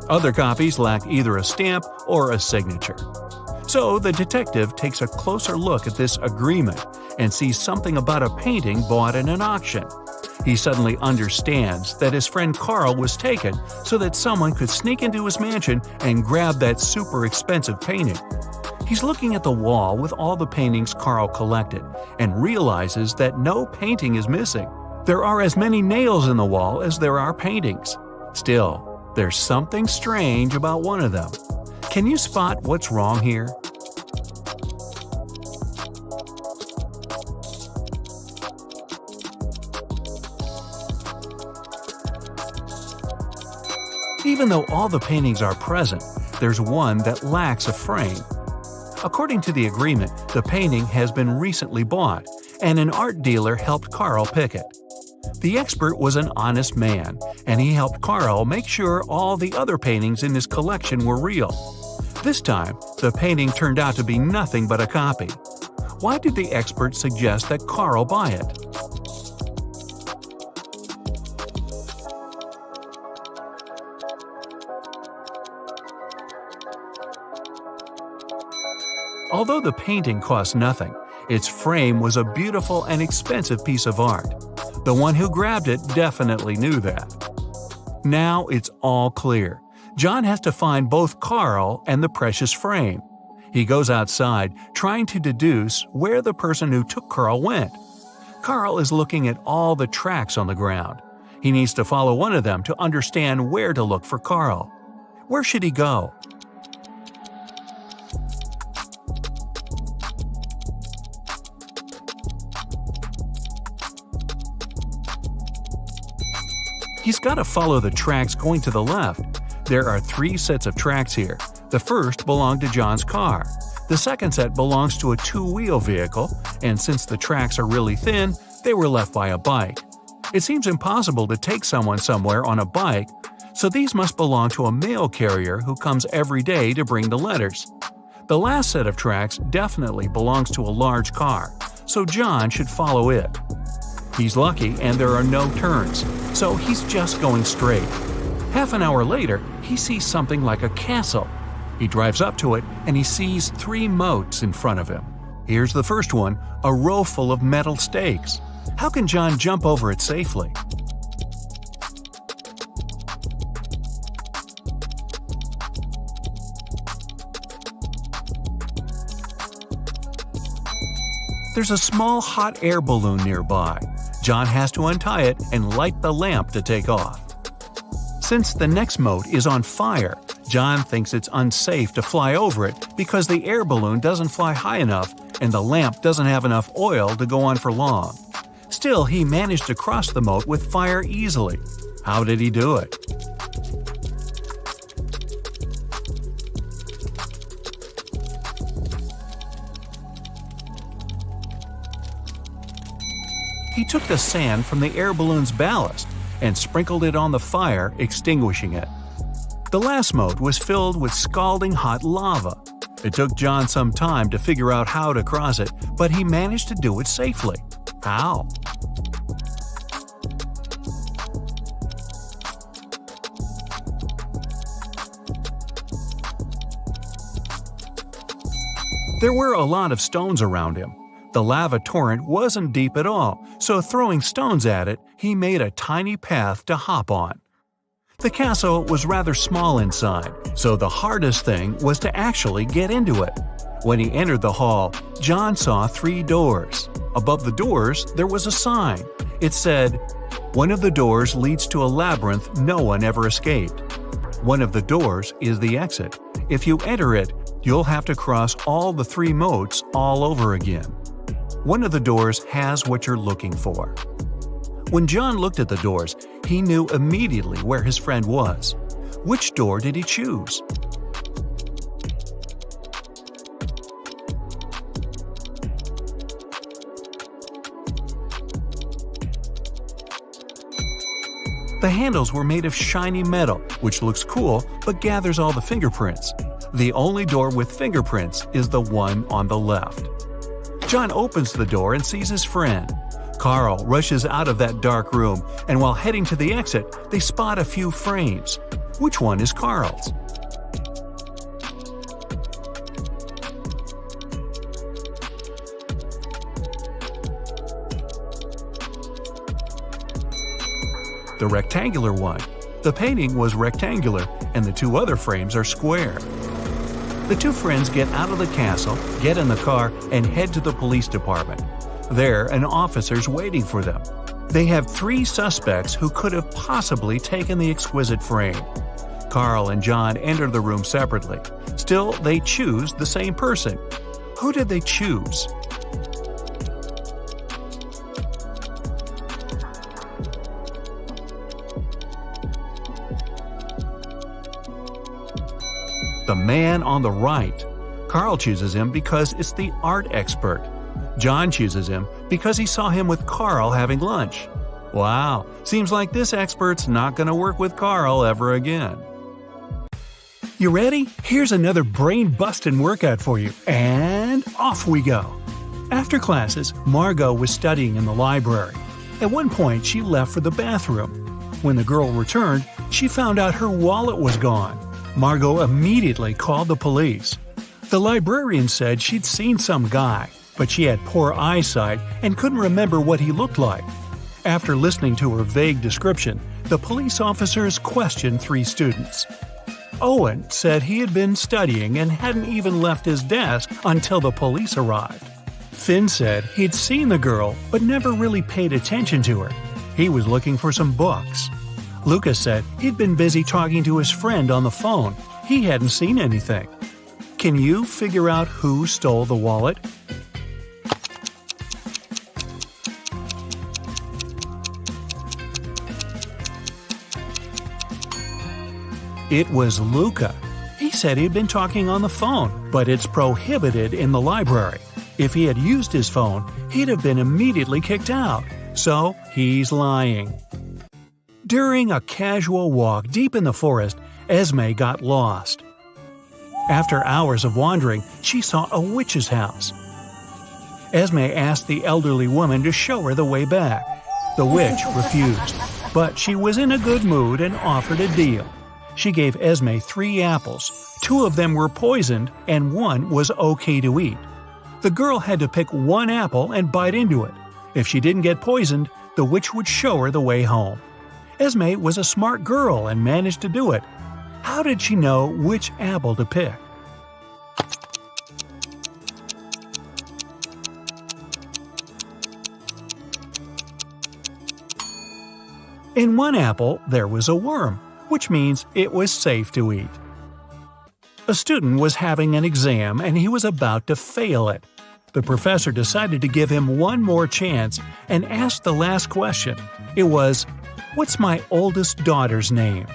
Other copies lack either a stamp or a signature. So the detective takes a closer look at this agreement and sees something about a painting bought in an auction. He suddenly understands that his friend Carl was taken so that someone could sneak into his mansion and grab that super expensive painting. He's looking at the wall with all the paintings Carl collected and realizes that no painting is missing. There are as many nails in the wall as there are paintings. Still, there's something strange about one of them. Can you spot what's wrong here? Even though all the paintings are present, there's one that lacks a frame. According to the agreement, the painting has been recently bought, and an art dealer helped Carl pick it. The expert was an honest man, and he helped Carl make sure all the other paintings in his collection were real. This time, the painting turned out to be nothing but a copy. Why did the expert suggest that Carl buy it? Although the painting cost nothing, its frame was a beautiful and expensive piece of art. The one who grabbed it definitely knew that. Now it's all clear. John has to find both Carl and the precious frame. He goes outside, trying to deduce where the person who took Carl went. Carl is looking at all the tracks on the ground. He needs to follow one of them to understand where to look for Carl. Where should he go? He's got to follow the tracks going to the left. There are 3 sets of tracks here. The first belonged to John's car. The second set belongs to a 2-wheel vehicle, and since the tracks are really thin, they were left by a bike. It seems impossible to take someone somewhere on a bike, so these must belong to a mail carrier who comes every day to bring the letters. The last set of tracks definitely belongs to a large car, so John should follow it. He's lucky and there are no turns, so he's just going straight. Half an hour later, he sees something like a castle. He drives up to it and he sees 3 moats in front of him. Here's the first one, a row full of metal stakes. How can John jump over it safely? There's a small hot air balloon nearby. John has to untie it and light the lamp to take off. Since the next moat is on fire, John thinks it's unsafe to fly over it because the air balloon doesn't fly high enough and the lamp doesn't have enough oil to go on for long. Still, he managed to cross the moat with fire easily. How did he do it? He took the sand from the air balloon's ballast and sprinkled it on the fire, extinguishing it. The last moat was filled with scalding hot lava. It took John some time to figure out how to cross it, but he managed to do it safely. How? There were a lot of stones around him. The lava torrent wasn't deep at all, so throwing stones at it, he made a tiny path to hop on. The castle was rather small inside, so the hardest thing was to actually get into it. When he entered the hall, John saw 3 doors. Above the doors, there was a sign. It said, "One of the doors leads to a labyrinth no one ever escaped. One of the doors is the exit. If you enter it, you'll have to cross all the 3 moats all over again. One of the doors has what you're looking for." When John looked at the doors, he knew immediately where his friend was. Which door did he choose? The handles were made of shiny metal, which looks cool but gathers all the fingerprints. The only door with fingerprints is the one on the left. John opens the door and sees his friend. Carl rushes out of that dark room, and while heading to the exit, they spot a few frames. Which one is Carl's? the rectangular one. The painting was rectangular, and the two other frames are square. The two friends get out of the castle, get in the car, and head to the police department. There, an officer's waiting for them. They have 3 suspects who could have possibly taken the exquisite frame. Carl and John enter the room separately. Still, they choose the same person. Who did they choose? The man on the right. Carl chooses him because it's the art expert. John chooses him because he saw him with Carl having lunch. Wow, seems like this expert's not going to work with Carl ever again. You ready? Here's another brain-busting workout for you, and off we go. After classes, Margot was studying in the library. At one point, she left for the bathroom. When the girl returned, she found out her wallet was gone. Margot immediately called the police. The librarian said she'd seen some guy, but she had poor eyesight and couldn't remember what he looked like. After listening to her vague description, the police officers questioned 3 students. Owen said he had been studying and hadn't even left his desk until the police arrived. Finn said he'd seen the girl but never really paid attention to her. He was looking for some books. Lucas said he'd been busy talking to his friend on the phone. He hadn't seen anything. Can you figure out who stole the wallet? It was Luca. He said he'd been talking on the phone, but it's prohibited in the library. If he had used his phone, he'd have been immediately kicked out. So he's lying. During a casual walk deep in the forest, Esme got lost. After hours of wandering, she saw a witch's house. Esme asked the elderly woman to show her the way back. The witch refused, but she was in a good mood and offered a deal. She gave Esme 3 apples. 2 of them were poisoned and 1 was okay to eat. The girl had to pick 1 apple and bite into it. If she didn't get poisoned, the witch would show her the way home. Esme was a smart girl and managed to do it. How did she know which apple to pick? In 1 apple, there was a worm, which means it was safe to eat. A student was having an exam and he was about to fail it. The professor decided to give him 1 more chance and asked the last question. It was, "What's my oldest daughter's name?"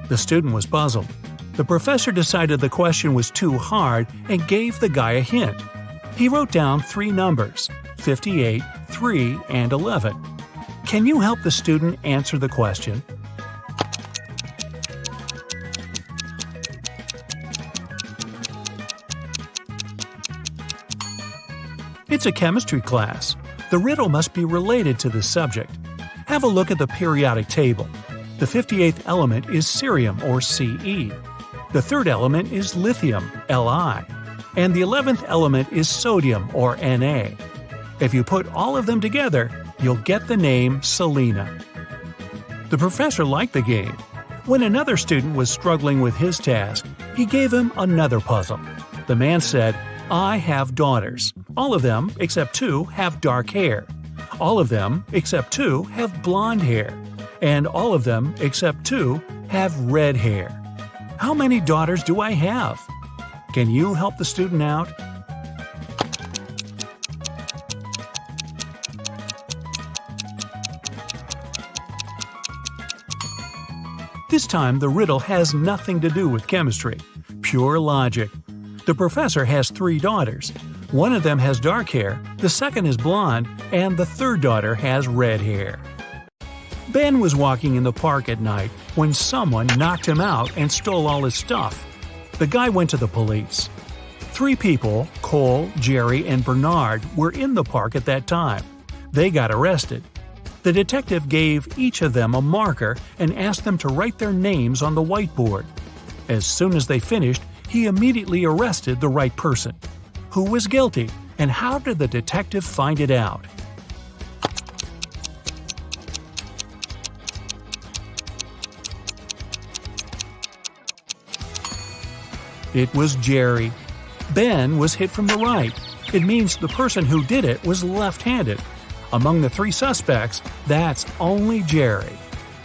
The student was puzzled. The professor decided the question was too hard and gave the guy a hint. He wrote down 3 numbers, 58, 3, and 11. Can you help the student answer the question? It's a chemistry class. The riddle must be related to this subject. Have a look at the periodic table. The 58th element is cerium, or Ce. The 3rd element is lithium, Li. And the 11th element is sodium, or Na. If you put all of them together, you'll get the name Selena. The professor liked the game. When another student was struggling with his task, he gave him another puzzle. The man said, "I have daughters. All of them, except 2, have dark hair. All of them, except 2, have blonde hair. And all of them, except 2, have red hair. How many daughters do I have?" Can you help the student out? This time, the riddle has nothing to do with chemistry. Pure logic. The professor has 3 daughters. 1 of them has dark hair, the second is blonde, and the 3rd daughter has red hair. Ben was walking in the park at night when someone knocked him out and stole all his stuff. The guy went to the police. 3 people, Cole, Jerry, and Bernard, were in the park at that time. They got arrested. The detective gave each of them a marker and asked them to write their names on the whiteboard. As soon as they finished, he immediately arrested the right person. Who was guilty, and how did the detective find it out? It was Jerry. Ben was hit from the right. It means the person who did it was left-handed. Among the three suspects, that's only Jerry.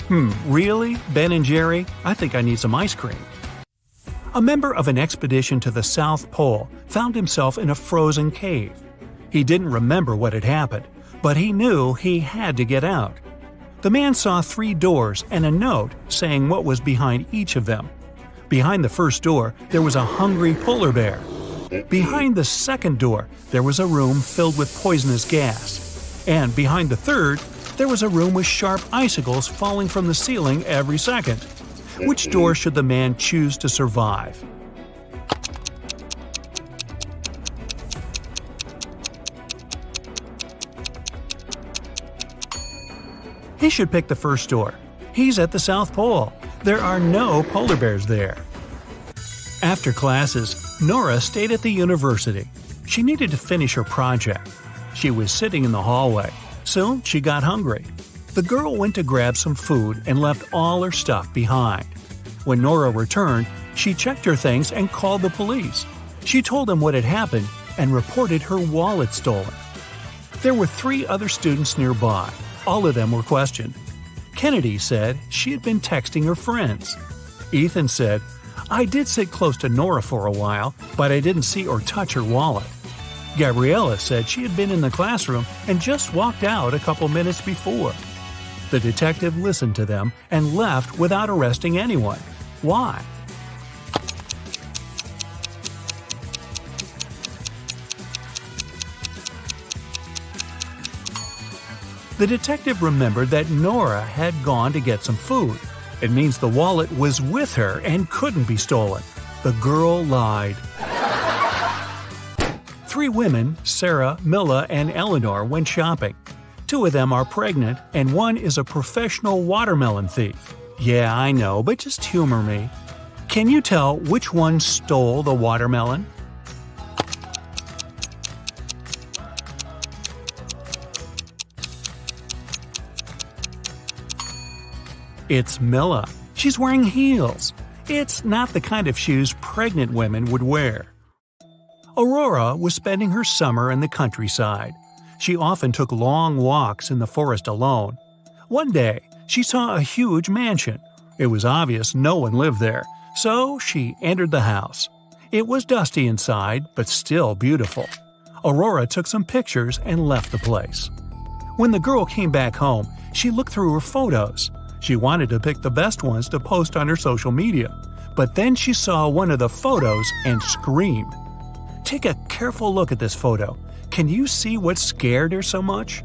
Really? Ben and Jerry? I think I need some ice cream. A member of an expedition to the South Pole found himself in a frozen cave. He didn't remember what had happened, but he knew he had to get out. The man saw 3 doors and a note saying what was behind each of them. Behind the first door, there was a hungry polar bear. Behind the second door, there was a room filled with poisonous gas. And behind the third, there was a room with sharp icicles falling from the ceiling every second. Which door should the man choose to survive? He should pick the first door. He's at the South Pole. There are no polar bears there. After classes, Nora stayed at the university. She needed to finish her project. She was sitting in the hallway. Soon, she got hungry. The girl went to grab some food and left all her stuff behind. When Nora returned, she checked her things and called the police. She told them what had happened and reported her wallet stolen. There were 3 other students nearby. All of them were questioned. Kennedy said she had been texting her friends. Ethan said, "I did sit close to Nora for a while, but I didn't see or touch her wallet." Gabriella said she had been in the classroom and just walked out a couple minutes before. The detective listened to them and left without arresting anyone. Why? The detective remembered that Nora had gone to get some food. It means the wallet was with her and couldn't be stolen. The girl lied. 3 women, Sarah, Milla, and Eleanor, went shopping. 2 of them are pregnant, and 1 is a professional watermelon thief. Yeah, I know, but just humor me. Can you tell which one stole the watermelon? It's Milla. She's wearing heels. It's not the kind of shoes pregnant women would wear. Aurora was spending her summer in the countryside. She often took long walks in the forest alone. One day, she saw a huge mansion. It was obvious no one lived there, so she entered the house. It was dusty inside, but still beautiful. Aurora took some pictures and left the place. When the girl came back home, she looked through her photos. She wanted to pick the best ones to post on her social media, but then she saw one of the photos and screamed. Take a careful look at this photo. Can you see what scared her so much?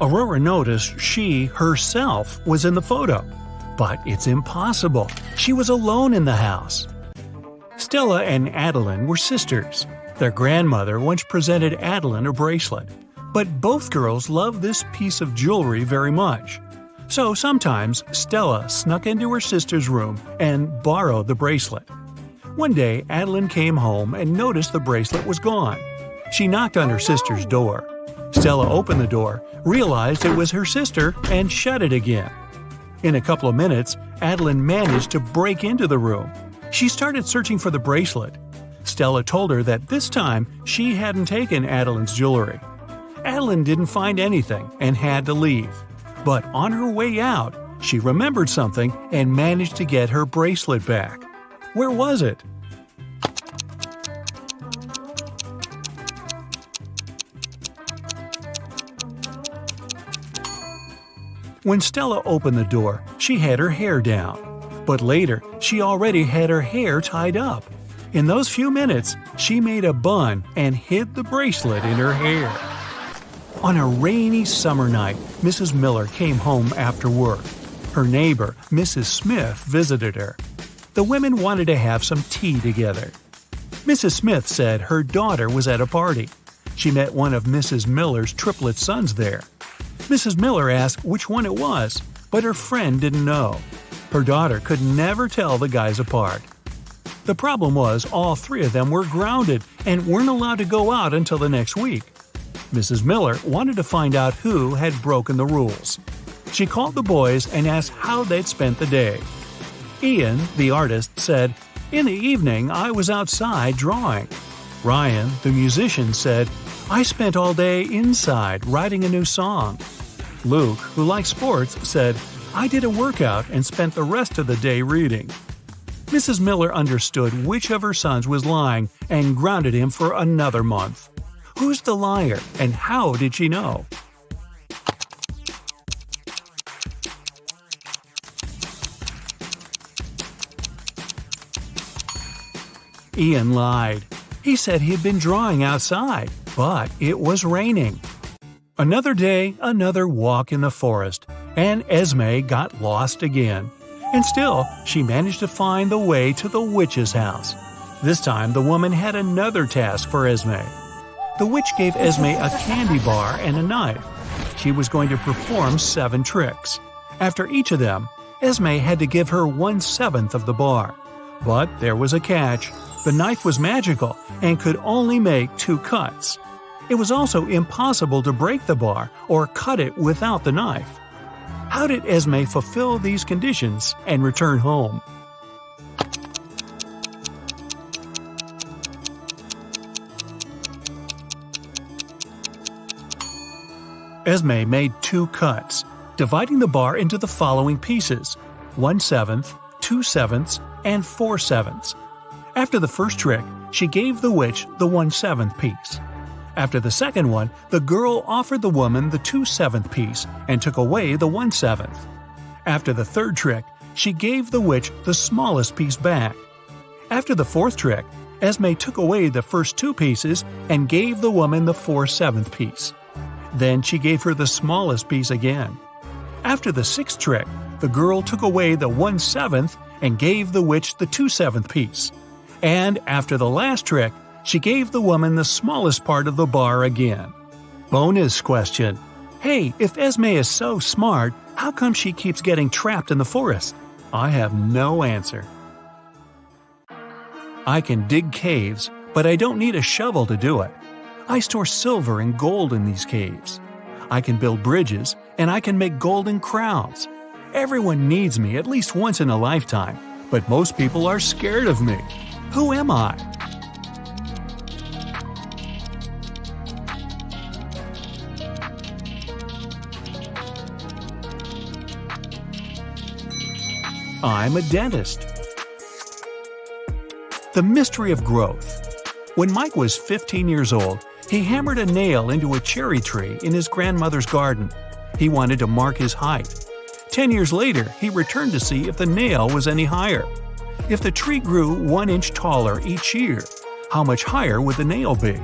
Aurora noticed she, herself, was in the photo. But it's impossible. She was alone in the house. Stella and Adeline were sisters. Their grandmother once presented Adeline a bracelet. But both girls loved this piece of jewelry very much. So sometimes Stella snuck into her sister's room and borrowed the bracelet. One day, Adeline came home and noticed the bracelet was gone. She knocked on her sister's door. Stella opened the door, realized it was her sister, and shut it again. In a couple of minutes, Adeline managed to break into the room. She started searching for the bracelet. Stella told her that this time she hadn't taken Adeline's jewelry. Adeline didn't find anything and had to leave. But on her way out, she remembered something and managed to get her bracelet back. Where was it? When Stella opened the door, she had her hair down. But later, she already had her hair tied up. In those few minutes, she made a bun and hid the bracelet in her hair. On a rainy summer night, Mrs. Miller came home after work. Her neighbor, Mrs. Smith, visited her. The women wanted to have some tea together. Mrs. Smith said her daughter was at a party. She met one of Mrs. Miller's triplet sons there. Mrs. Miller asked which one it was, but her friend didn't know. Her daughter could never tell the guys apart. The problem was all 3 of them were grounded and weren't allowed to go out until the next week. Mrs. Miller wanted to find out who had broken the rules. She called the boys and asked how they'd spent the day. Ian, the artist, said, "In the evening, I was outside drawing." Ryan, the musician, said, "I spent all day inside writing a new song." Luke, who likes sports, said, "I did a workout and spent the rest of the day reading." Mrs. Miller understood which of her sons was lying and grounded him for another month. Who's the liar, and how did she know? Ian lied. He said he'd been drawing outside, but it was raining. Another day, another walk in the forest, and Esme got lost again. And still, she managed to find the way to the witch's house. This time, the woman had another task for Esme. The witch gave Esme a candy bar and a knife. She was going to perform 7 tricks. After each of them, Esme had to give her 1/7 of the bar. But there was a catch. The knife was magical and could only make 2 cuts. It was also impossible to break the bar or cut it without the knife. How did Esme fulfill these conditions and return home? Esme made 2 cuts, dividing the bar into the following pieces: 1/7, 2/7, and 4/7. After the first trick, she gave the witch the 1/7 piece. After the second one, the girl offered the woman the 2/7 piece and took away the 1/7. After the third trick, she gave the witch the smallest piece back. After the fourth trick, Esme took away the first 2 pieces and gave the woman the 4/7 piece. Then she gave her the smallest piece again. After the sixth trick, the girl took away the 1/7 and gave the witch the 2/7 piece. And after the last trick, she gave the woman the smallest part of the bar again. Bonus question. Hey, if Esme is so smart, how come she keeps getting trapped in the forest? I have no answer. I can dig caves, but I don't need a shovel to do it. I store silver and gold in these caves. I can build bridges, and I can make golden crowns. Everyone needs me at least once in a lifetime, but most people are scared of me. Who am I? I'm a dentist. The mystery of growth. When Mike was 15 years old, he hammered a nail into a cherry tree in his grandmother's garden. He wanted to mark his height. 10 years later, he returned to see if the nail was any higher. If the tree grew 1 inch taller each year, how much higher would the nail be?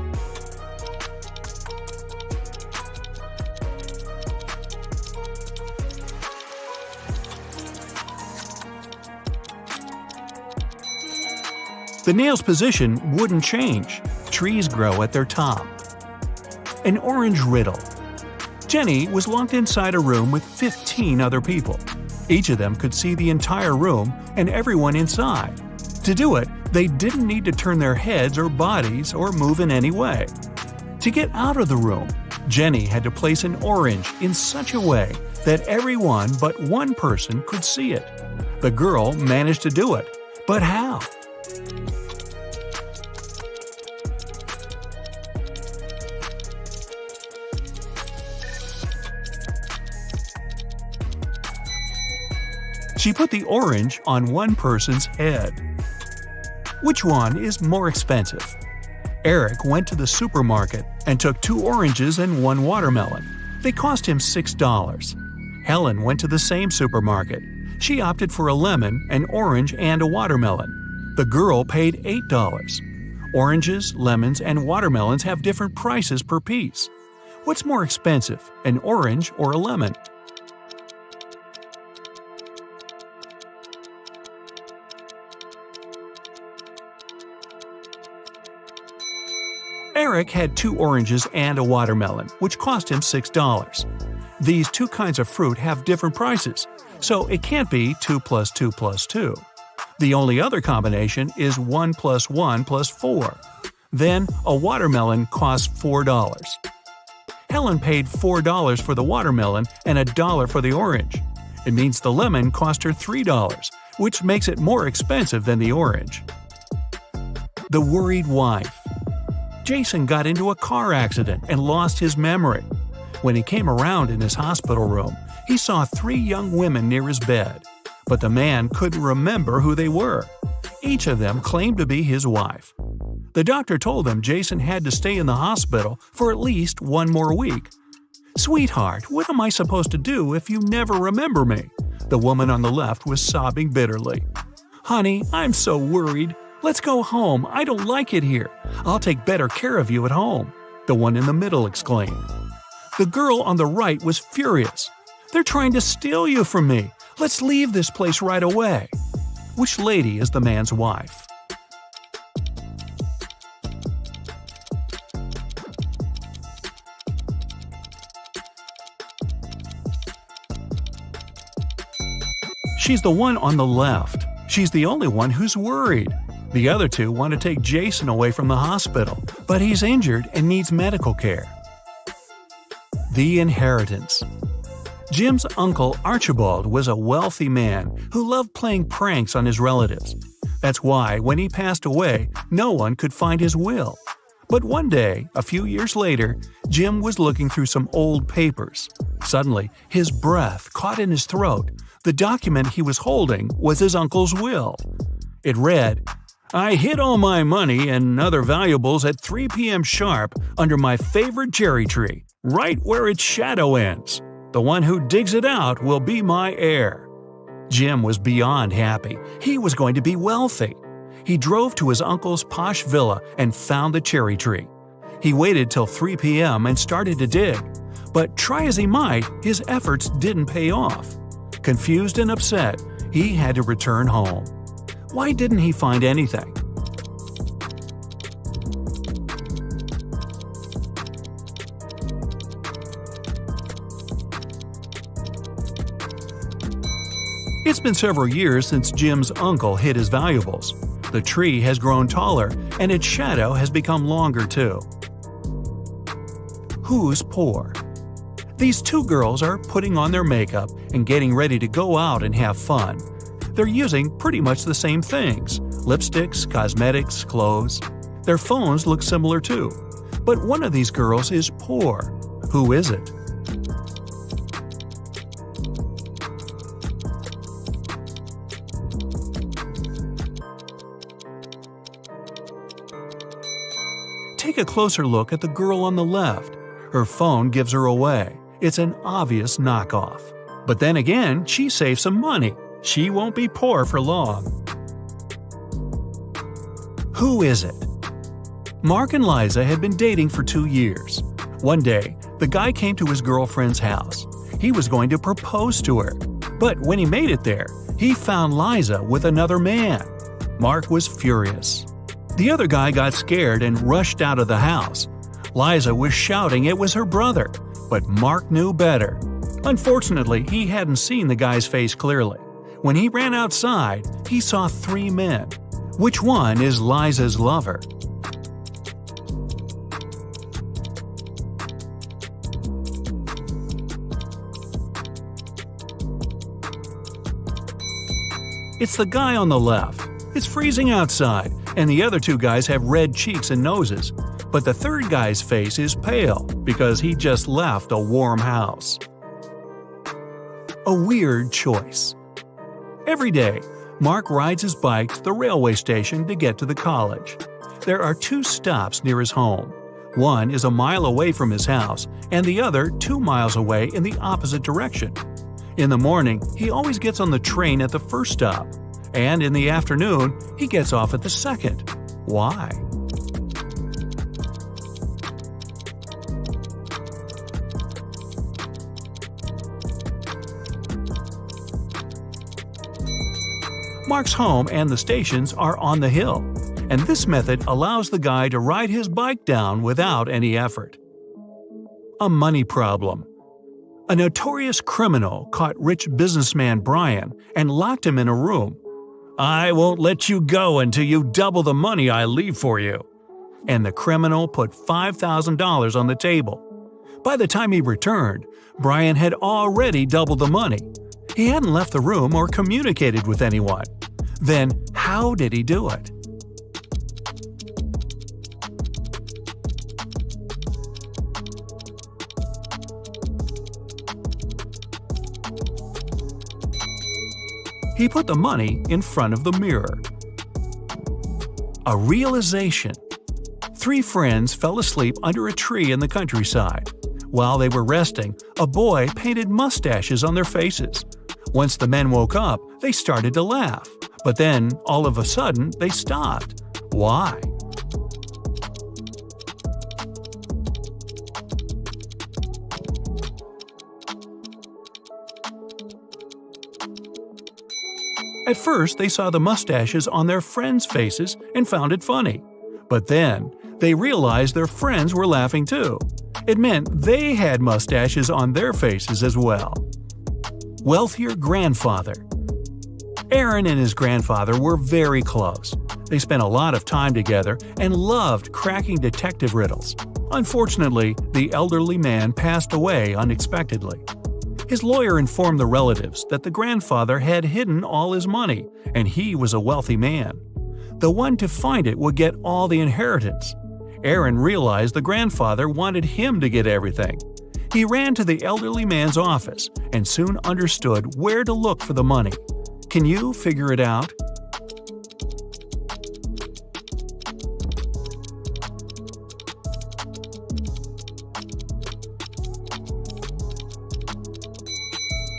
The nail's position wouldn't change. Trees grow at their top. An orange riddle. Jenny was locked inside a room with 15 other people. Each of them could see the entire room and everyone inside. To do it, they didn't need to turn their heads or bodies or move in any way. To get out of the room, Jenny had to place an orange in such a way that everyone but one person could see it. The girl managed to do it, but how? She put the orange on one person's head. Which one is more expensive? Eric went to the supermarket and took 2 oranges and 1 watermelon. They cost him $6. Helen went to the same supermarket. She opted for a lemon, an orange, and a watermelon. The girl paid $8. Oranges, lemons, and watermelons have different prices per piece. What's more expensive, an orange or a lemon? Eric had 2 oranges and a watermelon, which cost him $6. These 2 kinds of fruit have different prices, so it can't be 2 plus 2 plus 2. The only other combination is 1 plus 1 plus 4. Then a watermelon costs $4. Helen paid $4 for the watermelon and $1 for the orange. It means the lemon cost her $3, which makes it more expensive than the orange. The worried wife. Jason got into a car accident and lost his memory. When he came around in his hospital room, he saw 3 young women near his bed. But the man couldn't remember who they were. Each of them claimed to be his wife. The doctor told him Jason had to stay in the hospital for at least 1 more week. "Sweetheart, what am I supposed to do if you never remember me?" The woman on the left was sobbing bitterly. "Honey, I'm so worried. Let's go home. I don't like it here. I'll take better care of you at home," the one in the middle exclaimed. The girl on the right was furious. "They're trying to steal you from me. Let's leave this place right away." Which lady is the man's wife? She's the one on the left. She's the only one who's worried. The other 2 want to take Jason away from the hospital, but he's injured and needs medical care. The inheritance. Jim's uncle Archibald was a wealthy man who loved playing pranks on his relatives. That's why, when he passed away, no one could find his will. But one day, a few years later, Jim was looking through some old papers. Suddenly, his breath caught in his throat. The document he was holding was his uncle's will. It read, "I hid all my money and other valuables at 3 p.m. sharp under my favorite cherry tree, right where its shadow ends. The one who digs it out will be my heir." Jim was beyond happy. He was going to be wealthy. He drove to his uncle's posh villa and found the cherry tree. He waited till 3 p.m. and started to dig. But try as he might, his efforts didn't pay off. Confused and upset, he had to return home. Why didn't he find anything? It's been several years since Jim's uncle hid his valuables. The tree has grown taller, and its shadow has become longer too. Who's poor? These 2 girls are putting on their makeup and getting ready to go out and have fun. They're using pretty much the same things: lipsticks, cosmetics, clothes. Their phones look similar too. But one of these girls is poor. Who is it? Take a closer look at the girl on the left. Her phone gives her away. It's an obvious knockoff. But then again, she saved some money. She won't be poor for long. Who is it? Mark and Liza had been dating for 2 years. One day, the guy came to his girlfriend's house. He was going to propose to her. But when he made it there, he found Liza with another man. Mark was furious. The other guy got scared and rushed out of the house. Liza was shouting it was her brother, but Mark knew better. Unfortunately, he hadn't seen the guy's face clearly. When he ran outside, he saw 3 men. Which one is Liza's lover? It's the guy on the left. It's freezing outside, and the other 2 guys have red cheeks and noses. But the third guy's face is pale because he just left a warm house. A weird choice. Every day, Mark rides his bike to the railway station to get to the college. There are 2 stops near his home. One is a mile away from his house, and the other 2 miles away in the opposite direction. In the morning, he always gets on the train at the first stop, and in the afternoon, he gets off at the second. Why? Mark's home and the stations are on the hill, and this method allows the guy to ride his bike down without any effort. A money problem. A notorious criminal caught rich businessman Brian and locked him in a room. "I won't let you go until you double the money I leave for you." And the criminal put $5,000 on the table. By the time he returned, Brian had already doubled the money. He hadn't left the room or communicated with anyone. Then, how did he do it? He put the money in front of the mirror. A realization. 3 friends fell asleep under a tree in the countryside. While they were resting, a boy painted mustaches on their faces. Once the men woke up, they started to laugh. But then, all of a sudden, they stopped. Why? At first, they saw the mustaches on their friends' faces and found it funny. But then, they realized their friends were laughing too. It meant they had mustaches on their faces as well. Wealthier grandfather. Aaron and his grandfather were very close. They spent a lot of time together and loved cracking detective riddles. Unfortunately, the elderly man passed away unexpectedly. His lawyer informed the relatives that the grandfather had hidden all his money, and he was a wealthy man. The one to find it would get all the inheritance. Aaron realized the grandfather wanted him to get everything. He ran to the elderly man's office and soon understood where to look for the money. Can you figure it out?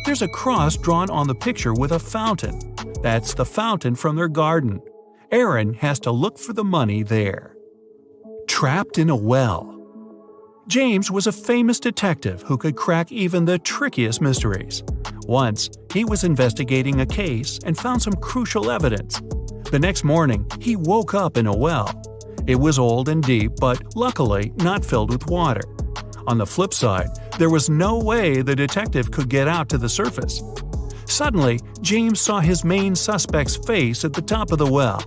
There's a cross drawn on the picture with a fountain. That's the fountain from their garden. Aaron has to look for the money there. Trapped in a well. James was a famous detective who could crack even the trickiest mysteries. Once, he was investigating a case and found some crucial evidence. The next morning, he woke up in a well. It was old and deep, but luckily not filled with water. On the flip side, there was no way the detective could get out to the surface. Suddenly, James saw his main suspect's face at the top of the well.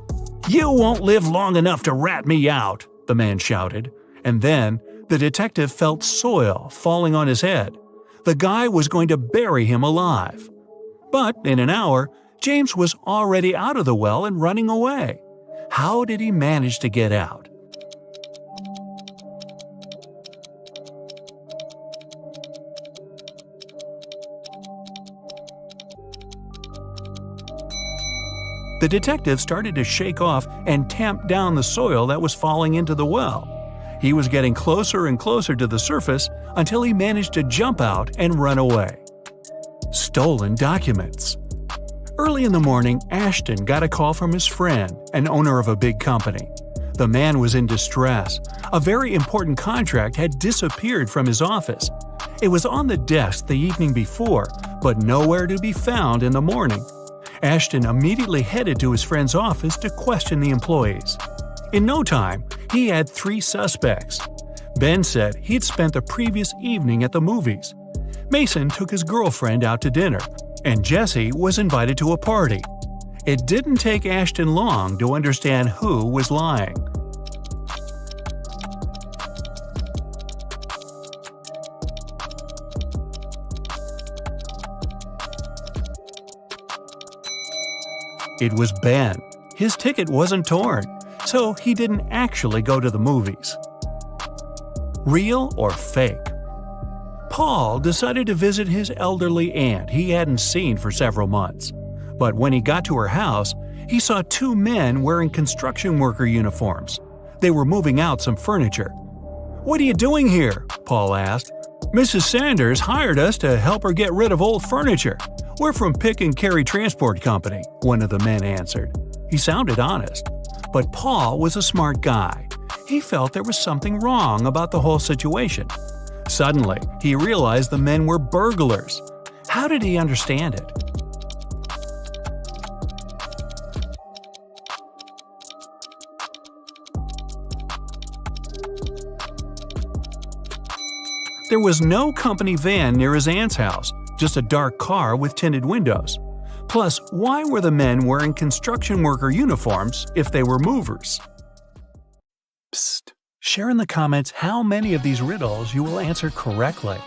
"You won't live long enough to rat me out," the man shouted. And then, the detective felt soil falling on his head. The guy was going to bury him alive. But in an hour, James was already out of the well and running away. How did he manage to get out? The detective started to shake off and tamp down the soil that was falling into the well. He was getting closer and closer to the surface until he managed to jump out and run away. Stolen documents. Early in the morning, Ashton got a call from his friend, an owner of a big company. The man was in distress. A very important contract had disappeared from his office. It was on the desk the evening before, but nowhere to be found in the morning. Ashton immediately headed to his friend's office to question the employees. In no time, he had 3 suspects. Ben said he'd spent the previous evening at the movies. Mason took his girlfriend out to dinner, and Jesse was invited to a party. It didn't take Ashton long to understand who was lying. It was Ben. His ticket wasn't torn, so he didn't actually go to the movies. Real or fake? Paul decided to visit his elderly aunt he hadn't seen for several months. But when he got to her house, he saw 2 men wearing construction worker uniforms. They were moving out some furniture. "What are you doing here?" Paul asked. "Mrs. Sanders hired us to help her get rid of old furniture. We're from Pick and Carry Transport Company," one of the men answered. He sounded honest. But Paul was a smart guy. He felt there was something wrong about the whole situation. Suddenly, he realized the men were burglars. How did he understand it? There was no company van near his aunt's house, just a dark car with tinted windows. Plus, why were the men wearing construction worker uniforms if they were movers? Psst. Share in the comments how many of these riddles you will answer correctly.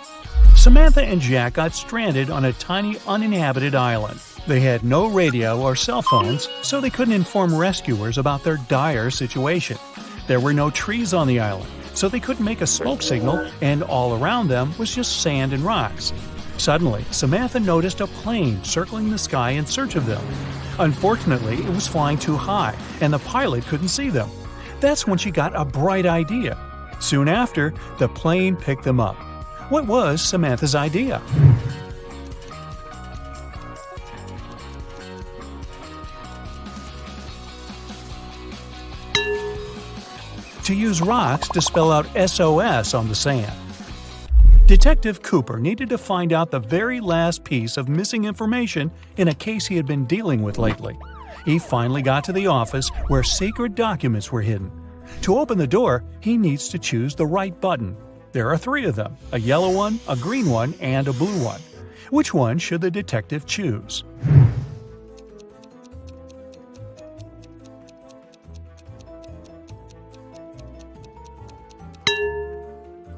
Samantha and Jack got stranded on a tiny uninhabited island. They had no radio or cell phones, so they couldn't inform rescuers about their dire situation. There were no trees on the island, so they couldn't make a smoke signal, and all around them was just sand and rocks. Suddenly, Samantha noticed a plane circling the sky in search of them. Unfortunately, it was flying too high, and the pilot couldn't see them. That's when she got a bright idea. Soon after, the plane picked them up. What was Samantha's idea? To use rocks to spell out SOS on the sand. Detective Cooper needed to find out the very last piece of missing information in a case he had been dealing with lately. He finally got to the office where secret documents were hidden. To open the door, he needs to choose the right button. There are 3 of them, a yellow one, a green one, and a blue one. Which one should the detective choose?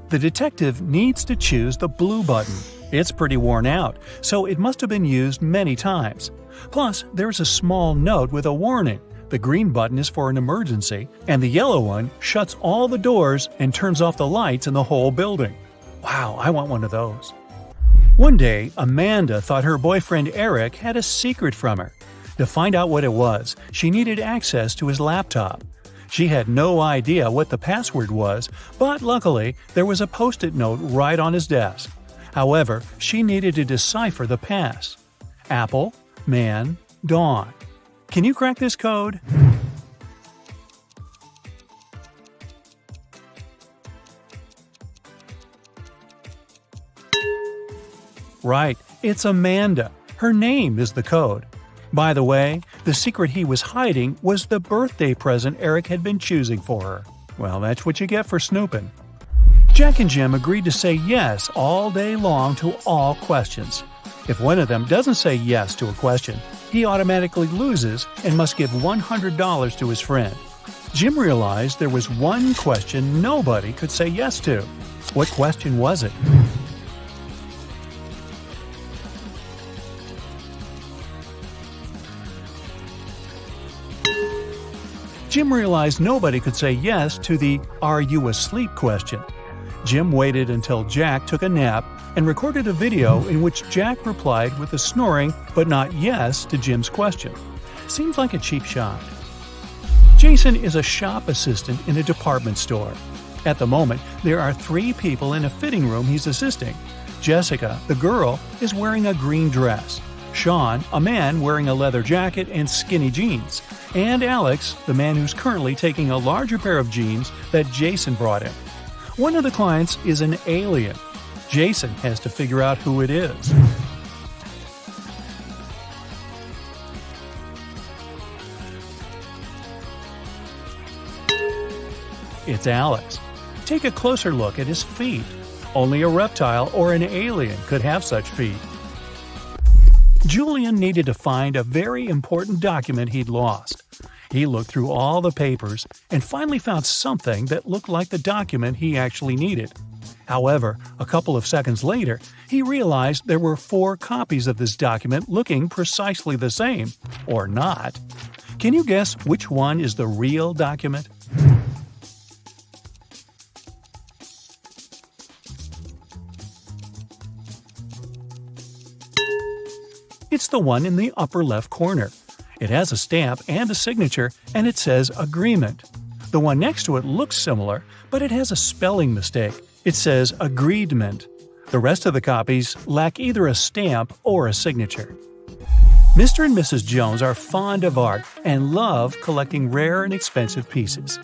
The detective needs to choose the blue button. It's pretty worn out, so it must have been used many times. Plus, there's a small note with a warning. The green button is for an emergency, and the yellow one shuts all the doors and turns off the lights in the whole building. Wow, I want one of those. One day, Amanda thought her boyfriend Eric had a secret from her. To find out what it was, she needed access to his laptop. She had no idea what the password was, but luckily, there was a post-it note right on his desk. However, she needed to decipher the pass. Apple, man, dawn. Can you crack this code? Right, it's Amanda. Her name is the code. By the way, the secret he was hiding was the birthday present Eric had been choosing for her. Well, that's what you get for snooping. Jack and Jim agreed to say yes all day long to all questions. If one of them doesn't say yes to a question, he automatically loses and must give $100 to his friend. Jim realized there was one question nobody could say yes to. What question was it? Jim realized nobody could say yes to the "Are you asleep?" question. Jim waited until Jack took a nap and recorded a video in which Jack replied with a snoring but not yes to Jim's question. Seems like a cheap shot. Jason is a shop assistant in a department store. At the moment, there are 3 people in a fitting room he's assisting. Jessica, the girl, is wearing a green dress. Sean, a man wearing a leather jacket and skinny jeans. And Alex, the man who's currently taking a larger pair of jeans that Jason brought him. One of the clients is an alien. Jason has to figure out who it is. It's Alex. Take a closer look at his feet. Only a reptile or an alien could have such feet. Julian needed to find a very important document he'd lost. He looked through all the papers and finally found something that looked like the document he actually needed. However, a couple of seconds later, he realized there were 4 copies of this document looking precisely the same, or not. Can you guess which one is the real document? It's the one in the upper left corner. It has a stamp and a signature, and it says agreement. The one next to it looks similar, but it has a spelling mistake. It says agreedment. The rest of the copies lack either a stamp or a signature. Mr. and Mrs. Jones are fond of art and love collecting rare and expensive pieces.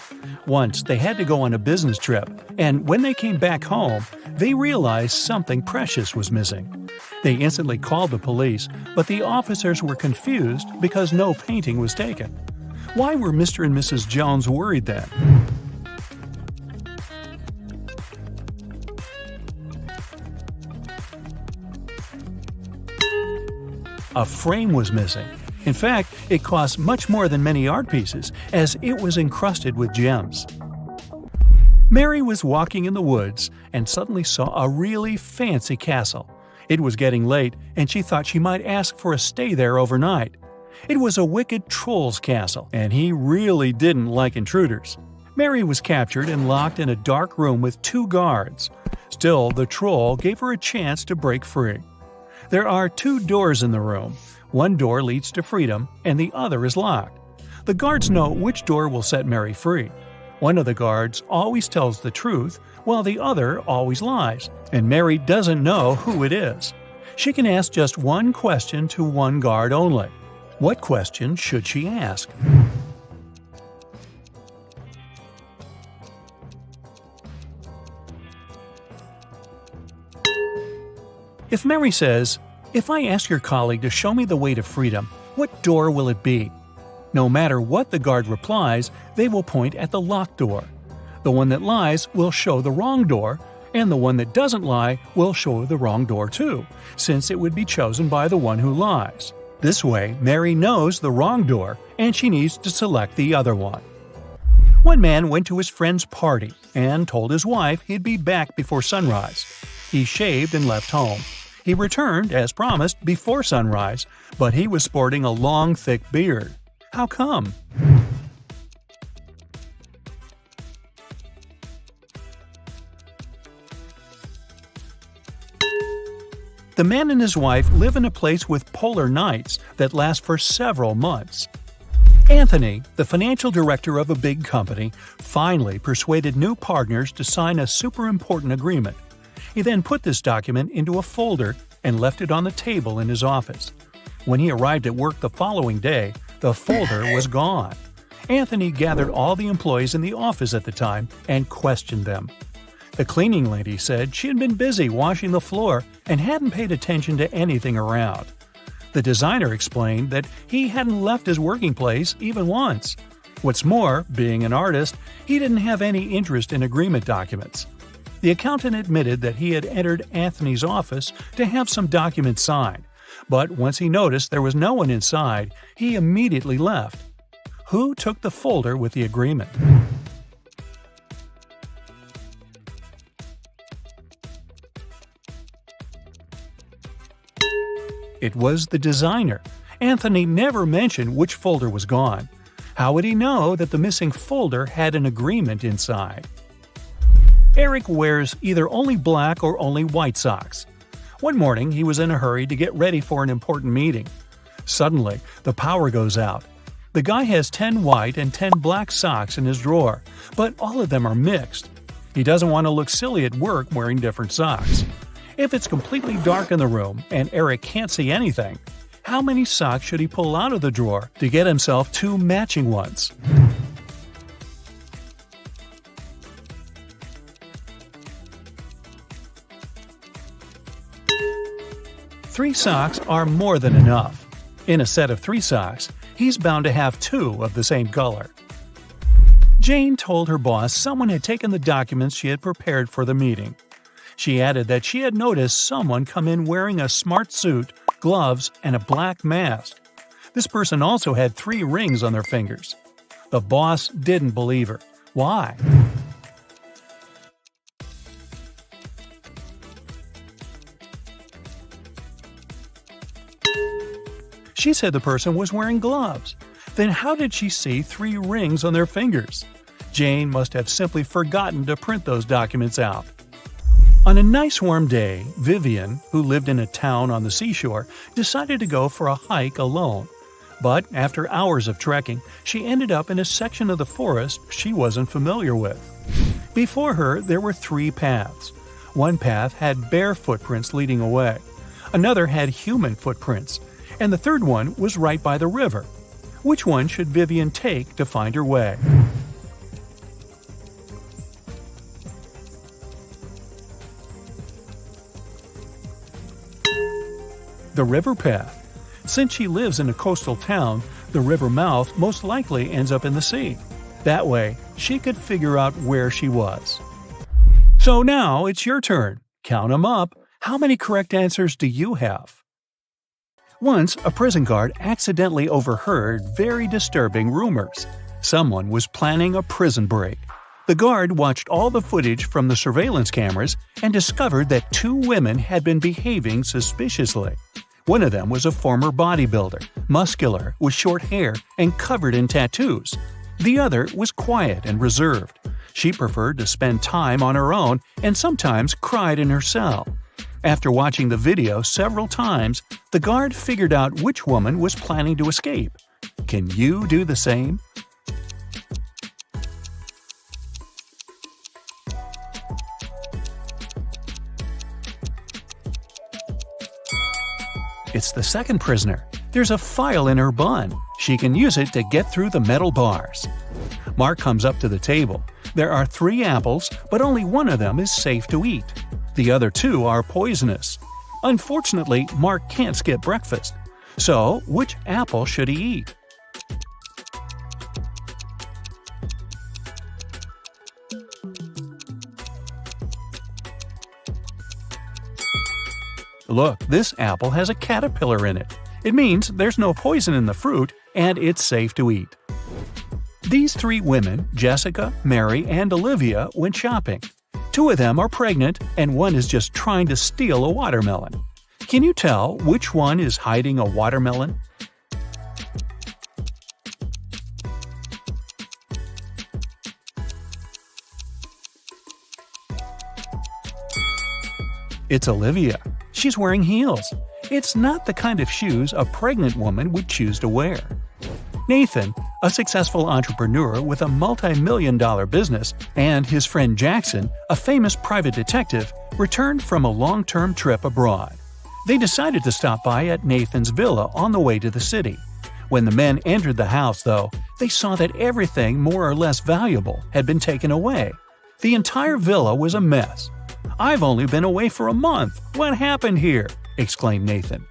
Once they had to go on a business trip, and when they came back home, they realized something precious was missing. They instantly called the police, but the officers were confused because no painting was taken. Why were Mr. and Mrs. Jones worried then? A frame was missing. In fact, it cost much more than many art pieces, as it was encrusted with gems. Mary was walking in the woods and suddenly saw a really fancy castle. It was getting late, and she thought she might ask for a stay there overnight. It was a wicked troll's castle, and he really didn't like intruders. Mary was captured and locked in a dark room with 2 guards. Still, the troll gave her a chance to break free. There are 2 doors in the room. One door leads to freedom, and the other is locked. The guards know which door will set Mary free. One of the guards always tells the truth, while the other always lies, and Mary doesn't know who it is. She can ask just one question to one guard only. What question should she ask? If Mary says, "If I ask your colleague to show me the way to freedom, what door will it be?" No matter what the guard replies, they will point at the locked door. The one that lies will show the wrong door, and the one that doesn't lie will show the wrong door too, since it would be chosen by the one who lies. This way, Mary knows the wrong door, and she needs to select the other one. One man went to his friend's party and told his wife he'd be back before sunrise. He shaved and left home. He returned, as promised, before sunrise, but he was sporting a long, thick beard. How come? The man and his wife live in a place with polar nights that last for several months. Anthony, the financial director of a big company, finally persuaded new partners to sign a super important agreement. He then put this document into a folder and left it on the table in his office. When he arrived at work the following day, the folder was gone. Anthony gathered all the employees in the office at the time and questioned them. The cleaning lady said she had been busy washing the floor and hadn't paid attention to anything around. The designer explained that he hadn't left his working place even once. What's more, being an artist, he didn't have any interest in agreement documents. The accountant admitted that he had entered Anthony's office to have some documents signed, but once he noticed there was no one inside, he immediately left. Who took the folder with the agreement? It was the designer. Anthony never mentioned which folder was gone. How would he know that the missing folder had an agreement inside? Eric wears either only black or only white socks. One morning, he was in a hurry to get ready for an important meeting. Suddenly, the power goes out. The guy has 10 white and 10 black socks in his drawer, but all of them are mixed. He doesn't want to look silly at work wearing different socks. If it's completely dark in the room and Eric can't see anything, how many socks should he pull out of the drawer to get himself 2 matching ones? Three socks are more than enough. In a set of 3 socks, he's bound to have 2 of the same color. Jane told her boss someone had taken the documents she had prepared for the meeting. She added that she had noticed someone come in wearing a smart suit, gloves, and a black mask. This person also had 3 rings on their fingers. The boss didn't believe her. Why? She said the person was wearing gloves. Then how did she see 3 rings on their fingers? Jane must have simply forgotten to print those documents out. On a nice warm day, Vivian, who lived in a town on the seashore, decided to go for a hike alone. But after hours of trekking, she ended up in a section of the forest she wasn't familiar with. Before her, there were 3 paths. One path had bare footprints leading away. Another had human footprints. And the third one was right by the river. Which one should Vivian take to find her way? The river path. Since she lives in a coastal town, the river mouth most likely ends up in the sea. That way, she could figure out where she was. So now it's your turn. Count 'em up. How many correct answers do you have? Once, a prison guard accidentally overheard very disturbing rumors. Someone was planning a prison break. The guard watched all the footage from the surveillance cameras and discovered that two women had been behaving suspiciously. One of them was a former bodybuilder, muscular, with short hair, and covered in tattoos. The other was quiet and reserved. She preferred to spend time on her own and sometimes cried in her cell. After watching the video several times, the guard figured out which woman was planning to escape. Can you do the same? It's the second prisoner. There's a file in her bun. She can use it to get through the metal bars. Mark comes up to the table. There are 3 apples, but only one of them is safe to eat. The other 2 are poisonous. Unfortunately, Mark can't skip breakfast. So, which apple should he eat? Look, this apple has a caterpillar in it. It means there's no poison in the fruit, and it's safe to eat. These 3 women, Jessica, Mary, and Olivia, went shopping. 2 of them are pregnant, and one is just trying to steal a watermelon. Can you tell which one is hiding a watermelon? It's Olivia. She's wearing heels. It's not the kind of shoes a pregnant woman would choose to wear. Nathan, a successful entrepreneur with a multi-million-dollar business, and his friend Jackson, a famous private detective, returned from a long-term trip abroad. They decided to stop by at Nathan's villa on the way to the city. When the men entered the house, though, they saw that everything more or less valuable had been taken away. The entire villa was a mess. "I've only been away for a month. What happened here?" exclaimed Nathan.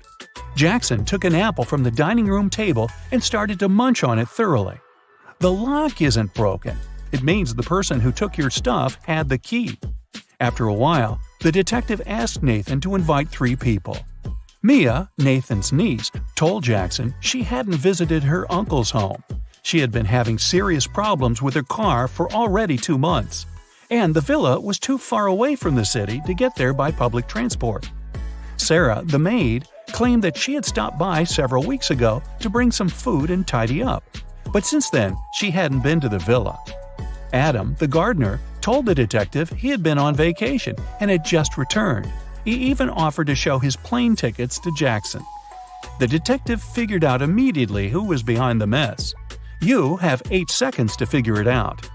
Jackson took an apple from the dining room table and started to munch on it thoroughly. "The lock isn't broken. It means the person who took your stuff had the key." After a while, the detective asked Nathan to invite 3 people. Mia, Nathan's niece, told Jackson she hadn't visited her uncle's home. She had been having serious problems with her car for already 2 months. And the villa was too far away from the city to get there by public transport. Sarah, the maid, claimed that she had stopped by several weeks ago to bring some food and tidy up, but since then she hadn't been to the villa. Adam, the gardener, told the detective he had been on vacation and had just returned. He even offered to show his plane tickets to Jackson. The detective figured out immediately who was behind the mess. You have 8 seconds to figure it out.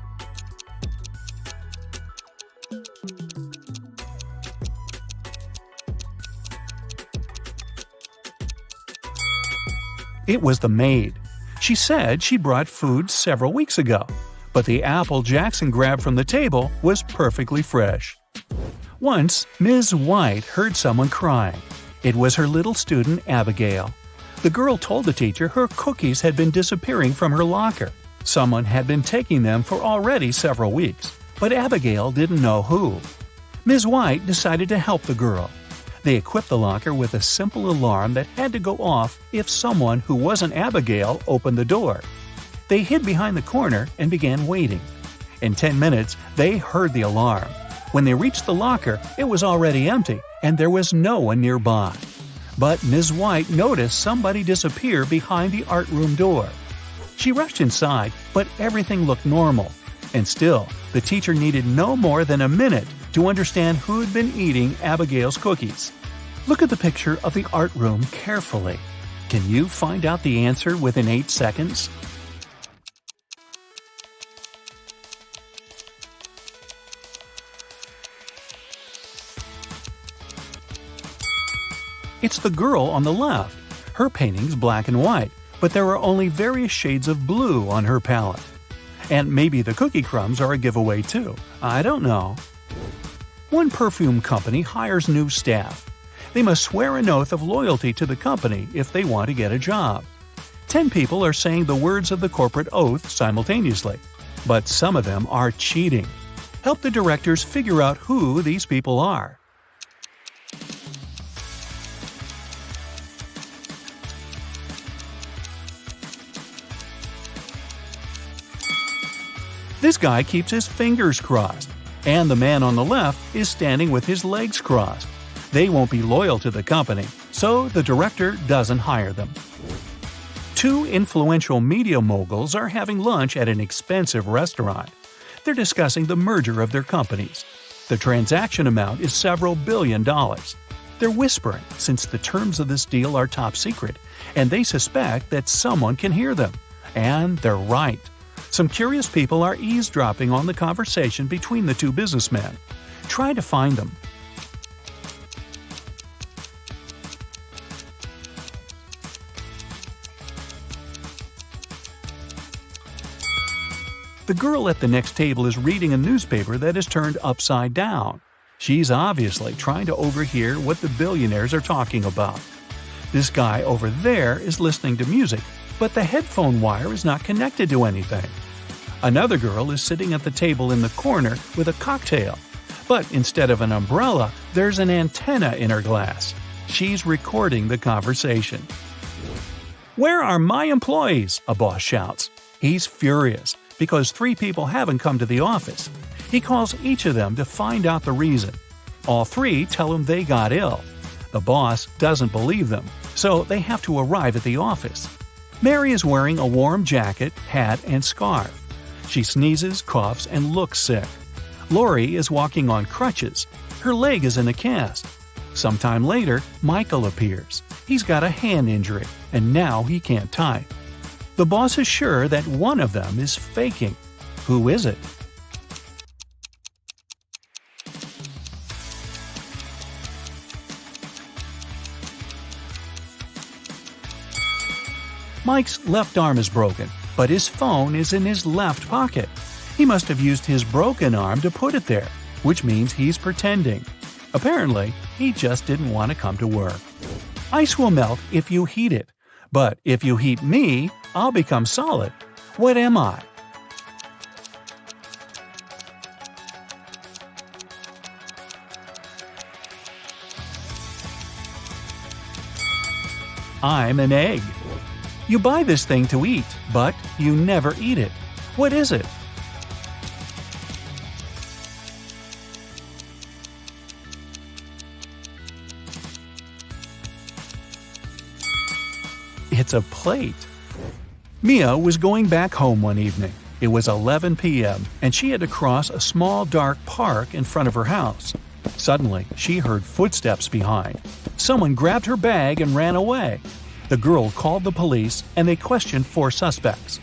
It was the maid. She said she brought food several weeks ago, but the apple Jackson grabbed from the table was perfectly fresh. Once, Ms. White heard someone crying. It was her little student, Abigail. The girl told the teacher her cookies had been disappearing from her locker. Someone had been taking them for already several weeks, but Abigail didn't know who. Ms. White decided to help the girl. They equipped the locker with a simple alarm that had to go off if someone who wasn't Abigail opened the door. They hid behind the corner and began waiting. In 10 minutes, they heard the alarm. When they reached the locker, it was already empty, and there was no one nearby. But Ms. White noticed somebody disappear behind the art room door. She rushed inside, but everything looked normal. And still, the teacher needed no more than a minute to understand who'd been eating Abigail's cookies. Look at the picture of the art room carefully. Can you find out the answer within 8 seconds? It's the girl on the left. Her painting's black and white, but there are only various shades of blue on her palette. And maybe the cookie crumbs are a giveaway too. I don't know. One perfume company hires new staff. They must swear an oath of loyalty to the company if they want to get a job. 10 people are saying the words of the corporate oath simultaneously, but some of them are cheating. Help the directors figure out who these people are. This guy keeps his fingers crossed, and the man on the left is standing with his legs crossed. They won't be loyal to the company, so the director doesn't hire them. Two influential media moguls are having lunch at an expensive restaurant. They're discussing the merger of their companies. The transaction amount is several $billion. They're whispering since the terms of this deal are top secret, and they suspect that someone can hear them. And they're right. Some curious people are eavesdropping on the conversation between the two businessmen. Try to find them. The girl at the next table is reading a newspaper that is turned upside down. She's obviously trying to overhear what the billionaires are talking about. This guy over there is listening to music, but the headphone wire is not connected to anything. Another girl is sitting at the table in the corner with a cocktail, but instead of an umbrella, there's an antenna in her glass. She's recording the conversation. "Where are my employees?" a boss shouts. He's furious because 3 people haven't come to the office. He calls each of them to find out the reason. All 3 tell him they got ill. The boss doesn't believe them, so they have to arrive at the office. Mary is wearing a warm jacket, hat, and scarf. She sneezes, coughs, and looks sick. Lori is walking on crutches. Her leg is in a cast. Sometime later, Michael appears. He's got a hand injury, and now he can't type. The boss is sure that one of them is faking. Who is it? Mike's left arm is broken, but his phone is in his left pocket. He must have used his broken arm to put it there, which means he's pretending. Apparently, he just didn't want to come to work. Ice will melt if you heat it, but if you heat me, I'll become solid. What am I? I'm an egg. You buy this thing to eat, but you never eat it. What is it? It's a plate. Mia was going back home one evening. It was 11 p.m., and she had to cross a small dark park in front of her house. Suddenly, she heard footsteps behind. Someone grabbed her bag and ran away. The girl called the police, and they questioned 4 suspects.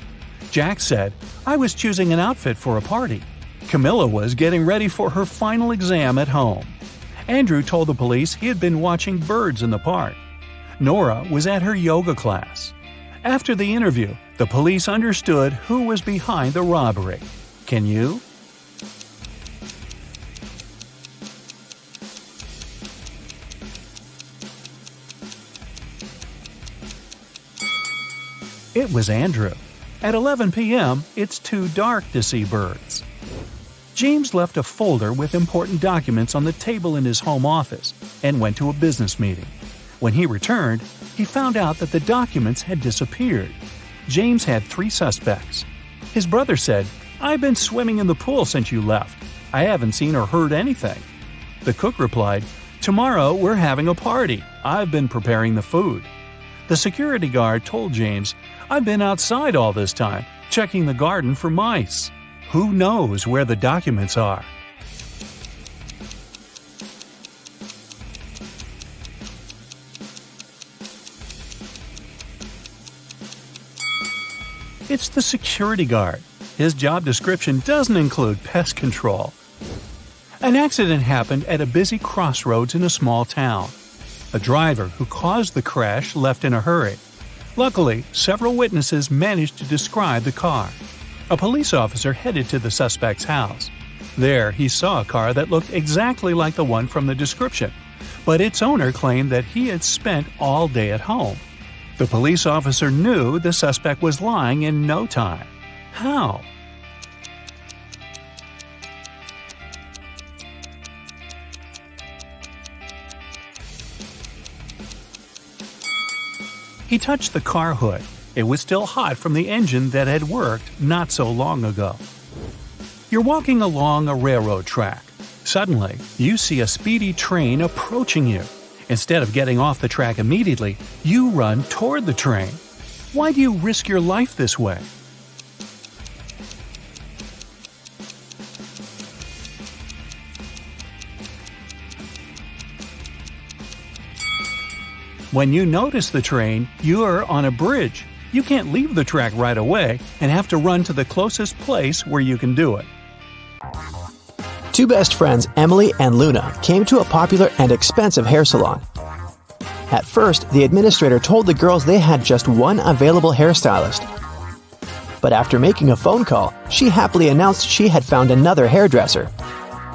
Jack said, "I was choosing an outfit for a party." Camilla was getting ready for her final exam at home. Andrew told the police he had been watching birds in the park. Nora was at her yoga class. After the interview, the police understood who was behind the robbery. Can you? It was Andrew. At 11 p.m., it's too dark to see birds. James left a folder with important documents on the table in his home office and went to a business meeting. When he returned, he found out that the documents had disappeared. James had 3 suspects. His brother said, "I've been swimming in the pool since you left. I haven't seen or heard anything." The cook replied, "Tomorrow we're having a party. I've been preparing the food." The security guard told James, "I've been outside all this time, checking the garden for mice." Who knows where the documents are? It's the security guard. His job description doesn't include pest control. An accident happened at a busy crossroads in a small town. A driver who caused the crash left in a hurry. Luckily, several witnesses managed to describe the car. A police officer headed to the suspect's house. There, he saw a car that looked exactly like the one from the description, but its owner claimed that he had spent all day at home. The police officer knew the suspect was lying in no time. How? He touched the car hood. It was still hot from the engine that had worked not so long ago. You're walking along a railroad track. Suddenly, you see a speedy train approaching you. Instead of getting off the track immediately, you run toward the train. Why do you risk your life this way? When you notice the train, you're on a bridge. You can't leave the track right away and have to run to the closest place where you can do it. Two best friends, Emily and Luna, came to a popular and expensive hair salon. At first, the administrator told the girls they had just one available hairstylist. But after making a phone call, she happily announced she had found another hairdresser.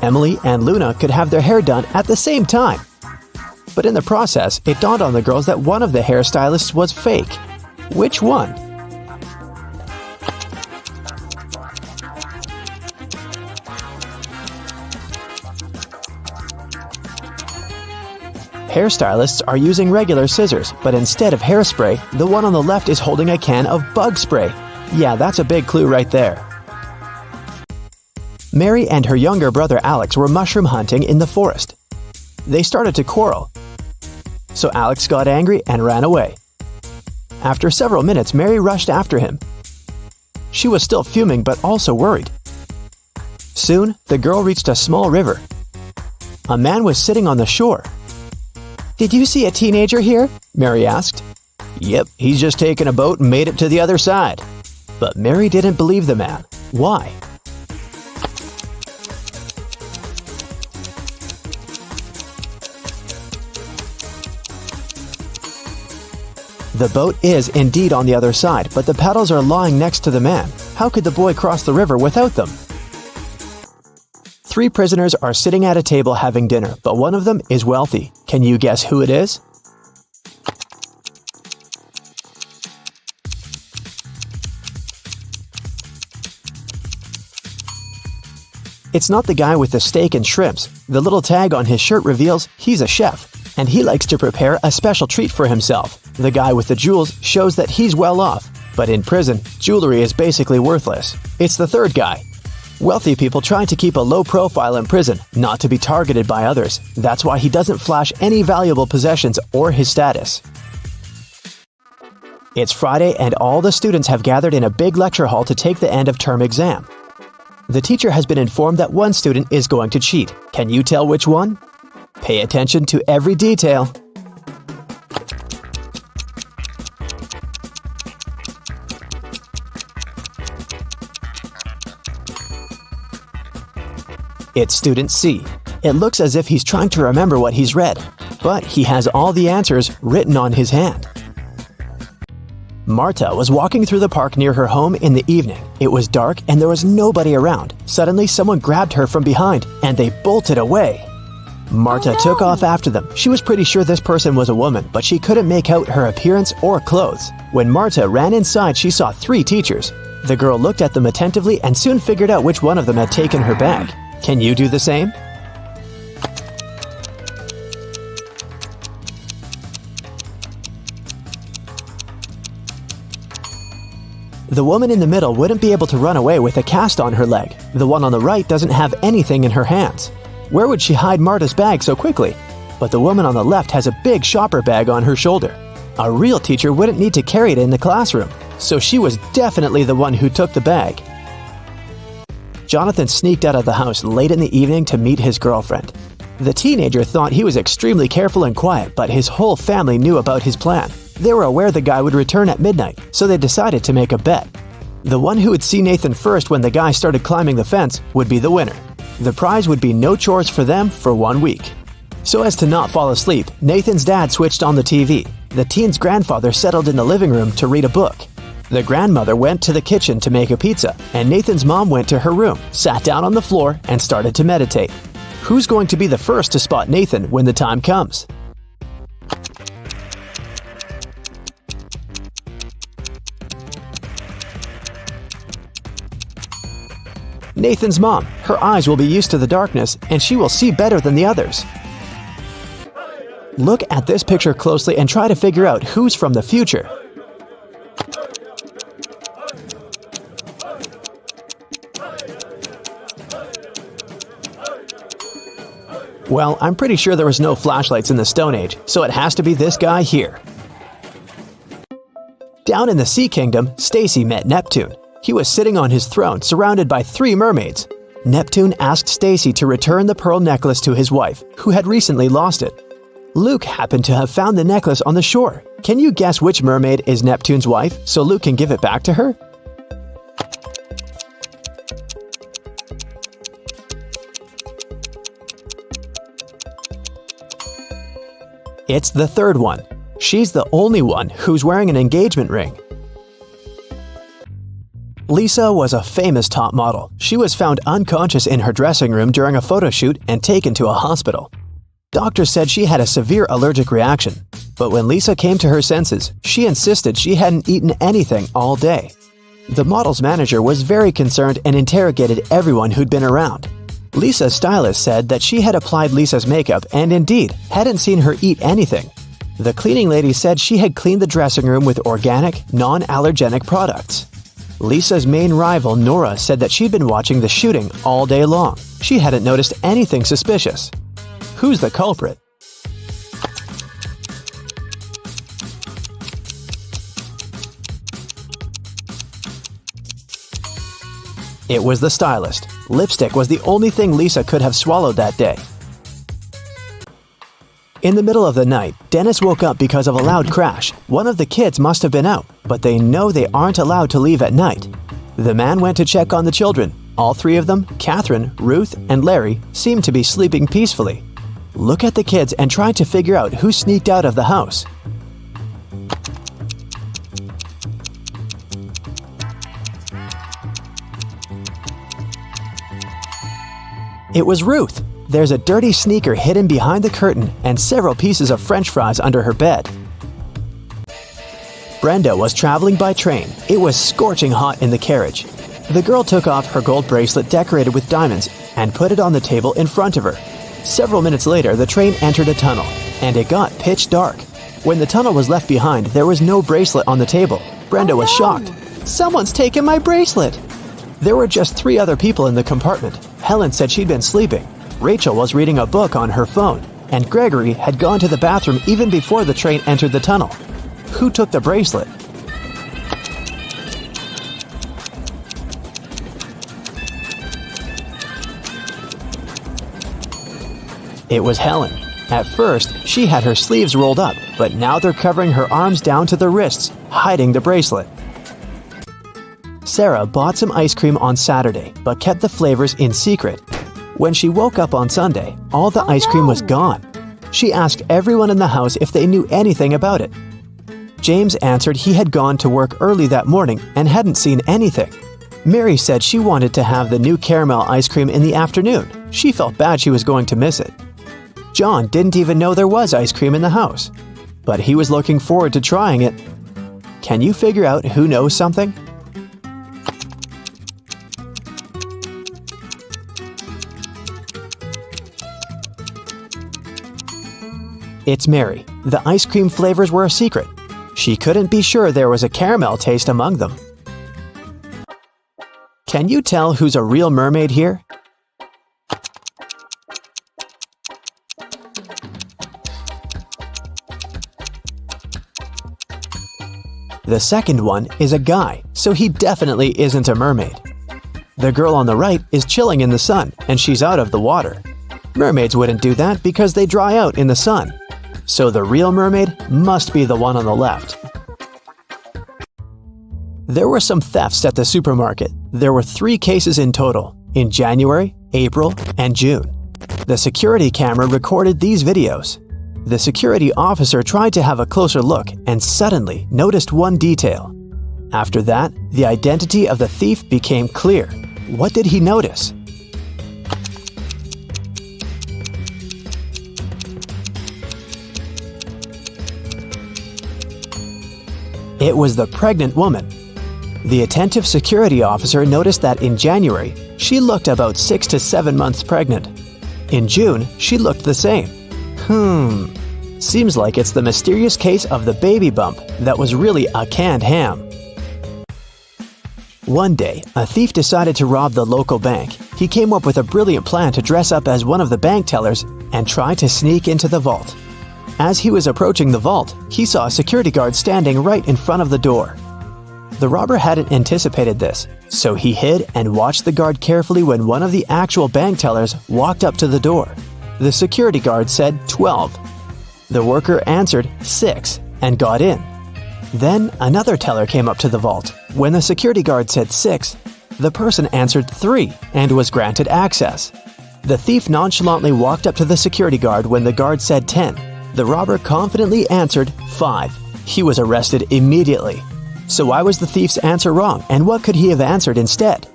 Emily and Luna could have their hair done at the same time. But in the process, it dawned on the girls that one of the hairstylists was fake. Which one? Hairstylists are using regular scissors, but instead of hairspray, the one on the left is holding a can of bug spray. Yeah, that's a big clue right there. Mary and her younger brother Alex were mushroom hunting in the forest. They started to quarrel. So Alex got angry and ran away. After several minutes, Mary rushed after him. She was still fuming but also worried. Soon, the girl reached a small river. A man was sitting on the shore. "Did you see a teenager here?" Mary asked. "Yep, he's just taken a boat and made it to the other side." But Mary didn't believe the man. Why? The boat is indeed on the other side, but the paddles are lying next to the man. How could the boy cross the river without them? Three prisoners are sitting at a table having dinner, but one of them is wealthy. Can you guess who it is? It's not the guy with the steak and shrimps. The little tag on his shirt reveals he's a chef, and he likes to prepare a special treat for himself. The guy with the jewels shows that he's well off, but in prison, jewelry is basically worthless. It's the third guy. Wealthy people try to keep a low profile in prison, not to be targeted by others. That's why he doesn't flash any valuable possessions or his status. It's Friday and all the students have gathered in a big lecture hall to take the end of term exam. The teacher has been informed that one student is going to cheat. Can you tell which one? Pay attention to every detail. It's student C. It looks as if he's trying to remember what he's read, but he has all the answers written on his hand. Marta was walking through the park near her home in the evening. It was dark and there was nobody around. Suddenly, someone grabbed her from behind and they bolted away. Marta took off after them. She was pretty sure this person was a woman, but she couldn't make out her appearance or clothes. When Marta ran inside, she saw 3 teachers. The girl looked at them attentively and soon figured out which one of them had taken her bag. Can you do the same? The woman in the middle wouldn't be able to run away with a cast on her leg. The one on the right doesn't have anything in her hands. Where would she hide Marta's bag so quickly? But the woman on the left has a big shopper bag on her shoulder. A real teacher wouldn't need to carry it in the classroom, so she was definitely the one who took the bag. Jonathan sneaked out of the house late in the evening to meet his girlfriend. The teenager thought he was extremely careful and quiet, but his whole family knew about his plan. They were aware the guy would return at midnight, so they decided to make a bet. The one who would see Nathan first when the guy started climbing the fence would be the winner. The prize would be no chores for them for 1 week. So as to not fall asleep, Nathan's dad switched on the TV. The teen's grandfather settled in the living room to read a book. The grandmother went to the kitchen to make a pizza, and Nathan's mom went to her room, sat down on the floor, and started to meditate. Who's going to be the first to spot Nathan when the time comes? Nathan's mom. Her eyes will be used to the darkness, and she will see better than the others. Look at this picture closely and try to figure out who's from the future. Well, I'm pretty sure there was no flashlights in the Stone Age, so it has to be this guy here. Down in the Sea Kingdom, Stacy met Neptune. He was sitting on his throne, surrounded by 3 mermaids. Neptune asked Stacy to return the pearl necklace to his wife, who had recently lost it. Luke happened to have found the necklace on the shore. Can you guess which mermaid is Neptune's wife, so Luke can give it back to her? It's the third one. She's the only one who's wearing an engagement ring. Lisa was a famous top model. She was found unconscious in her dressing room during a photo shoot and taken to a hospital. Doctors said she had a severe allergic reaction, but when Lisa came to her senses, she insisted she hadn't eaten anything all day. The model's manager was very concerned and interrogated everyone who'd been around. Lisa's stylist said that she had applied Lisa's makeup and indeed hadn't seen her eat anything. The cleaning lady said she had cleaned the dressing room with organic, non-allergenic products. Lisa's main rival, Nora, said that she'd been watching the shooting all day long. She hadn't noticed anything suspicious. Who's the culprit? It was the stylist. Lipstick was the only thing Lisa could have swallowed that day. In the middle of the night, Dennis woke up because of a loud crash. One of the kids must have been out, but they know they aren't allowed to leave at night. The man went to check on the children. All 3 of them, Catherine, Ruth, and Larry, seemed to be sleeping peacefully. Look at the kids and try to figure out who sneaked out of the house. It was Ruth. There's a dirty sneaker hidden behind the curtain and several pieces of French fries under her bed. Brenda was traveling by train. It was scorching hot in the carriage. The girl took off her gold bracelet decorated with diamonds and put it on the table in front of her. Several minutes later, the train entered a tunnel, and it got pitch dark. When the tunnel was left behind, there was no bracelet on the table. Brenda was shocked. "Someone's taken my bracelet!" There were just 3 other people in the compartment. Helen said she'd been sleeping. Rachel was reading a book on her phone, and Gregory had gone to the bathroom even before the train entered the tunnel. Who took the bracelet? It was Helen. At first, she had her sleeves rolled up, but now they're covering her arms down to the wrists, hiding the bracelet. Sarah bought some ice cream on Saturday, but kept the flavors in secret. When she woke up on Sunday, all the ice cream was gone. She asked everyone in the house if they knew anything about it. James answered he had gone to work early that morning and hadn't seen anything. Mary said she wanted to have the new caramel ice cream in the afternoon. She felt bad she was going to miss it. John didn't even know there was ice cream in the house, but he was looking forward to trying it. Can you figure out who knows something? It's Mary. The ice cream flavors were a secret. She couldn't be sure there was a caramel taste among them. Can you tell who's a real mermaid here? The second one is a guy, so he definitely isn't a mermaid. The girl on the right is chilling in the sun, and she's out of the water. Mermaids wouldn't do that because they dry out in the sun. So the real mermaid must be the one on the left. There were some thefts at the supermarket. There were 3 cases in total, in January, April, and June. The security camera recorded these videos. The security officer tried to have a closer look and suddenly noticed one detail. After that, the identity of the thief became clear. What did he notice? It was the pregnant woman. The attentive security officer noticed that in January, she looked about 6 to 7 months pregnant. In June, she looked the same. Seems like it's the mysterious case of the baby bump that was really a canned ham. One day, a thief decided to rob the local bank. He came up with a brilliant plan to dress up as one of the bank tellers and tried to sneak into the vault. As he was approaching the vault, he saw a security guard standing right in front of the door. The robber hadn't anticipated this, so he hid and watched the guard carefully when one of the actual bank tellers walked up to the door. The security guard said 12. The worker answered 6 and got in. Then another teller came up to the vault. When the security guard said 6, the person answered 3 and was granted access. The thief nonchalantly walked up to the security guard when the guard said 10. The robber confidently answered 5. He was arrested immediately. So why was the thief's answer wrong, and what could he have answered instead?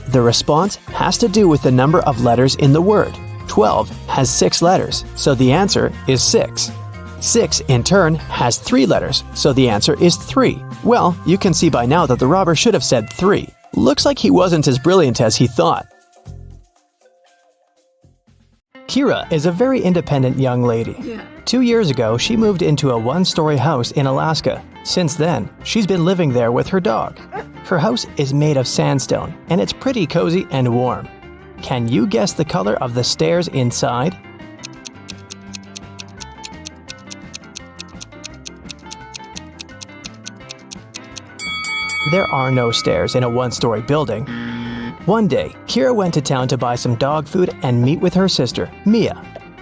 The response has to do with the number of letters in the word. 12 has 6 letters, so the answer is 6. 6, in turn, has 3 letters, so the answer is 3. Well, you can see by now that the robber should have said 3. Looks like he wasn't as brilliant as he thought. Kira is a very independent young lady. 2 years ago, she moved into a one-story house in Alaska. Since then, she's been living there with her dog. Her house is made of sandstone, and it's pretty cozy and warm. Can you guess the color of the stairs inside? There are no stairs in a one-story building. One day, Kira went to town to buy some dog food and meet with her sister, Mia.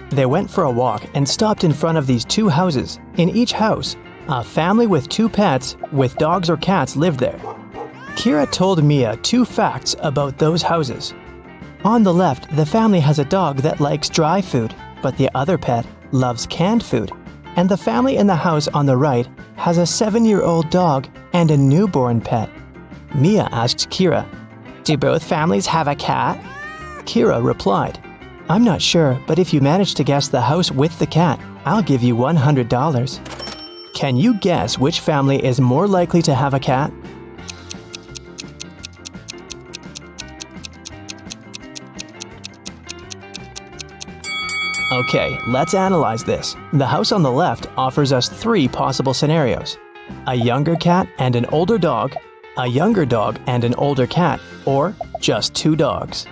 They went for a walk and stopped in front of these 2 houses. In each house, a family with 2 pets with dogs or cats lived there. Kira told Mia 2 facts about those houses. On the left, the family has a dog that likes dry food, but the other pet loves canned food. And the family in the house on the right has a 7-year-old dog and a newborn pet. Mia asked Kira, "Do both families have a cat?" Kira replied, "I'm not sure, but if you manage to guess the house with the cat, I'll give you $100. Can you guess which family is more likely to have a cat? Okay, let's analyze this. The house on the left offers us 3 possible scenarios. A younger cat and an older dog, a younger dog and an older cat, or just 2 dogs.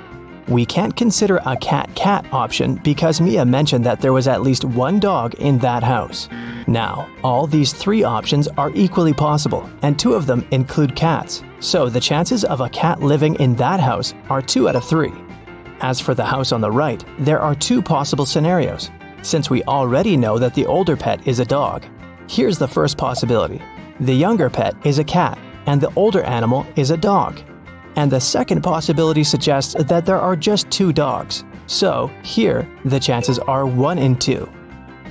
We can't consider a cat-cat option because Mia mentioned that there was at least 1 dog in that house. Now, all these 3 options are equally possible, and 2 of them include cats, so the chances of a cat living in that house are 2 out of 3. As for the house on the right, there are 2 possible scenarios. Since we already know that the older pet is a dog, here's the first possibility. The younger pet is a cat, and the older animal is a dog. And the second possibility suggests that there are just 2 dogs. So, here, the chances are 1 in 2.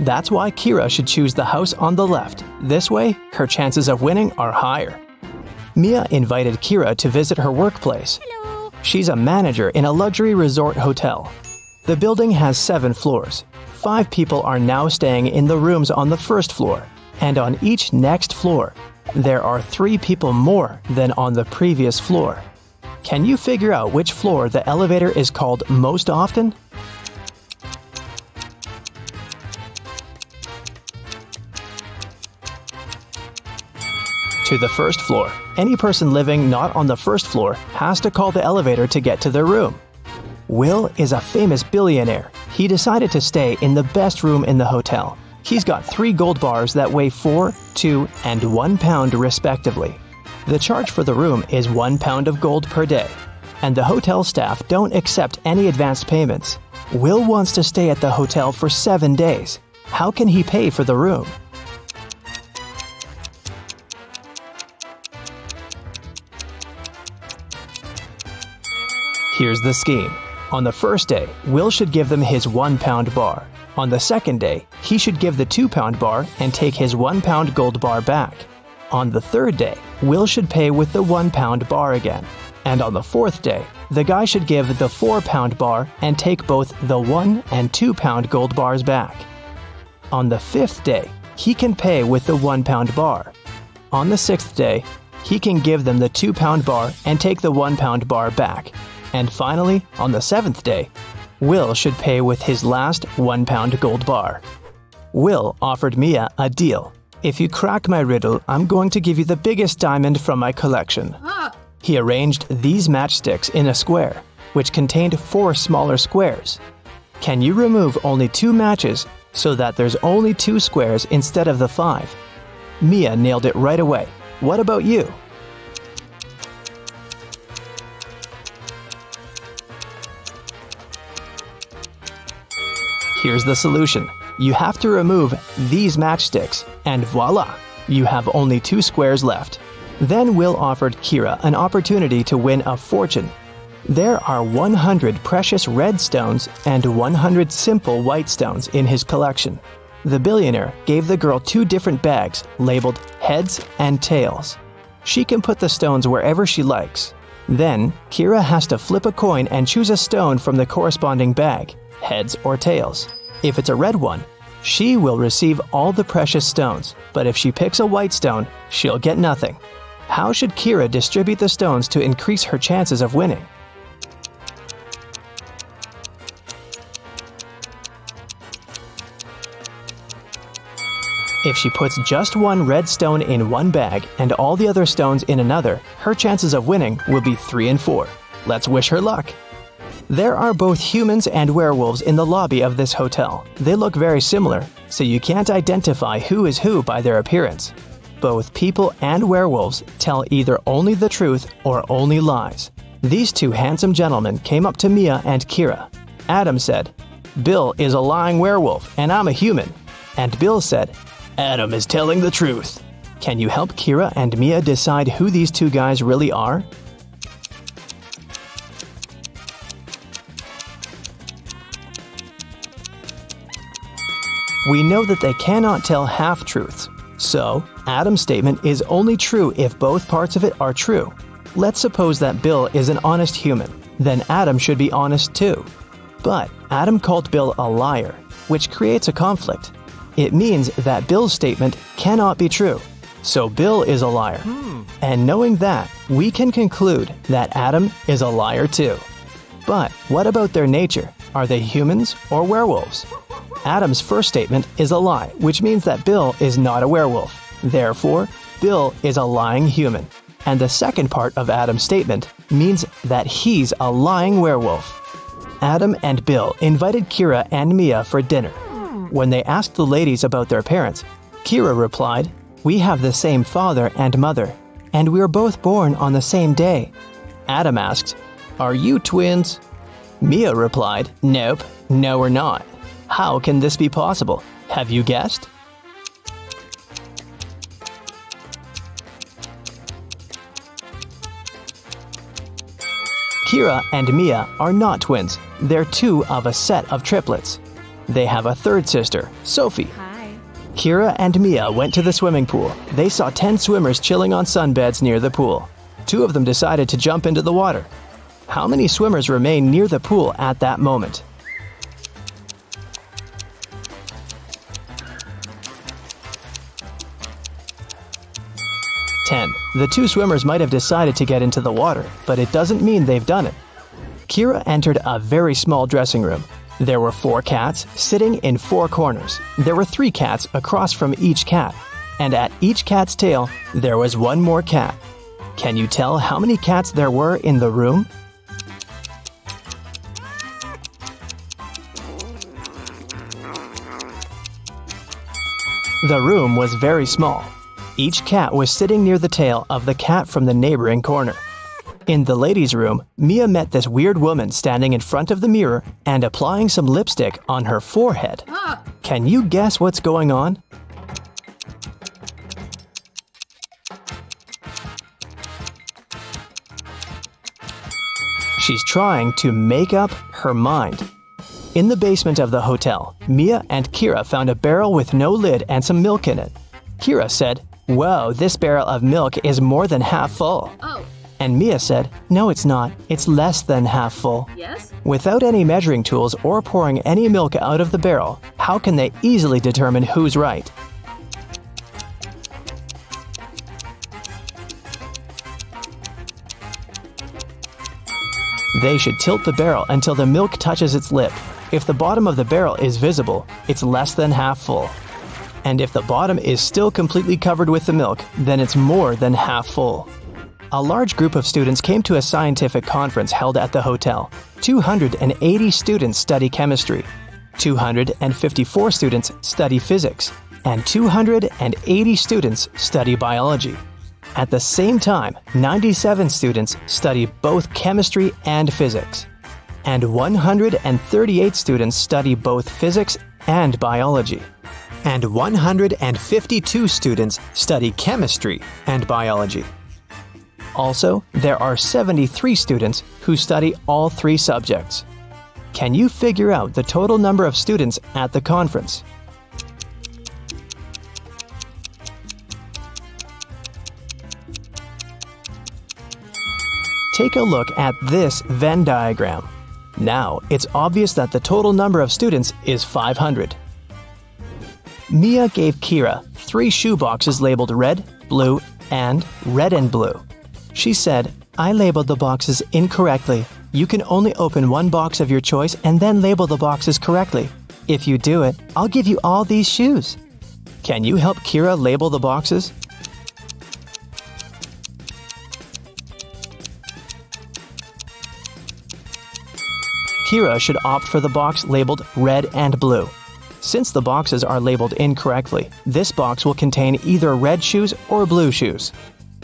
That's why Kira should choose the house on the left. This way, her chances of winning are higher. Mia invited Kira to visit her workplace. Hello. She's a manager in a luxury resort hotel. The building has 7 floors. 5 people are now staying in the rooms on the first floor. And on each next floor, there are 3 people more than on the previous floor. Can you figure out which floor the elevator is called most often? To the first floor. Any person living not on the first floor has to call the elevator to get to their room. Will is a famous billionaire. He decided to stay in the best room in the hotel. He's got 3 gold bars that weigh 4, 2, and 1 pound respectively. The charge for the room is 1 pound of gold per day, and the hotel staff don't accept any advanced payments. Will wants to stay at the hotel for 7 days. How can he pay for the room? Here's the scheme. On the first day, Will should give them his 1 pound bar. On the second day, he should give the 2 pound bar and take his 1 pound gold bar back. On the third day, Will should pay with the 1 pound bar again. And on the fourth day, the guy should give the 4 pound bar and take both the 1 and 2 pound gold bars back. On the 5th day, he can pay with the 1 pound bar. On the 6th day, he can give them the 2 pound bar and take the 1 pound bar back. And finally, on the 7th day, Will should pay with his last 1 pound gold bar. Will offered Mia a deal. If you crack my riddle, I'm going to give you the biggest diamond from my collection. He arranged these matchsticks in a square, which contained 4 smaller squares. Can you remove only 2 matches so that there's only 2 squares instead of the 5? Mia nailed it right away. What about you? Here's the solution. You have to remove these matchsticks, and voila, you have only 2 squares left. Then Will offered Kira an opportunity to win a fortune. There are 100 precious red stones and 100 simple white stones in his collection. The billionaire gave the girl 2 different bags labeled heads and tails. She can put the stones wherever she likes. Then, Kira has to flip a coin and choose a stone from the corresponding bag, heads or tails. If it's a red one, she will receive all the precious stones, but if she picks a white stone, she'll get nothing. How should Kira distribute the stones to increase her chances of winning? If she puts just 1 red stone in one bag and all the other stones in another, her chances of winning will be 3 and 4. Let's wish her luck. There are both humans and werewolves in the lobby of this hotel. They look very similar, so you can't identify who is who by their appearance. Both people and werewolves tell either only the truth or only lies. These 2 handsome gentlemen came up to Mia and Kira. Adam said, "Bill is a lying werewolf and I'm a human." And Bill said, "Adam is telling the truth." Can you help Kira and Mia decide who these 2 guys really are? We know that they cannot tell half-truths. So, Adam's statement is only true if both parts of it are true. Let's suppose that Bill is an honest human. Then Adam should be honest too. But Adam called Bill a liar, which creates a conflict. It means that Bill's statement cannot be true. So Bill is a liar. And knowing that, we can conclude that Adam is a liar too. But what about their nature? Are they humans or werewolves? Adam's first statement is a lie, which means that Bill is not a werewolf. Therefore, Bill is a lying human. And the second part of Adam's statement means that he's a lying werewolf. Adam and Bill invited Kira and Mia for dinner. When they asked the ladies about their parents, Kira replied, "We have the same father and mother, and we were both born on the same day." Adam asked, "Are you twins?" Mia replied, "Nope, no we're not." How can this be possible? Have you guessed? Kira and Mia are not twins. They're 2 of a set of triplets. They have a third sister, Sophie. Hi. Kira and Mia went to the swimming pool. They saw 10 swimmers chilling on sunbeds near the pool. 2 of them decided to jump into the water. How many swimmers remain near the pool at that moment? 10. The 2 swimmers might have decided to get into the water, but it doesn't mean they've done it. Kira entered a very small dressing room. There were 4 cats sitting in 4 corners. There were 3 cats across from each cat. And at each cat's tail, there was 1 more cat. Can you tell how many cats there were in the room? The room was very small. Each cat was sitting near the tail of the cat from the neighboring corner. In the ladies' room, Mia met this weird woman standing in front of the mirror and applying some lipstick on her forehead. Can you guess what's going on? She's trying to make up her mind. In the basement of the hotel, Mia and Kira found a barrel with no lid and some milk in it. Kira said, "Whoa, this barrel of milk is more than half full." Oh. And Mia said, "No, it's not. It's less than half full." Yes? Without any measuring tools or pouring any milk out of the barrel, how can they easily determine who's right? They should tilt the barrel until the milk touches its lip. If the bottom of the barrel is visible, it's less than half full. And if the bottom is still completely covered with the milk, then it's more than half full. A large group of students came to a scientific conference held at the hotel. 280 students study chemistry, 254 students study physics, and 280 students study biology. At the same time, 97 students study both chemistry and physics, and 138 students study both physics and biology, and 152 students study chemistry and biology. Also, there are 73 students who study all three subjects. Can you figure out the total number of students at the conference? Take a look at this Venn diagram. Now, it's obvious that the total number of students is 500. Mia gave Kira 3 shoe boxes labeled red, blue, and red and blue. She said, "I labeled the boxes incorrectly. You can only open one box of your choice and then label the boxes correctly. If you do it, I'll give you all these shoes." Can you help Kira label the boxes? Kira should opt for the box labeled red and blue. Since the boxes are labeled incorrectly, this box will contain either red shoes or blue shoes.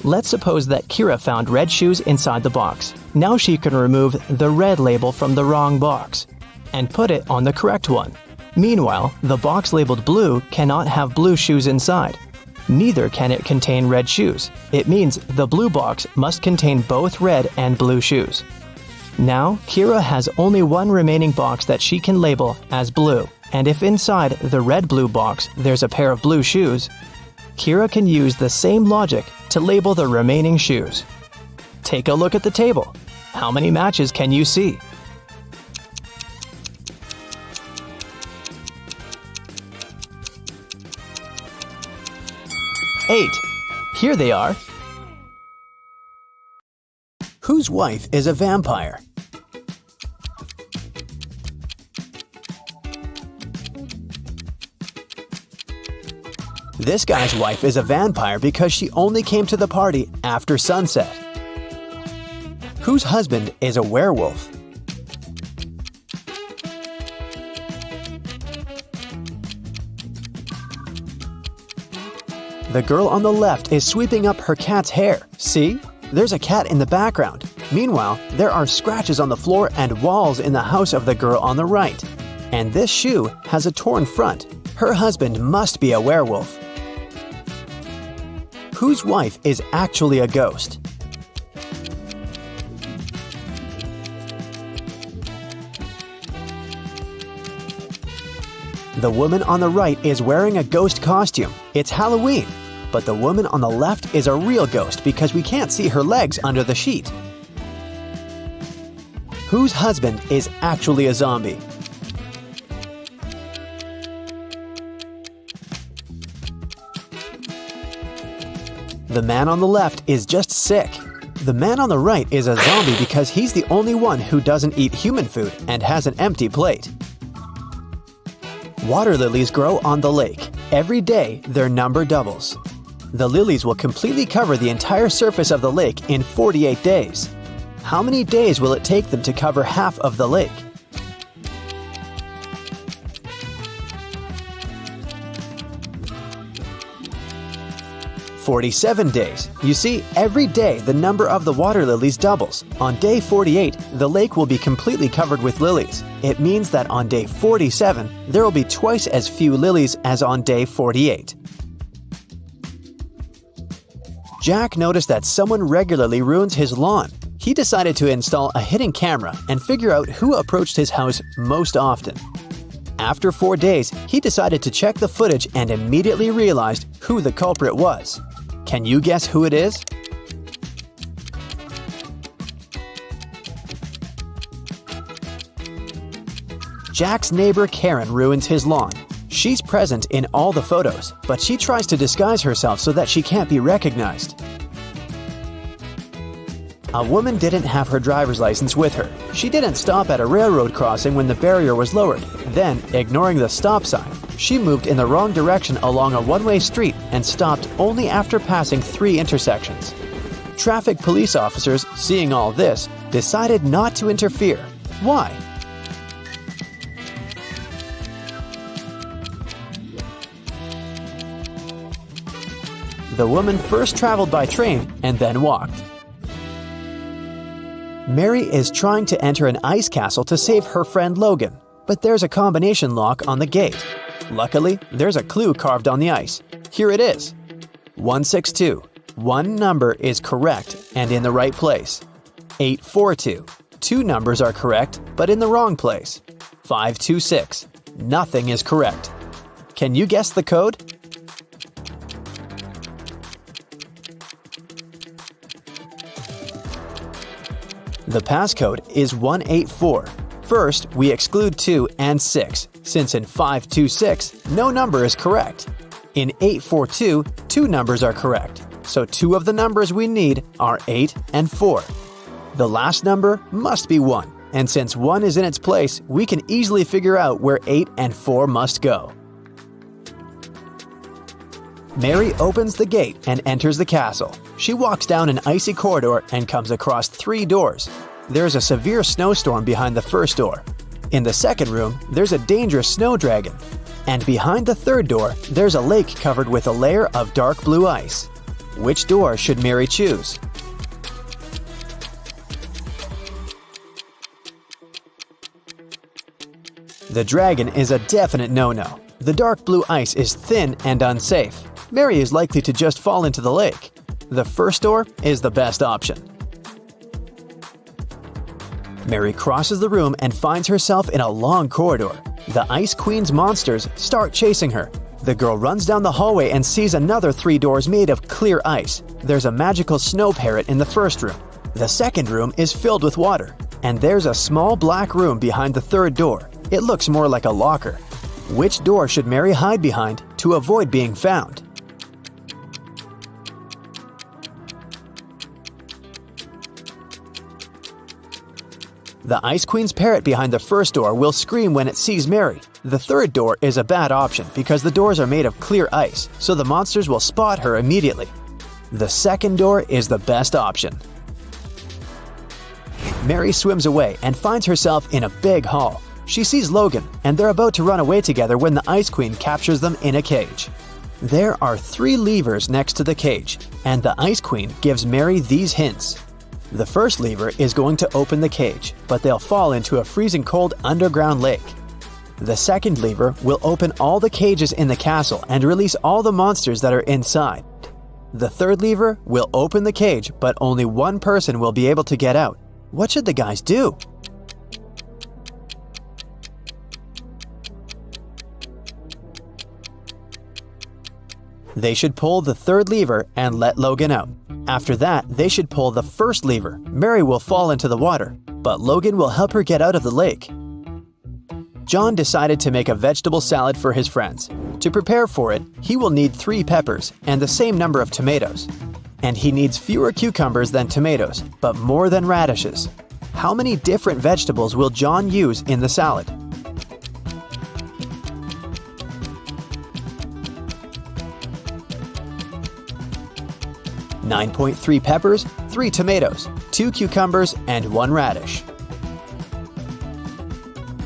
Let's suppose that Kira found red shoes inside the box. Now she can remove the red label from the wrong box and put it on the correct one. Meanwhile, the box labeled blue cannot have blue shoes inside. Neither can it contain red shoes. It means the blue box must contain both red and blue shoes. Now, Kira has only one remaining box that she can label as blue, and if inside the red-blue box there's a pair of blue shoes, Kira can use the same logic to label the remaining shoes. Take a look at the table. How many matches can you see? Eight. Here they are. Whose wife is a vampire? This guy's wife is a vampire because she only came to the party after sunset. Whose husband is a werewolf? The girl on the left is sweeping up her cat's hair. See? There's a cat in the background. Meanwhile, there are scratches on the floor and walls in the house of the girl on the right. And this shoe has a torn front. Her husband must be a werewolf. Whose wife is actually a ghost? The woman on the right is wearing a ghost costume. It's Halloween. But the woman on the left is a real ghost because we can't see her legs under the sheet. Whose husband is actually a zombie? The man on the left is just sick. The man on the right is a zombie because he's the only one who doesn't eat human food and has an empty plate. Water lilies grow on the lake. Every day, their number doubles. The lilies will completely cover the entire surface of the lake in 48 days. How many days will it take them to cover half of the lake? "47 days. You see, every day the number of the water lilies doubles. On day 48, the lake will be completely covered with lilies. It means that on day 47, there will be twice as few lilies as on day 48. Jack noticed that someone regularly ruins his lawn. He decided to install a hidden camera and figure out who approached his house most often. After 4 days, he decided to check the footage and immediately realized who the culprit was. Can you guess who it is? Jack's neighbor Karen ruins his lawn. She's present in all the photos, but she tries to disguise herself so that she can't be recognized. A woman didn't have her driver's license with her. She didn't stop at a railroad crossing when the barrier was lowered. Then, ignoring the stop sign, she moved in the wrong direction along a one-way street and stopped only after passing 3 intersections. Traffic police officers, seeing all this, decided not to interfere. Why? The woman first traveled by train and then walked. Mary is trying to enter an ice castle to save her friend Logan, but there's a combination lock on the gate. Luckily, there's a clue carved on the ice. Here it is. 162. One number is correct and in the right place. 842. 2 numbers are correct, but in the wrong place. 526. Nothing is correct. Can you guess the code? The passcode is 184. First, we exclude 2 and 6, since in 526, no number is correct. In 842, 2 numbers are correct, so 2 of the numbers we need are 8 and 4. The last number must be 1, and since 1 is in its place, we can easily figure out where 8 and 4 must go. Mary opens the gate and enters the castle. She walks down an icy corridor and comes across 3 doors. There's a severe snowstorm behind the first door. In the second room, there's a dangerous snow dragon. And behind the third door, there's a lake covered with a layer of dark blue ice. Which door should Mary choose? The dragon is a definite no-no. The dark blue ice is thin and unsafe. Mary is likely to just fall into the lake. The first door is the best option. Mary crosses the room and finds herself in a long corridor. The Ice Queen's monsters start chasing her. The girl runs down the hallway and sees another 3 doors made of clear ice. There's a magical snow parrot in the first room. The second room is filled with water. And there's a small black room behind the third door. It looks more like a locker. Which door should Mary hide behind to avoid being found? The Ice Queen's parrot behind the first door will scream when it sees Mary. The third door is a bad option because the doors are made of clear ice, so the monsters will spot her immediately. The second door is the best option. Mary swims away and finds herself in a big hall. She sees Logan, and they're about to run away together when the Ice Queen captures them in a cage. There are 3 levers next to the cage, and the Ice Queen gives Mary these hints. The first lever is going to open the cage, but they'll fall into a freezing cold underground lake. The second lever will open all the cages in the castle and release all the monsters that are inside. The third lever will open the cage, but only 1 person will be able to get out. What should the guys do? They should pull the third lever and let Logan out. After that, they should pull the first lever. Mary will fall into the water, but Logan will help her get out of the lake. John decided to make a vegetable salad for his friends. To prepare for it, he will need 3 peppers and the same number of tomatoes. And he needs fewer cucumbers than tomatoes, but more than radishes. How many different vegetables will John use in the salad? .3 peppers, 3 tomatoes, 2 cucumbers, and 1 radish.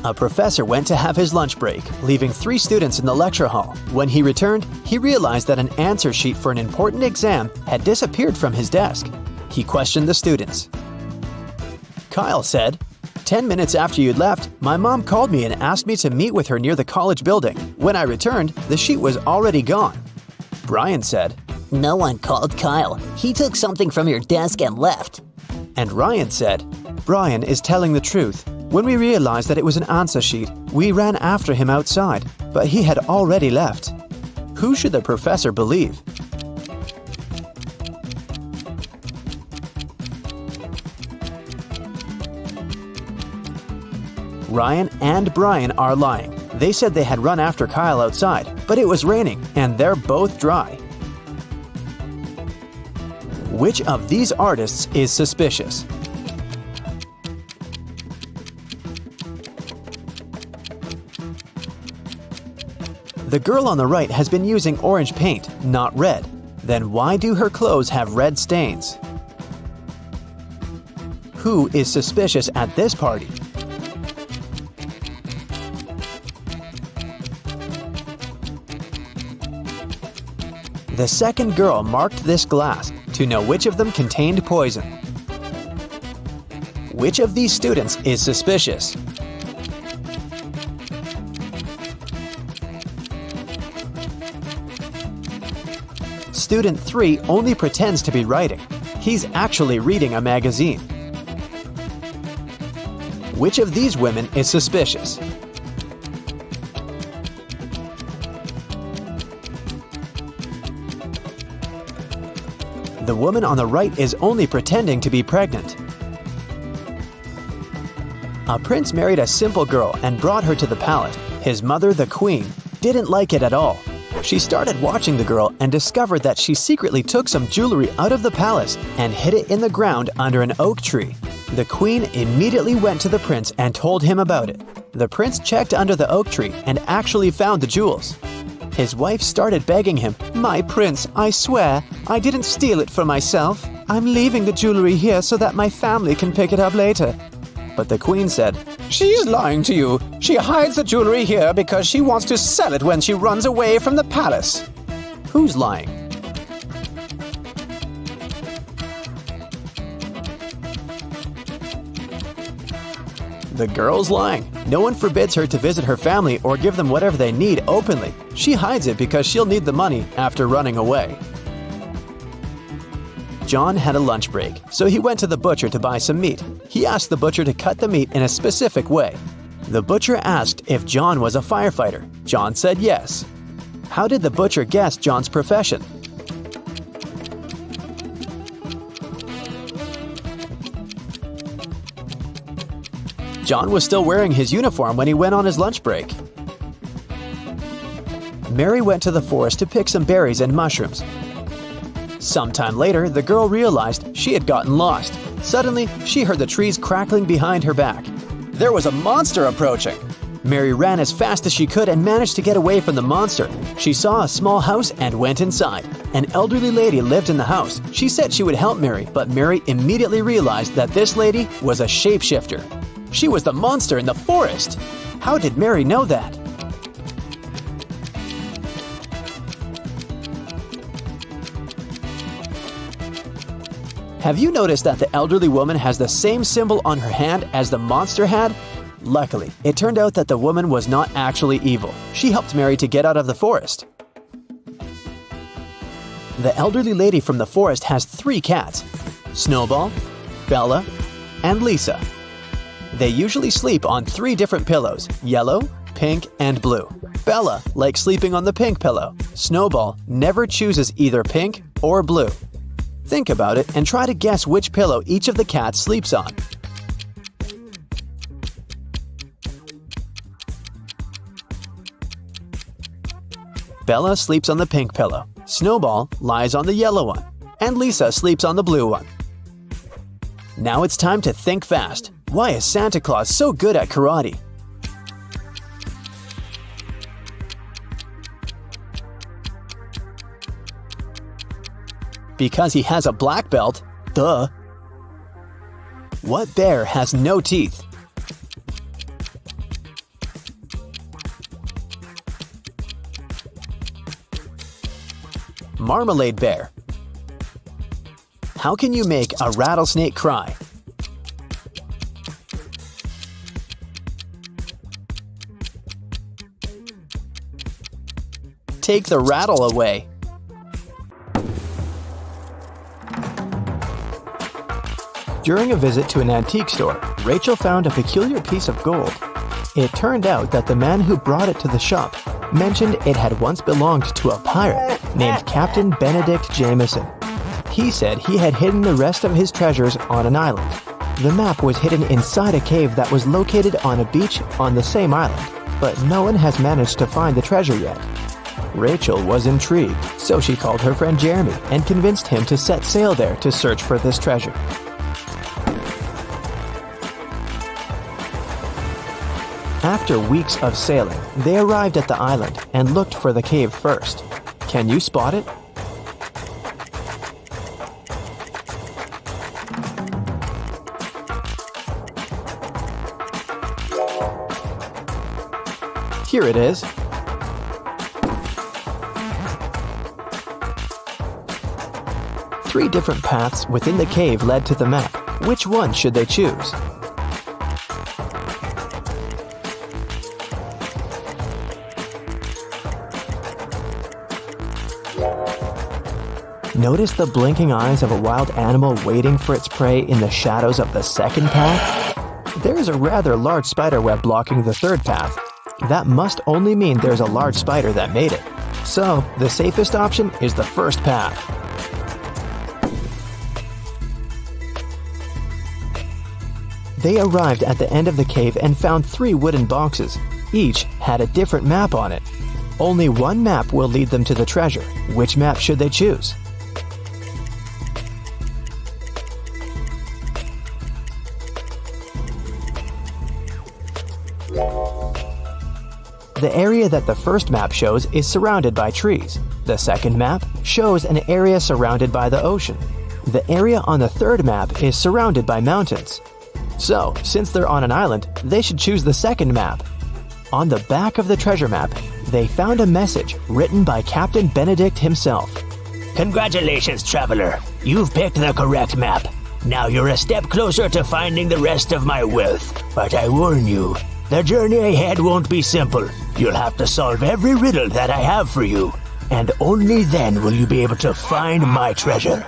A professor went to have his lunch break, leaving 3 students in the lecture hall. When he returned, he realized that an answer sheet for an important exam had disappeared from his desk. He questioned the students. Kyle said, 10 minutes after you'd left, my mom called me and asked me to meet with her near the college building. When I returned, the sheet was already gone. Brian said, No one called Kyle. He took something from your desk and left. And Ryan said, Brian is telling the truth. When we realized that it was an answer sheet, we ran after him outside, but he had already left. Who should the professor believe? Ryan and Brian are lying. They said they had run after Kyle outside, but it was raining, and they're both dry. Which of these artists is suspicious? The girl on the right has been using orange paint, not red. Then why do her clothes have red stains? Who is suspicious at this party? The second girl marked this glass to know which of them contained poison. Which of these students is suspicious? Student 3 only pretends to be writing. He's actually reading a magazine. Which of these women is suspicious? The woman on the right is only pretending to be pregnant. A prince married a simple girl and brought her to the palace. His mother, the queen, didn't like it at all. She started watching the girl and discovered that she secretly took some jewelry out of the palace and hid it in the ground under an oak tree. The queen immediately went to the prince and told him about it. The prince checked under the oak tree and actually found the jewels. His wife started begging him, "My prince, I swear, I didn't steal it for myself. I'm leaving the jewelry here so that my family can pick it up later." But the queen said, "She's lying to you. She hides the jewelry here because she wants to sell it when she runs away from the palace." Who's lying? The girl's lying. No one forbids her to visit her family or give them whatever they need openly. She hides it because she'll need the money after running away. John had a lunch break, so he went to the butcher to buy some meat. He asked the butcher to cut the meat in a specific way. The butcher asked if John was a firefighter. John said yes. How did the butcher guess John's profession? John was still wearing his uniform when he went on his lunch break. Mary went to the forest to pick some berries and mushrooms. Sometime later, the girl realized she had gotten lost. Suddenly, she heard the trees crackling behind her back. There was a monster approaching. Mary ran as fast as she could and managed to get away from the monster. She saw a small house and went inside. An elderly lady lived in the house. She said she would help Mary, but Mary immediately realized that this lady was a shapeshifter. She was the monster in the forest. How did Mary know that? Have you noticed that the elderly woman has the same symbol on her hand as the monster had? Luckily, it turned out that the woman was not actually evil. She helped Mary to get out of the forest. The elderly lady from the forest has 3 cats: Snowball, Bella, and Lisa. They usually sleep on 3 different pillows: yellow, pink, and blue. Bella likes sleeping on the pink pillow. Snowball never chooses either pink or blue. Think about it and try to guess which pillow each of the cats sleeps on. Bella sleeps on the pink pillow, Snowball lies on the yellow one, and Lisa sleeps on the blue one. Now it's time to think fast. Why is Santa Claus so good at karate? Because he has a black belt. Duh. What bear has no teeth? Marmalade bear. How can you make a rattlesnake cry? Take the rattle away. During a visit to an antique store, Rachel found a peculiar piece of gold. It turned out that the man who brought it to the shop mentioned it had once belonged to a pirate named Captain Benedict Jameson. He said he had hidden the rest of his treasures on an island. The map was hidden inside a cave that was located on a beach on the same island, but no one has managed to find the treasure yet. Rachel was intrigued, so she called her friend Jeremy and convinced him to set sail there to search for this treasure. After weeks of sailing, they arrived at the island and looked for the cave first. Can you spot it? Here it is. Three different paths within the cave led to the map. Which one should they choose? Notice the blinking eyes of a wild animal waiting for its prey in the shadows of the second path? There is a rather large spider web blocking the third path. That must only mean there's a large spider that made it. So, the safest option is the first path. They arrived at the end of the cave and found 3 wooden boxes. Each had a different map on it. Only one map will lead them to the treasure. Which map should they choose? The area that the first map shows is surrounded by trees. The second map shows an area surrounded by the ocean. The area on the third map is surrounded by mountains. So, since they're on an island, they should choose the second map. On the back of the treasure map, they found a message written by Captain Benedict himself. Congratulations, traveler. You've picked the correct map. Now you're a step closer to finding the rest of my wealth. But I warn you, the journey ahead won't be simple. You'll have to solve every riddle that I have for you. And only then will you be able to find my treasure.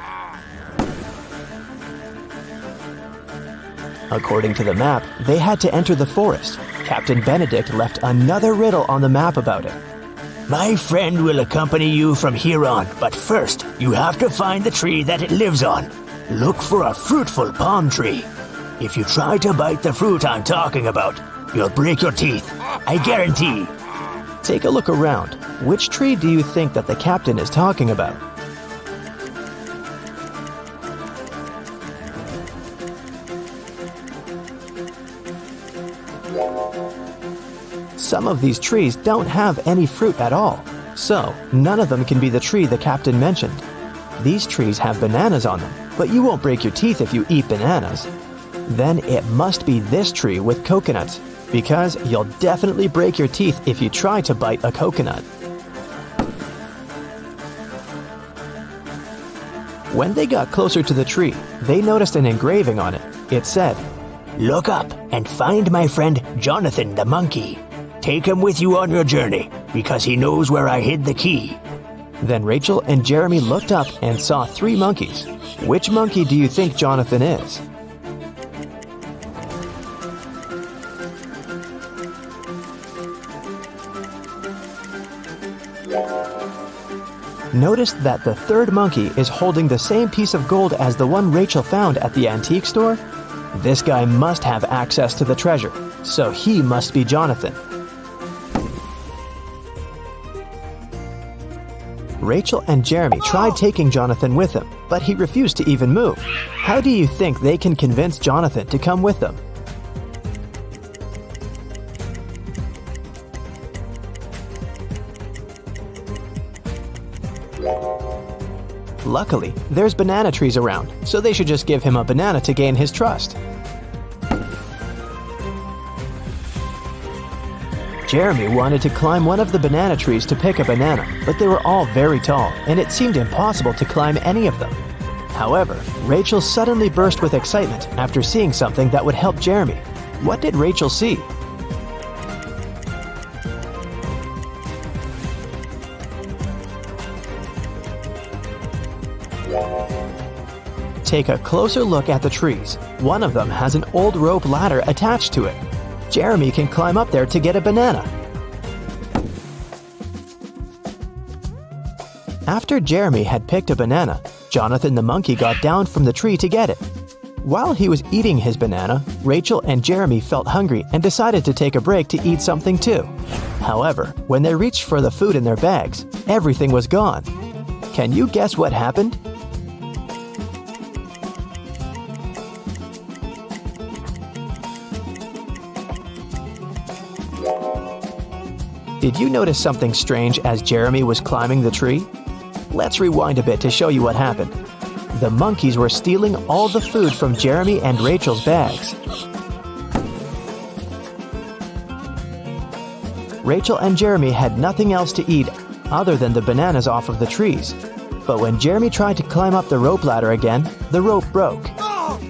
According to the map, they had to enter the forest. Captain Benedict left another riddle on the map about it. My friend will accompany you from here on, but first, you have to find the tree that it lives on. Look for a fruitful palm tree. If you try to bite the fruit I'm talking about, you'll break your teeth. I guarantee. Take a look around. Which tree do you think that the captain is talking about? Some of these trees don't have any fruit at all, so none of them can be the tree the captain mentioned. These trees have bananas on them, but you won't break your teeth if you eat bananas. Then it must be this tree with coconuts, because you'll definitely break your teeth if you try to bite a coconut. When they got closer to the tree, they noticed an engraving on it. It said, "Look up and find my friend Jonathan the monkey. Take him with you on your journey, because he knows where I hid the key." Then Rachel and Jeremy looked up and saw 3 monkeys. Which monkey do you think Jonathan is? Notice that the third monkey is holding the same piece of gold as the one Rachel found at the antique store. This guy must have access to the treasure, so he must be Jonathan. Rachel and Jeremy tried taking Jonathan with them, but he refused to even move. How do you think they can convince Jonathan to come with them? Luckily, there's banana trees around, so they should just give him a banana to gain his trust. Jeremy wanted to climb one of the banana trees to pick a banana, but they were all very tall, and it seemed impossible to climb any of them. However, Rachel suddenly burst with excitement after seeing something that would help Jeremy. What did Rachel see? Take a closer look at the trees. One of them has an old rope ladder attached to it. Jeremy can climb up there to get a banana. After Jeremy had picked a banana, Jonathan the monkey got down from the tree to get it. While he was eating his banana, Rachel and Jeremy felt hungry and decided to take a break to eat something too. However, when they reached for the food in their bags, everything was gone. Can you guess what happened? Did you notice something strange as Jeremy was climbing the tree? Let's rewind a bit to show you what happened. The monkeys were stealing all the food from Jeremy and Rachel's bags. Rachel and Jeremy had nothing else to eat other than the bananas off of the trees. But when Jeremy tried to climb up the rope ladder again, the rope broke.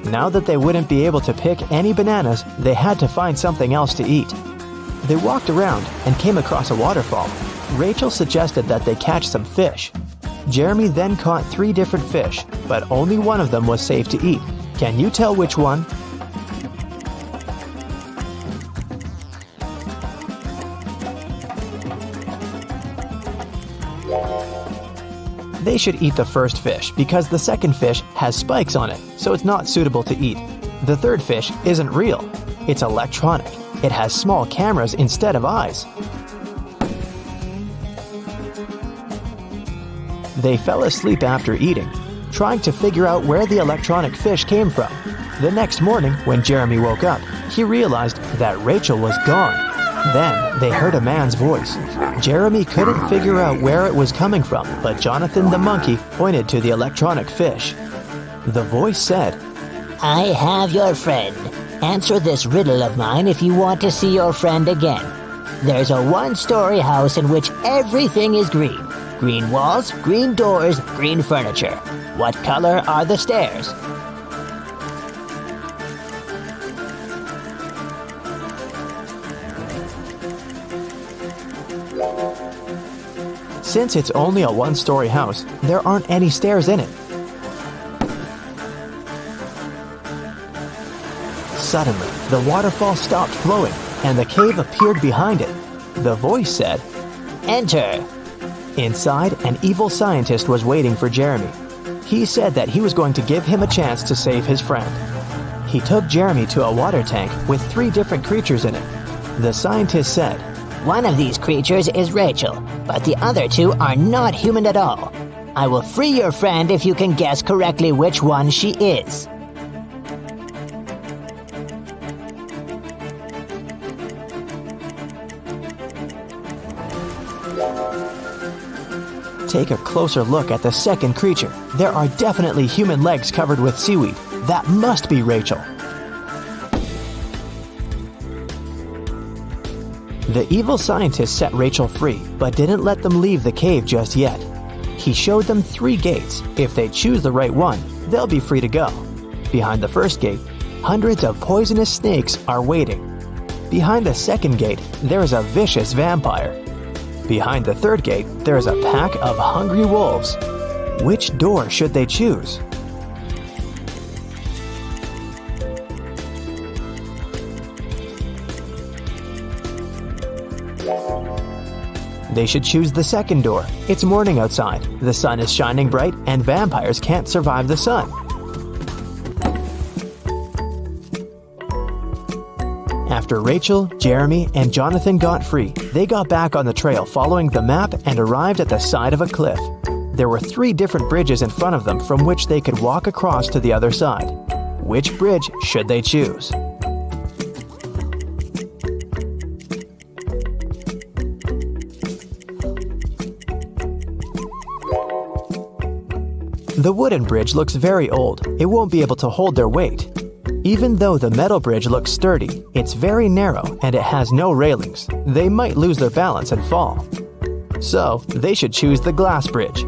Now that they wouldn't be able to pick any bananas, they had to find something else to eat. They walked around and came across a waterfall. Rachel suggested that they catch some fish. Jeremy then caught 3 different fish, but only one of them was safe to eat. Can you tell which one? They should eat the first fish because the second fish has spikes on it, so it's not suitable to eat. The third fish isn't real. It's electronic. It has small cameras instead of eyes. They fell asleep after eating, trying to figure out where the electronic fish came from. The next morning, when Jeremy woke up, he realized that Rachel was gone. Then they heard a man's voice. Jeremy couldn't figure out where it was coming from, but Jonathan the monkey pointed to the electronic fish. The voice said, I have your friend. Answer this riddle of mine if you want to see your friend again. There's a one-story house in which everything is green. Green walls, green doors, green furniture. What color are the stairs? Since it's only a one-story house, there aren't any stairs in it. Suddenly, the waterfall stopped flowing, and the cave appeared behind it. The voice said, Enter. Inside, an evil scientist was waiting for Jeremy. He said that he was going to give him a chance to save his friend. He took Jeremy to a water tank with 3 different creatures in it. The scientist said, One of these creatures is Rachel, but the other 2 are not human at all. I will free your friend if you can guess correctly which one she is. Take a closer look at the second creature. There are definitely human legs covered with seaweed. That must be Rachel. The evil scientist set Rachel free, but didn't let them leave the cave just yet. He showed them 3 gates. If they choose the right one, they'll be free to go. Behind the first gate, hundreds of poisonous snakes are waiting. Behind the second gate, there is a vicious vampire. Behind the third gate, there is a pack of hungry wolves. Which door should they choose? They should choose the second door. It's morning outside, the sun is shining bright, and vampires can't survive the sun. After Rachel, Jeremy, and Jonathan got free, they got back on the trail following the map and arrived at the side of a cliff. There were 3 different bridges in front of them from which they could walk across to the other side. Which bridge should they choose? The wooden bridge looks very old. It won't be able to hold their weight. Even though the metal bridge looks sturdy, it's very narrow and it has no railings. They might lose their balance and fall. So, they should choose the glass bridge.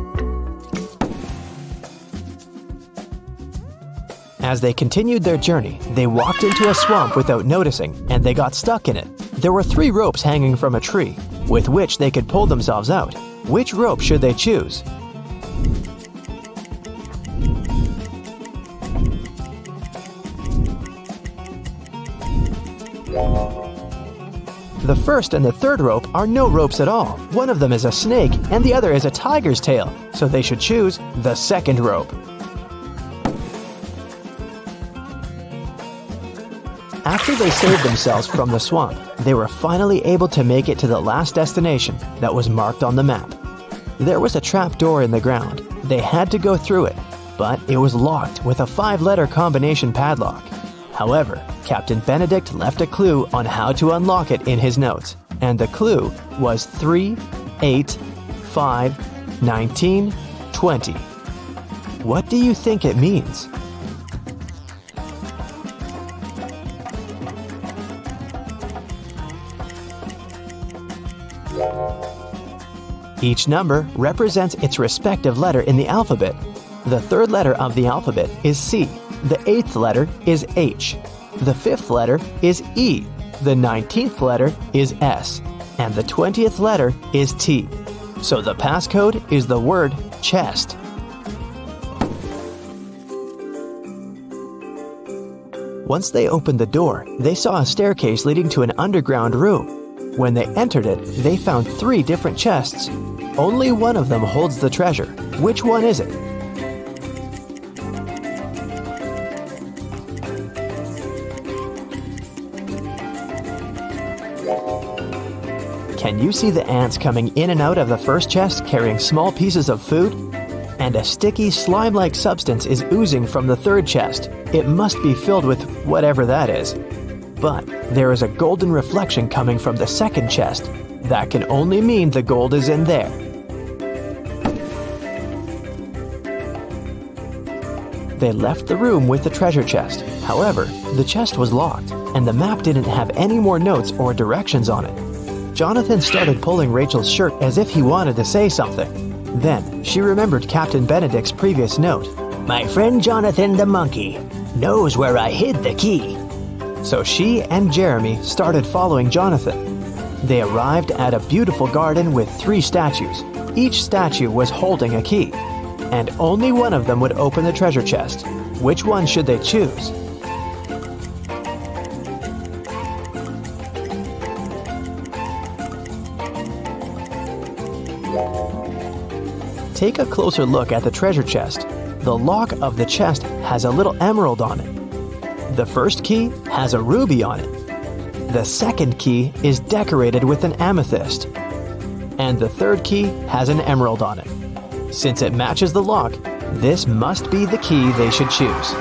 As they continued their journey, they walked into a swamp without noticing, and they got stuck in it. There were 3 ropes hanging from a tree, with which they could pull themselves out. Which rope should they choose? The first and the third rope are no ropes at all. One of them is a snake and the other is a tiger's tail, so they should choose the second rope. After they saved themselves from the swamp, they were finally able to make it to the last destination that was marked on the map. There was a trap door in the ground. They had to go through it, but it was locked with a 5-letter combination padlock. However, Captain Benedict left a clue on how to unlock it in his notes. And the clue was 3, 8, 5, 19, 20. What do you think it means? Each number represents its respective letter in the alphabet. The third letter of the alphabet is C. The 8th letter is H. The 5th letter is E. The 19th letter is S. And the 20th letter is T. So the passcode is the word chest. Once they opened the door, they saw a staircase leading to an underground room. When they entered it, they found 3 different chests. Only one of them holds the treasure. Which one is it? Can you see the ants coming in and out of the first chest carrying small pieces of food? And a sticky, slime-like substance is oozing from the third chest. It must be filled with whatever that is. But there is a golden reflection coming from the second chest. That can only mean the gold is in there. They left the room with the treasure chest. However, the chest was locked, and the map didn't have any more notes or directions on it. Jonathan started pulling Rachel's shirt as if he wanted to say something. Then, she remembered Captain Benedict's previous note. My friend Jonathan the monkey knows where I hid the key. So she and Jeremy started following Jonathan. They arrived at a beautiful garden with 3 statues. Each statue was holding a key, and only one of them would open the treasure chest. Which one should they choose? Take a closer look at the treasure chest. The lock of the chest has a little emerald on it. The first key has a ruby on it. The second key is decorated with an amethyst. And the third key has an emerald on it. Since it matches the lock, this must be the key they should choose.